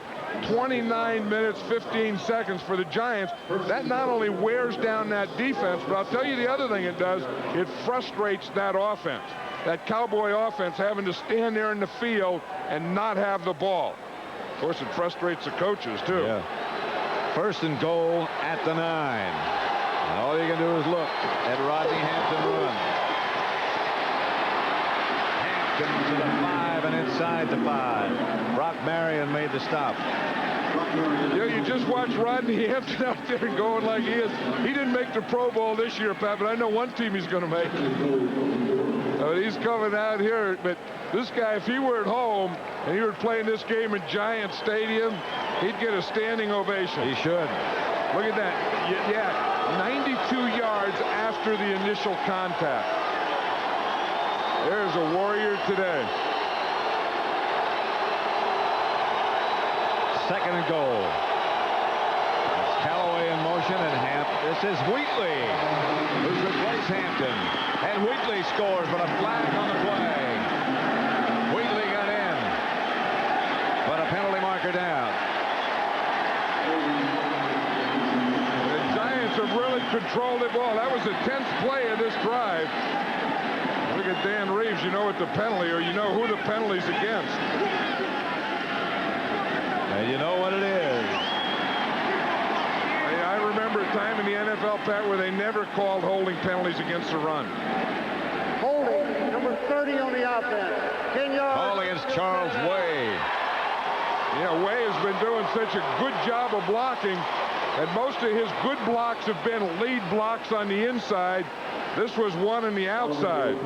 29 minutes, 15 seconds for the Giants. That not only wears down that defense, but I'll tell you the other thing it does. It frustrates that offense. That Cowboy offense having to stand there in the field and not have the ball. Of course, it frustrates the coaches, too. Yeah. 1st and goal at the 9. And all you can do is look at Rodney Hampton run. Hampton to the 5 and inside the 5. Brock Marion made the stop. You know, you just watch Rodney Hampton out there going like he is. He didn't make the Pro Bowl this year, Pat, but I know one team he's going to make. He's coming out here, but this guy, if he were at home and he were playing this game in Giant Stadium, he'd get a standing ovation. He should. Look at that. Yeah, 92 yards after the initial contact. There's a warrior today. 2nd and goal. It's Callaway in motion, and this is Wheatley, who's replaced Hampton. And Wheatley scores, but a flag on the play. Wheatley got in, but a penalty marker down. The Giants have really controlled the ball. That was the 10th play of this drive. Look at Dan Reeves. You know what the penalty, or you know who the penalty's against. And you know what it is. I remember a time in the NFL, Pat, where they never called holding penalties against the run. Holding, number 30 on the offense. 10 yards. Ball against Charles Way. Yeah, Way has been doing such a good job of blocking, and most of his good blocks have been lead blocks on the inside. This was one on the outside.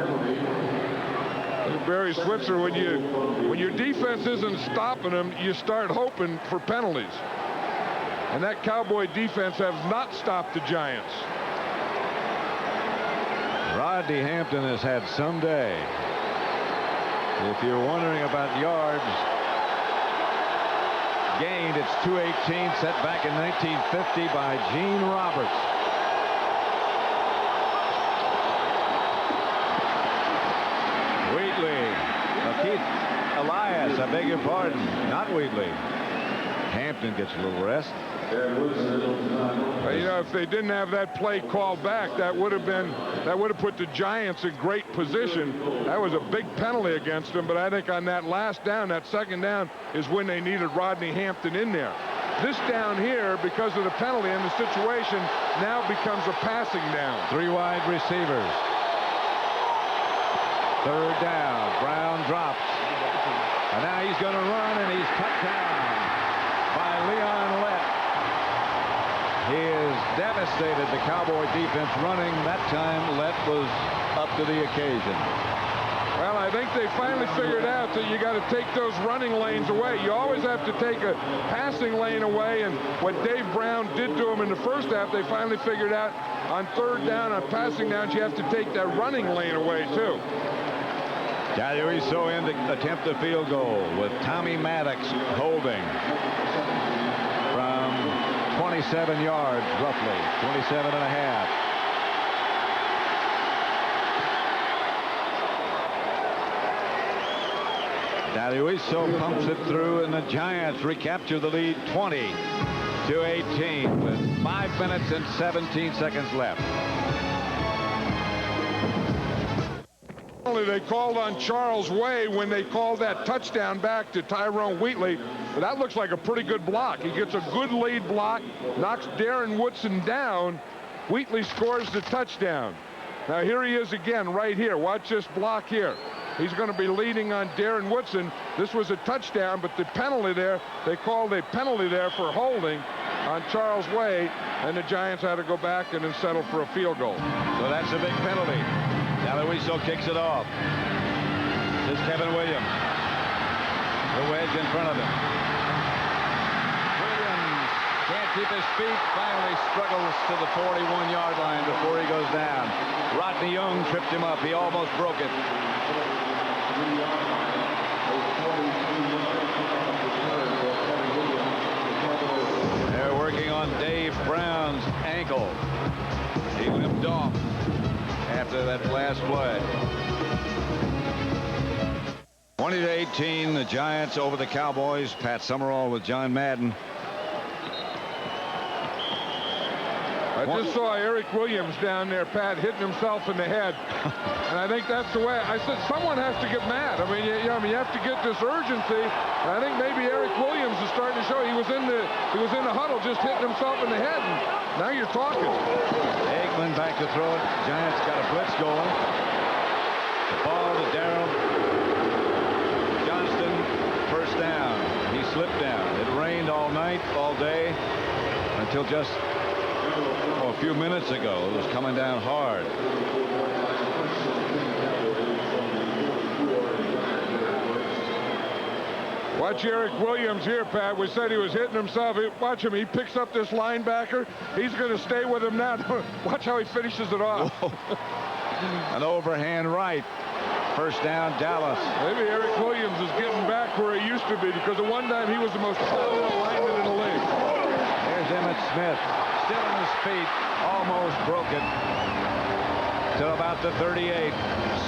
Barry Switzer, when your defense isn't stopping them, you start hoping for penalties. And that Cowboy defense has not stopped the Giants. Rodney Hampton has had some day. If you're wondering about yards gained, it's 218, set back in 1950 by Gene Roberts. Elias, I beg your pardon, not Wheatley. Hampton gets a little rest. You know, if they didn't have that play called back, that would have put the Giants in great position. That was a big penalty against them, but I think on that last down, that 2nd down, is when they needed Rodney Hampton in there. This down here, because of the penalty and the situation, now becomes a passing down. 3 wide receivers. Third down. Brown drops. And now he's going to run, and he's cut down by Leon Lett. He has devastated the Cowboy defense running. That time, Lett was up to the occasion. Well, I think they finally figured out that you got to take those running lanes away. You always have to take a passing lane away, and what Dave Brown did to him in the first half, they finally figured out on third down, on passing downs, you have to take that running lane away, too. Galuiso in to attempt a field goal with Tommy Maddox holding from 27 yards, roughly, 27 and a half. Galuiso pumps it through, and the Giants recapture the lead 20-18 with 5 minutes and 17 seconds left. They called on Charles Way when they called that touchdown back to Tyrone Wheatley. But that looks like a pretty good block. He gets a good lead block, knocks Darren Woodson down. Wheatley scores the touchdown. Now here he is again right here. Watch this block here. He's going to be leading on Darren Woodson. This was a touchdown, but the penalty there, they called a penalty there for holding on Charles Way, and the Giants had to go back and then settle for a field goal. So that's a big penalty. Galuiso kicks it off. This is Kevin Williams. The wedge in front of him. Williams can't keep his feet. Finally struggles to the 41-yard line before he goes down. Rodney Young tripped him up. He almost broke it. They're working on Dave Brown's ankle. He limped off after that last play. 20-18, the Giants over the Cowboys. Pat Summerall with John Madden. I just saw Eric Williams down there, Pat, hitting himself in the head. And I think that's the way. I said someone has to get mad. I mean, you have to get this urgency. And I think maybe Eric Williams is starting to show. He was in the huddle just hitting himself in the head. And now you're talking. Aikman back to throw it. Giants got a blitz going. The ball to Darrell Johnston. First down. He slipped down. It rained all night, all day, until just a few minutes ago. It was coming down hard. Watch Eric Williams here, Pat. We said he was hitting himself. Watch him. He picks up this linebacker. He's going to stay with him now. Watch how he finishes it off. An overhand right. First down, Dallas. Maybe Eric Williams is getting back where he used to be, because at one time he was the most talented lineman in the league. There's Emmitt Smith. Still on his feet, almost broke it till about the 38.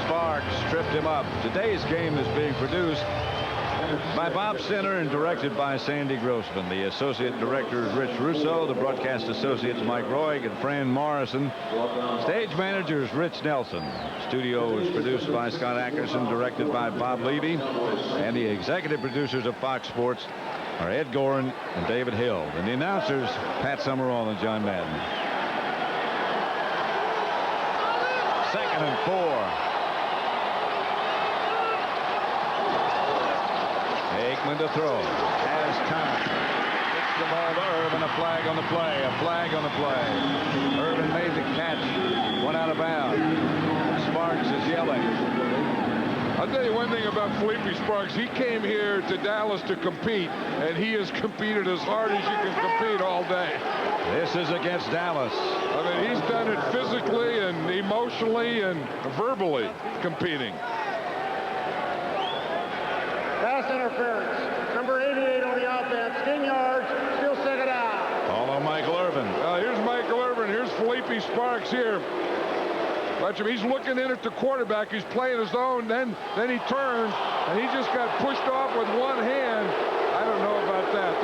Sparks tripped him up. Today's game is being produced by Bob Sinner and directed by Sandy Grossman. The associate director is Rich Russo. The broadcast associates Mike Roig and Fran Morrison. Stage manager is Rich Nelson. Studio is produced by Scott Ackerson, directed by Bob Levy. And the executive producers of Fox Sports are Ed Gorin and David Hill. And the announcers, Pat Summerall and John Madden. 2nd and 4. Aikman to throw. Has time. Gets the ball to Irvin. A flag on the play. A flag on the play. Irvin made the catch. Went out of bounds. Sparks is yelling. I'll tell you one thing about Felipe Sparks. He came here to Dallas to compete, and he has competed as hard as you can compete all day. This is against Dallas. I mean, he's done it physically and emotionally and verbally competing. Pass interference. Number 88 on the offense. 10 yards. Still second down. Call on Michael Irvin. Here's Michael Irvin. Here's Felipe Sparks here. Watch him. He's looking in at the quarterback. He's playing his own. Then he turns, and he just got pushed off with one hand. I don't know about that.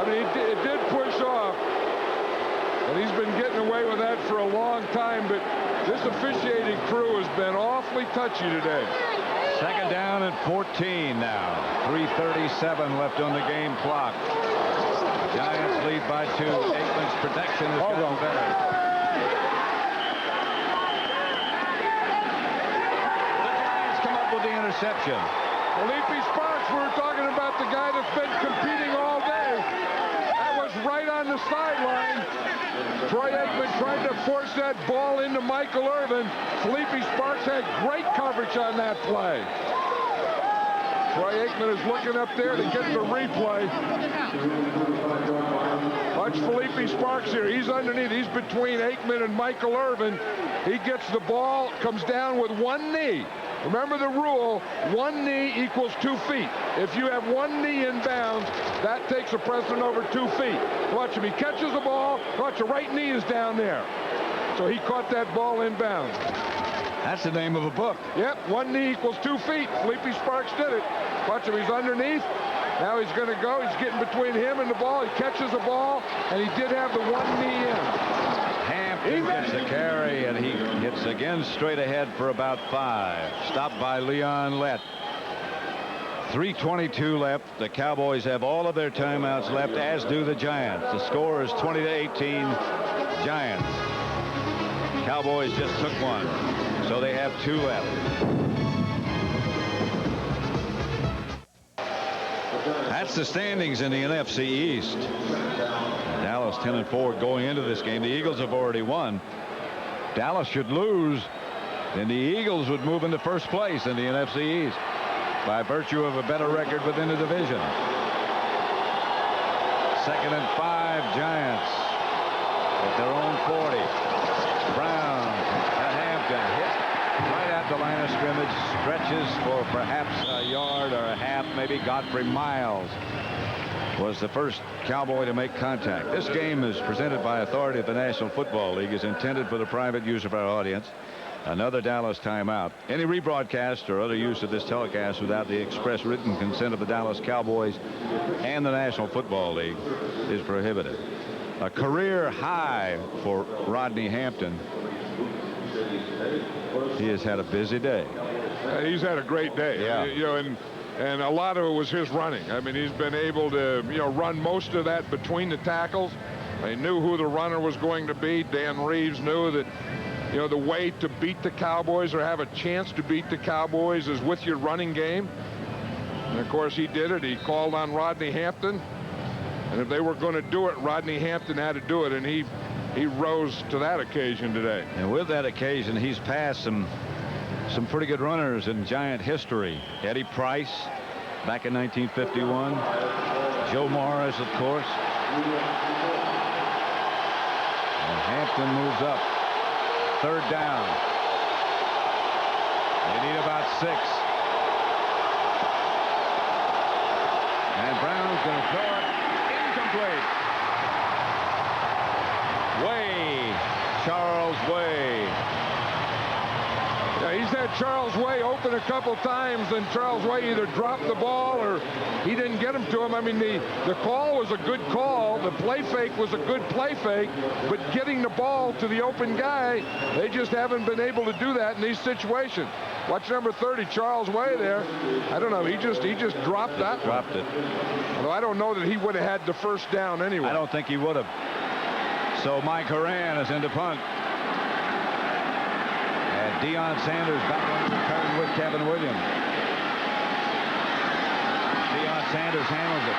It did push off. And he's been getting away with that for a long time. But this officiating crew has been awfully touchy today. 2nd down and 14 now. 3:37 left on the game clock. Giants lead by 2. Aikman's protection has gotten better. The Giants the interception. Felipe Sparks, we were talking about the guy that's been competing all day. That was right on the sideline. Troy Aikman tried to force that ball into Michael Irvin. Felipe Sparks had great coverage on that play. Troy Aikman is looking up there to get the replay. Watch Felipe Sparks here. He's underneath. He's between Aikman and Michael Irvin. He gets the ball, comes down with one knee. Remember the rule, one knee equals 2 feet. If you have one knee in bounds, that takes a precedent over 2 feet. Watch him. He catches the ball. Watch, the right knee is down there. So he caught that ball in bounds. That's the name of a book. Yep, one knee equals 2 feet. Felipe Sparks did it. Watch him. He's underneath. Now he's going to go. He's getting between him and the ball. He catches the ball, and he did have the one knee in. Hampton gets the carry, and he hits again straight ahead for about 5. Stopped by Leon Lett. 3:22 left. The Cowboys have all of their timeouts left, as do the Giants. The score is 20-18 Giants. Cowboys just took one, so they have 2 left. That's the standings in the NFC East. Dallas 10-4 going into this game. The Eagles have already won. Dallas should lose, then the Eagles would move into first place in the NFC East by virtue of a better record within the division. 2nd and 5 Giants at their own 40. Brown to Hampton, hit right at the line of scrimmage, stretches for perhaps a yard or a half. Maybe Godfrey Miles was the first Cowboy to make contact. This game is presented by authority of the National Football League, is intended for the private use of our audience. Another Dallas timeout. Any rebroadcast or other use of this telecast without the express written consent of the Dallas Cowboys and the National Football League is prohibited. A career high for Rodney Hampton. He has had a busy day. He's had a great day. Yeah. You know, and a lot of it was his running. I mean, he's been able to, run most of that between the tackles. He knew who the runner was going to be. Dan Reeves knew that, the way to beat the Cowboys or have a chance to beat the Cowboys is with your running game. And, of course, he did it. He called on Rodney Hampton. And if they were going to do it, Rodney Hampton had to do it. And he rose to that occasion today. And with that occasion, he's passed some pretty good runners in Giant history. Eddie Price back in 1951. Joe Morris, of course. And Hampton moves up. 3rd down. They need about 6. And Brown's going to throw it. Incomplete. Way. Charles Way. Yeah, he's had Charles Way open a couple times, and Charles Way either dropped the ball or he didn't get him to him. I mean, the call was a good call. The play fake was a good play fake, but getting the ball to the open guy, they just haven't been able to do that in these situations. Watch number 30, Charles Way there. I don't know. He just dropped that. Dropped it. Although I don't know that he would have had the first down anyway. I don't think he would have. So Mike Horan is into punt. And Deion Sanders back on the return with Kevin Williams. Deion Sanders handles it.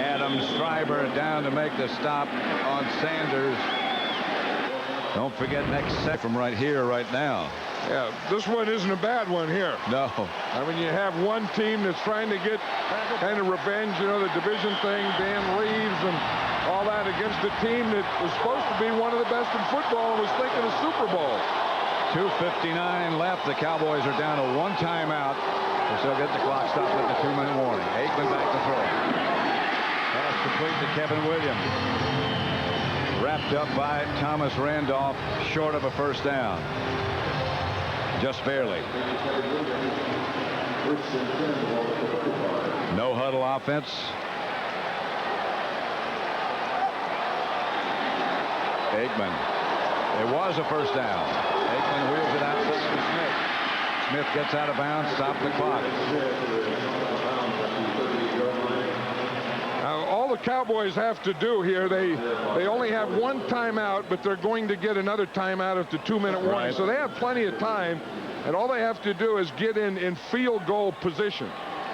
Adam Schreiber down to make the stop on Sanders. Don't forget next set from right here, right now. Yeah, this one isn't a bad one here. No. I mean, you have one team that's trying to get kind of revenge, the division thing, Dan Reeves and all that, against a team that was supposed to be one of the best in football and was thinking of Super Bowl. 2:59 left. The Cowboys are down to 1 timeout. They still get the clock stopped at the 2-minute warning. Aikman back to throw. Pass complete to Kevin Williams. Wrapped up by Thomas Randolph, short of a first down. Just barely. No huddle offense. Aikman. It was a first down. Aikman wheels it out to Smith. Smith gets out of bounds, stop the clock. All the Cowboys have to do here, they only have one timeout, but they're going to get another timeout at the 2-minute warning. Right. So they have plenty of time, and all they have to do is get in field goal position.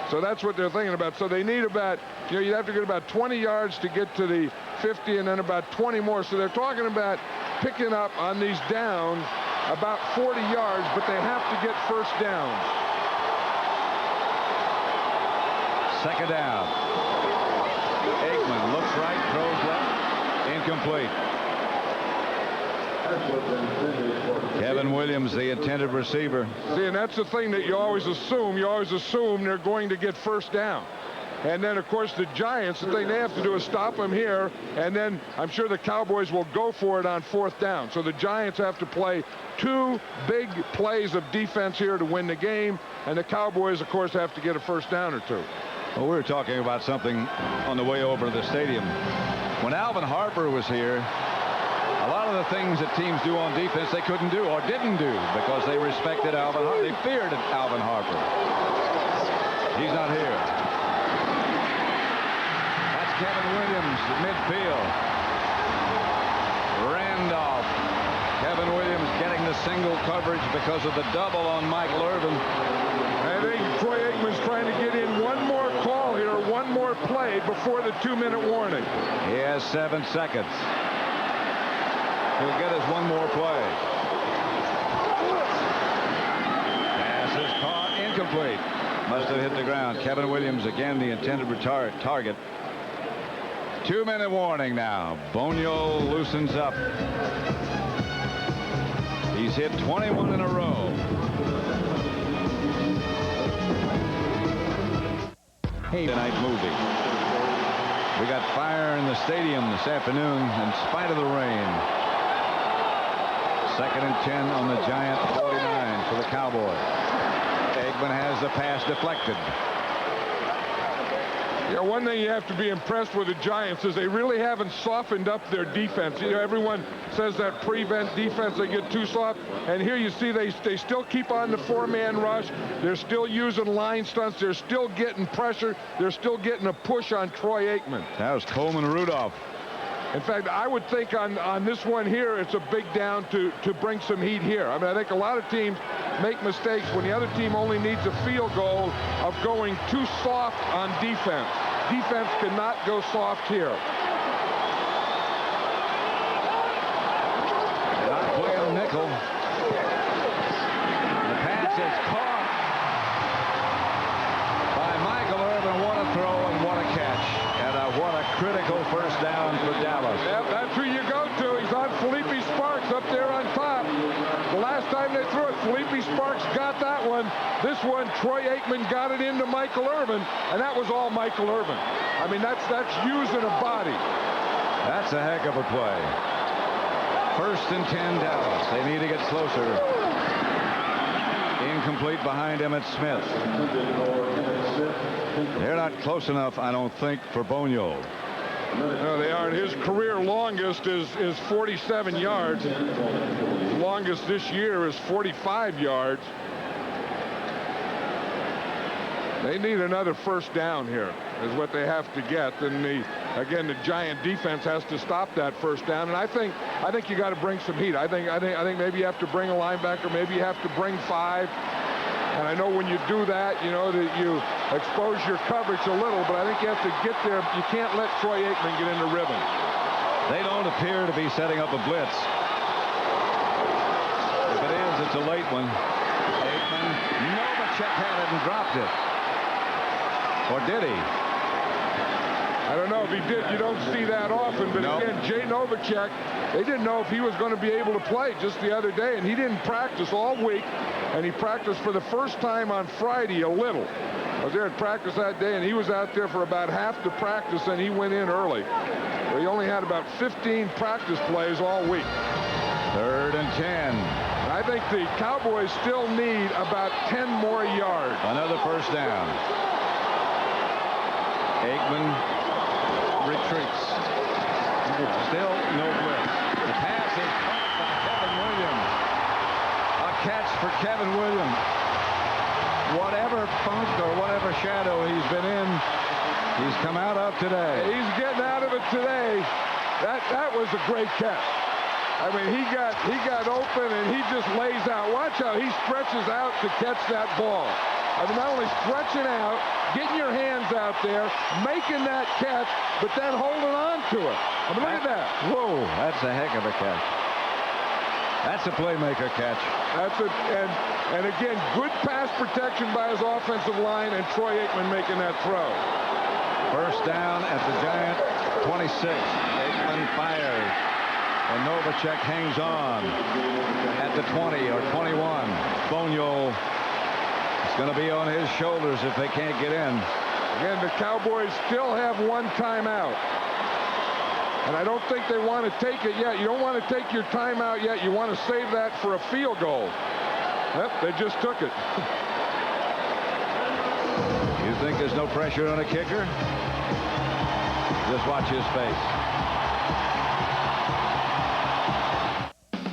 So that's what they're thinking about. So they need about, you'd have to get about 20 yards to get to the 50, and then about 20 more. So they're talking about picking up on these downs about 40 yards, but they have to get first down. Second down. Aikman looks right, throws left, incomplete. Kevin Williams, the intended receiver. See, and that's the thing that you always assume. You always assume they're going to get first down. And then, of course, the Giants, the thing they have to do is stop them here, and then I'm sure the Cowboys will go for it on 4th down. So the Giants have to play 2 big plays of defense here to win the game, and the Cowboys, of course, have to get a first down or 2. Well, we were talking about something on the way over to the stadium. When Alvin Harper was here, a lot of the things that teams do on defense they couldn't do or didn't do because they respected Alvin Harper. They feared Alvin Harper. He's not here. That's Kevin Williams at midfield. Randolph. Kevin Williams getting the single coverage because of the double on Michael Irvin. I think Troy Aikman's trying to get in one more call here, one more play before the 2-minute warning. He has 7 seconds. He'll get us one more play. Pass is caught, incomplete. Must have hit the ground. Kevin Williams again the intended target. 2-minute warning now. Bonio loosens up. He's hit 21 in a row. Hey, tonight movie. We got fire in the stadium this afternoon in spite of the rain. 2nd and 10 on the Giant 49 for the Cowboys. Aikman has the pass deflected. Yeah, one thing you have to be impressed with the Giants is they really haven't softened up their defense. You know, everyone says that prevent defense, they get too soft. And here you see they still keep on the 4-man rush. They're still using line stunts. They're still getting pressure. They're still getting a push on Troy Aikman. That was Coleman Rudolph. In fact, I would think on this one here, it's a big down to bring some heat here. I mean, I think a lot of teams make mistakes when the other team only needs a field goal of going too soft on defense. Defense cannot go soft here. Not playing nickel. The pass is caught by Michael Irvin. What a throw and what a catch. And what a critical first down for Dallas. Yep, that's who you go to. He's on Felipe Sparks up there on top. The last time they threw it, Felipe Sparks got that one. This one, Troy Aikman got it into Michael Irvin, and that was all Michael Irvin. I mean, that's using a body. That's a heck of a play. 1st and 10 Dallas. They need to get closer. Incomplete behind Emmitt Smith. They're not close enough, I don't think, for Bonio. No, they aren't. His career longest is 47 yards. Longest this year is 45 yards. They need another first down here is what they have to get. And again, the Giant defense has to stop that first down. And I think you got to bring some heat. I think maybe you have to bring a linebacker. Maybe you have to bring 5. And I know when you do that, you know, that you expose your coverage a little, but I think you have to get there. You can't let Troy Aikman get in the ribbon. They don't appear to be setting up a blitz. If it is, it's a late one. Aikman, Novacek had it and dropped it. Or did he? I don't know if he did. You don't see that often, but again, Jay Novacek, they didn't know if he was going to be able to play just the other day, and he didn't practice all week, and he practiced for the first time on Friday a little. I was there at practice that day, and he was out there for about half the practice, and he went in early. So he only had about 15 practice plays all week. 3rd and 10. I think the Cowboys still need about 10 more yards. Another first down. Aikman retreats. Still no blitz. The pass is caught by Kevin Williams. A catch for Kevin Williams. Whatever funk or whatever shadow he's been in, He's come out of today. He's getting out of it today. That was a great catch. I mean, he got open and he just lays out. Watch how he stretches out to catch that ball. I mean, not only stretching out, getting your hands out there, making that catch, but then holding on to it. I mean, look at that. Whoa, that's a heck of a catch. That's a playmaker catch. That's it. And again, good pass protection by his offensive line, and Troy Aikman making that throw. First down at the Giant 26. Aikman fires. And Novacek hangs on at the 20 or 21. Bonio is going to be on his shoulders if they can't get in. Again, the Cowboys still have one timeout. And I don't think they want to take it yet. You don't want to take your timeout yet. You want to save that for a field goal. Yep, they just took it. You think there's no pressure on a kicker? Just watch his face.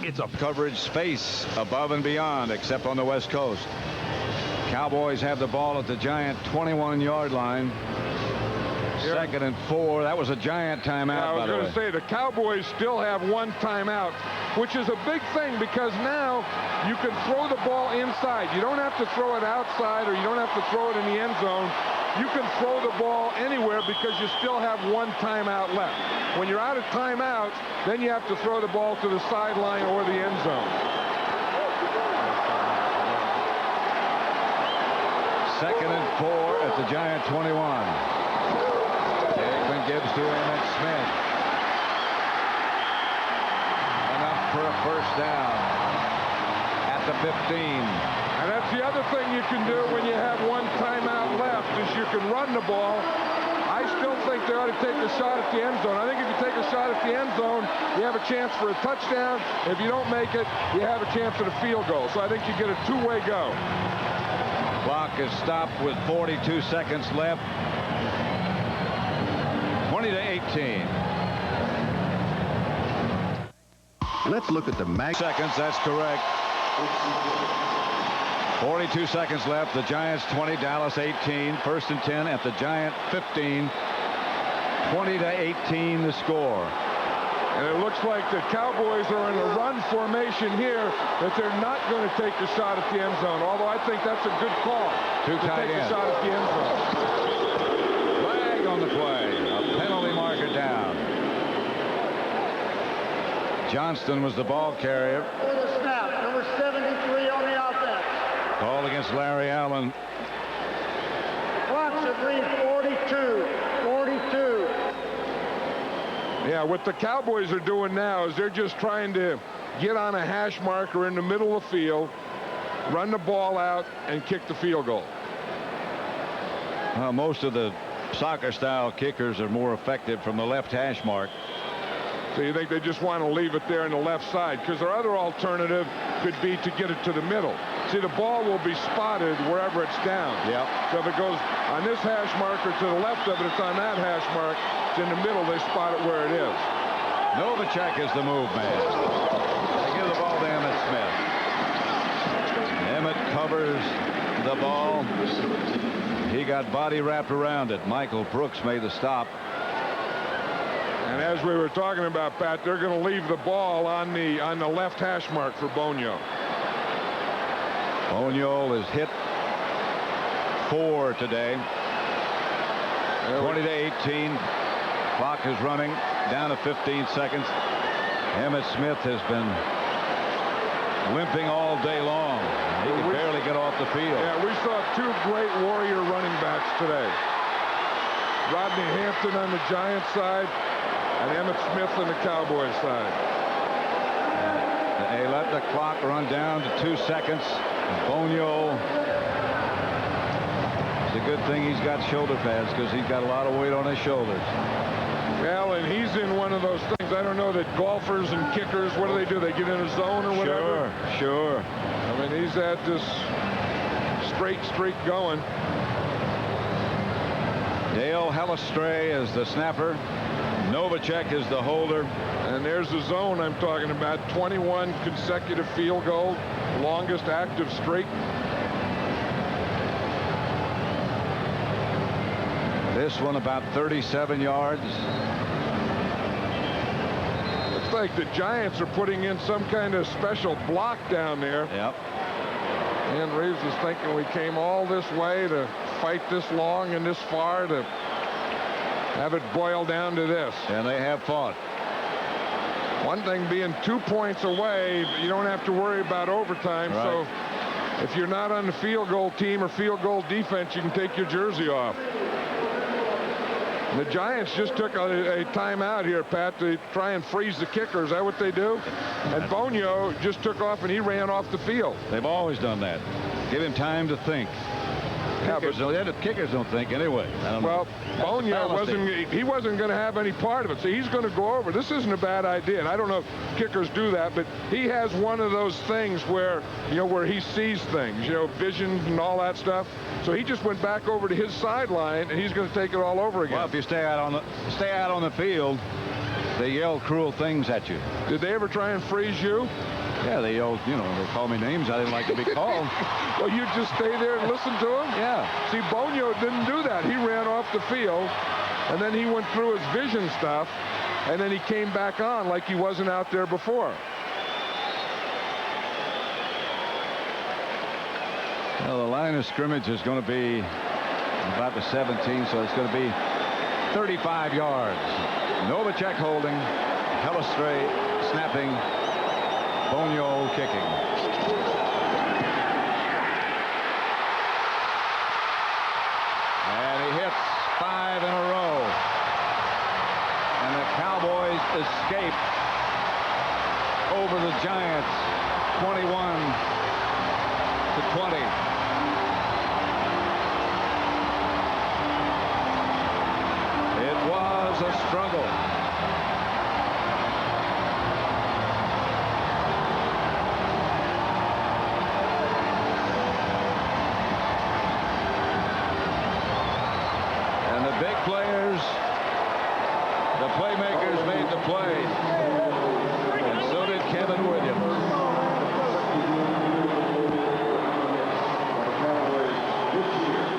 It's a coverage space above and beyond, except on the West Coast. Cowboys have the ball at the Giant 21-yard line. Second and 4. That was a Giant timeout, by the way. I was going to say, the Cowboys still have one timeout, which is a big thing because now you can throw the ball inside. You don't have to throw it outside, or you don't have to throw it in the end zone. You can throw the ball anywhere because you still have one timeout left. When you're out of timeouts, then you have to throw the ball to the sideline or the end zone. Second and 4 at the Giant 21. Aikman gives to Emmett Smith. Enough for a first down at the 15. And that's the other thing you can do when you have one timeout left is you can run the ball. I still think they ought to take a shot at the end zone. I think if you take a shot at the end zone, you have a chance for a touchdown. If you don't make it, you have a chance at a field goal. So I think you get a two-way go. Clock is stopped with 42 seconds left. 20-18. Let's look at the max seconds. That's correct. 42 seconds left. The Giants 20, Dallas 18. First and 10 at the Giant 15. 20-18 the score. And it looks like the Cowboys are in a run formation here, that they're not going to take the shot at the end zone. Although I think that's a good call to take the shot at the end zone. Flag on the play. A penalty marker down. Johnston was the ball carrier. For the snap, number 73 on the offense. Called against Larry Allen. Clock should read 42. 42. Yeah, what the Cowboys are doing now is they're just trying to get on a hash marker in the middle of the field, run the ball out, and kick the field goal. Most of the soccer-style kickers are more effective from the left hash mark. So you think they just want to leave it there on the left side? Because their other alternative could be to get it to the middle. See, the ball will be spotted wherever it's down. Yep. So if it goes on this hash marker to the left of it, it's on that hash mark. It's in the middle, they spot it where it is. Novacek is the move man. They give the ball to Emmett Smith. Emmett covers the ball. He got body wrapped around it. Michael Brooks made the stop. And as we were talking about, Pat, they're going to leave the ball on the left hash mark for Bonio. Bonio is hit 4 today. 20-18. Clock is running down to 15 seconds. Emmett Smith has been limping all day long. He can barely get off the field. Yeah, we saw two great Warrior running backs today. Rodney Hampton on the Giants side and Emmett Smith on the Cowboys side. They let the clock run down to 2 seconds. Bonio, it's a good thing he's got shoulder pads because he's got a lot of weight on his shoulders. Well, and he's in one of those things. I don't know that golfers and kickers, what do? They get in a zone or whatever? Sure. I mean, he's at this straight streak going. Dale Hellestrae is the snapper. Novacek is the holder. And there's the zone I'm talking about. 21 consecutive field goals, longest active streak. This one about 37 yards. Looks like the Giants are putting in some kind of special block down there. Yep. And Reeves is thinking we came all this way to fight this long and this far to have it boil down to this. And they have fought. One thing being 2 points away, you don't have to worry about overtime. Right. So if you're not on the field goal team or field goal defense, you can take your jersey off. The Giants just took a timeout here, Pat, to try and freeze the kicker. Is that what they do? And Bonio just took off and he ran off the field. They've always done that. Give him time to think. Yeah, Kickers don't think anyway. I don't well, know. Bonio wasn't going to have any part of it, so he's going to go over. This isn't a bad idea, and I don't know if kickers do that, but he has one of those things where, where he sees things, vision and all that stuff. So he just went back over to his sideline, and he's going to take it all over again. Well, if you stay out on the field, they yell cruel things at you. Did they ever try and freeze you? Yeah, they yelled, they call me names I didn't like to be called. Well, you just stay there and listen to them? Yeah. See, Bonio didn't do that. He ran off the field, and then he went through his vision stuff, and then he came back on like he wasn't out there before. Well, the line of scrimmage is going to be about the 17, so it's going to be 35 yards. Novacek holding, Hellestree snapping, Bonio kicking. And he hits 5 in a row. And the Cowboys escape over the Giants 21-20. It was a struggle. And the big players, the playmakers made the play. And so did Kevin Williams.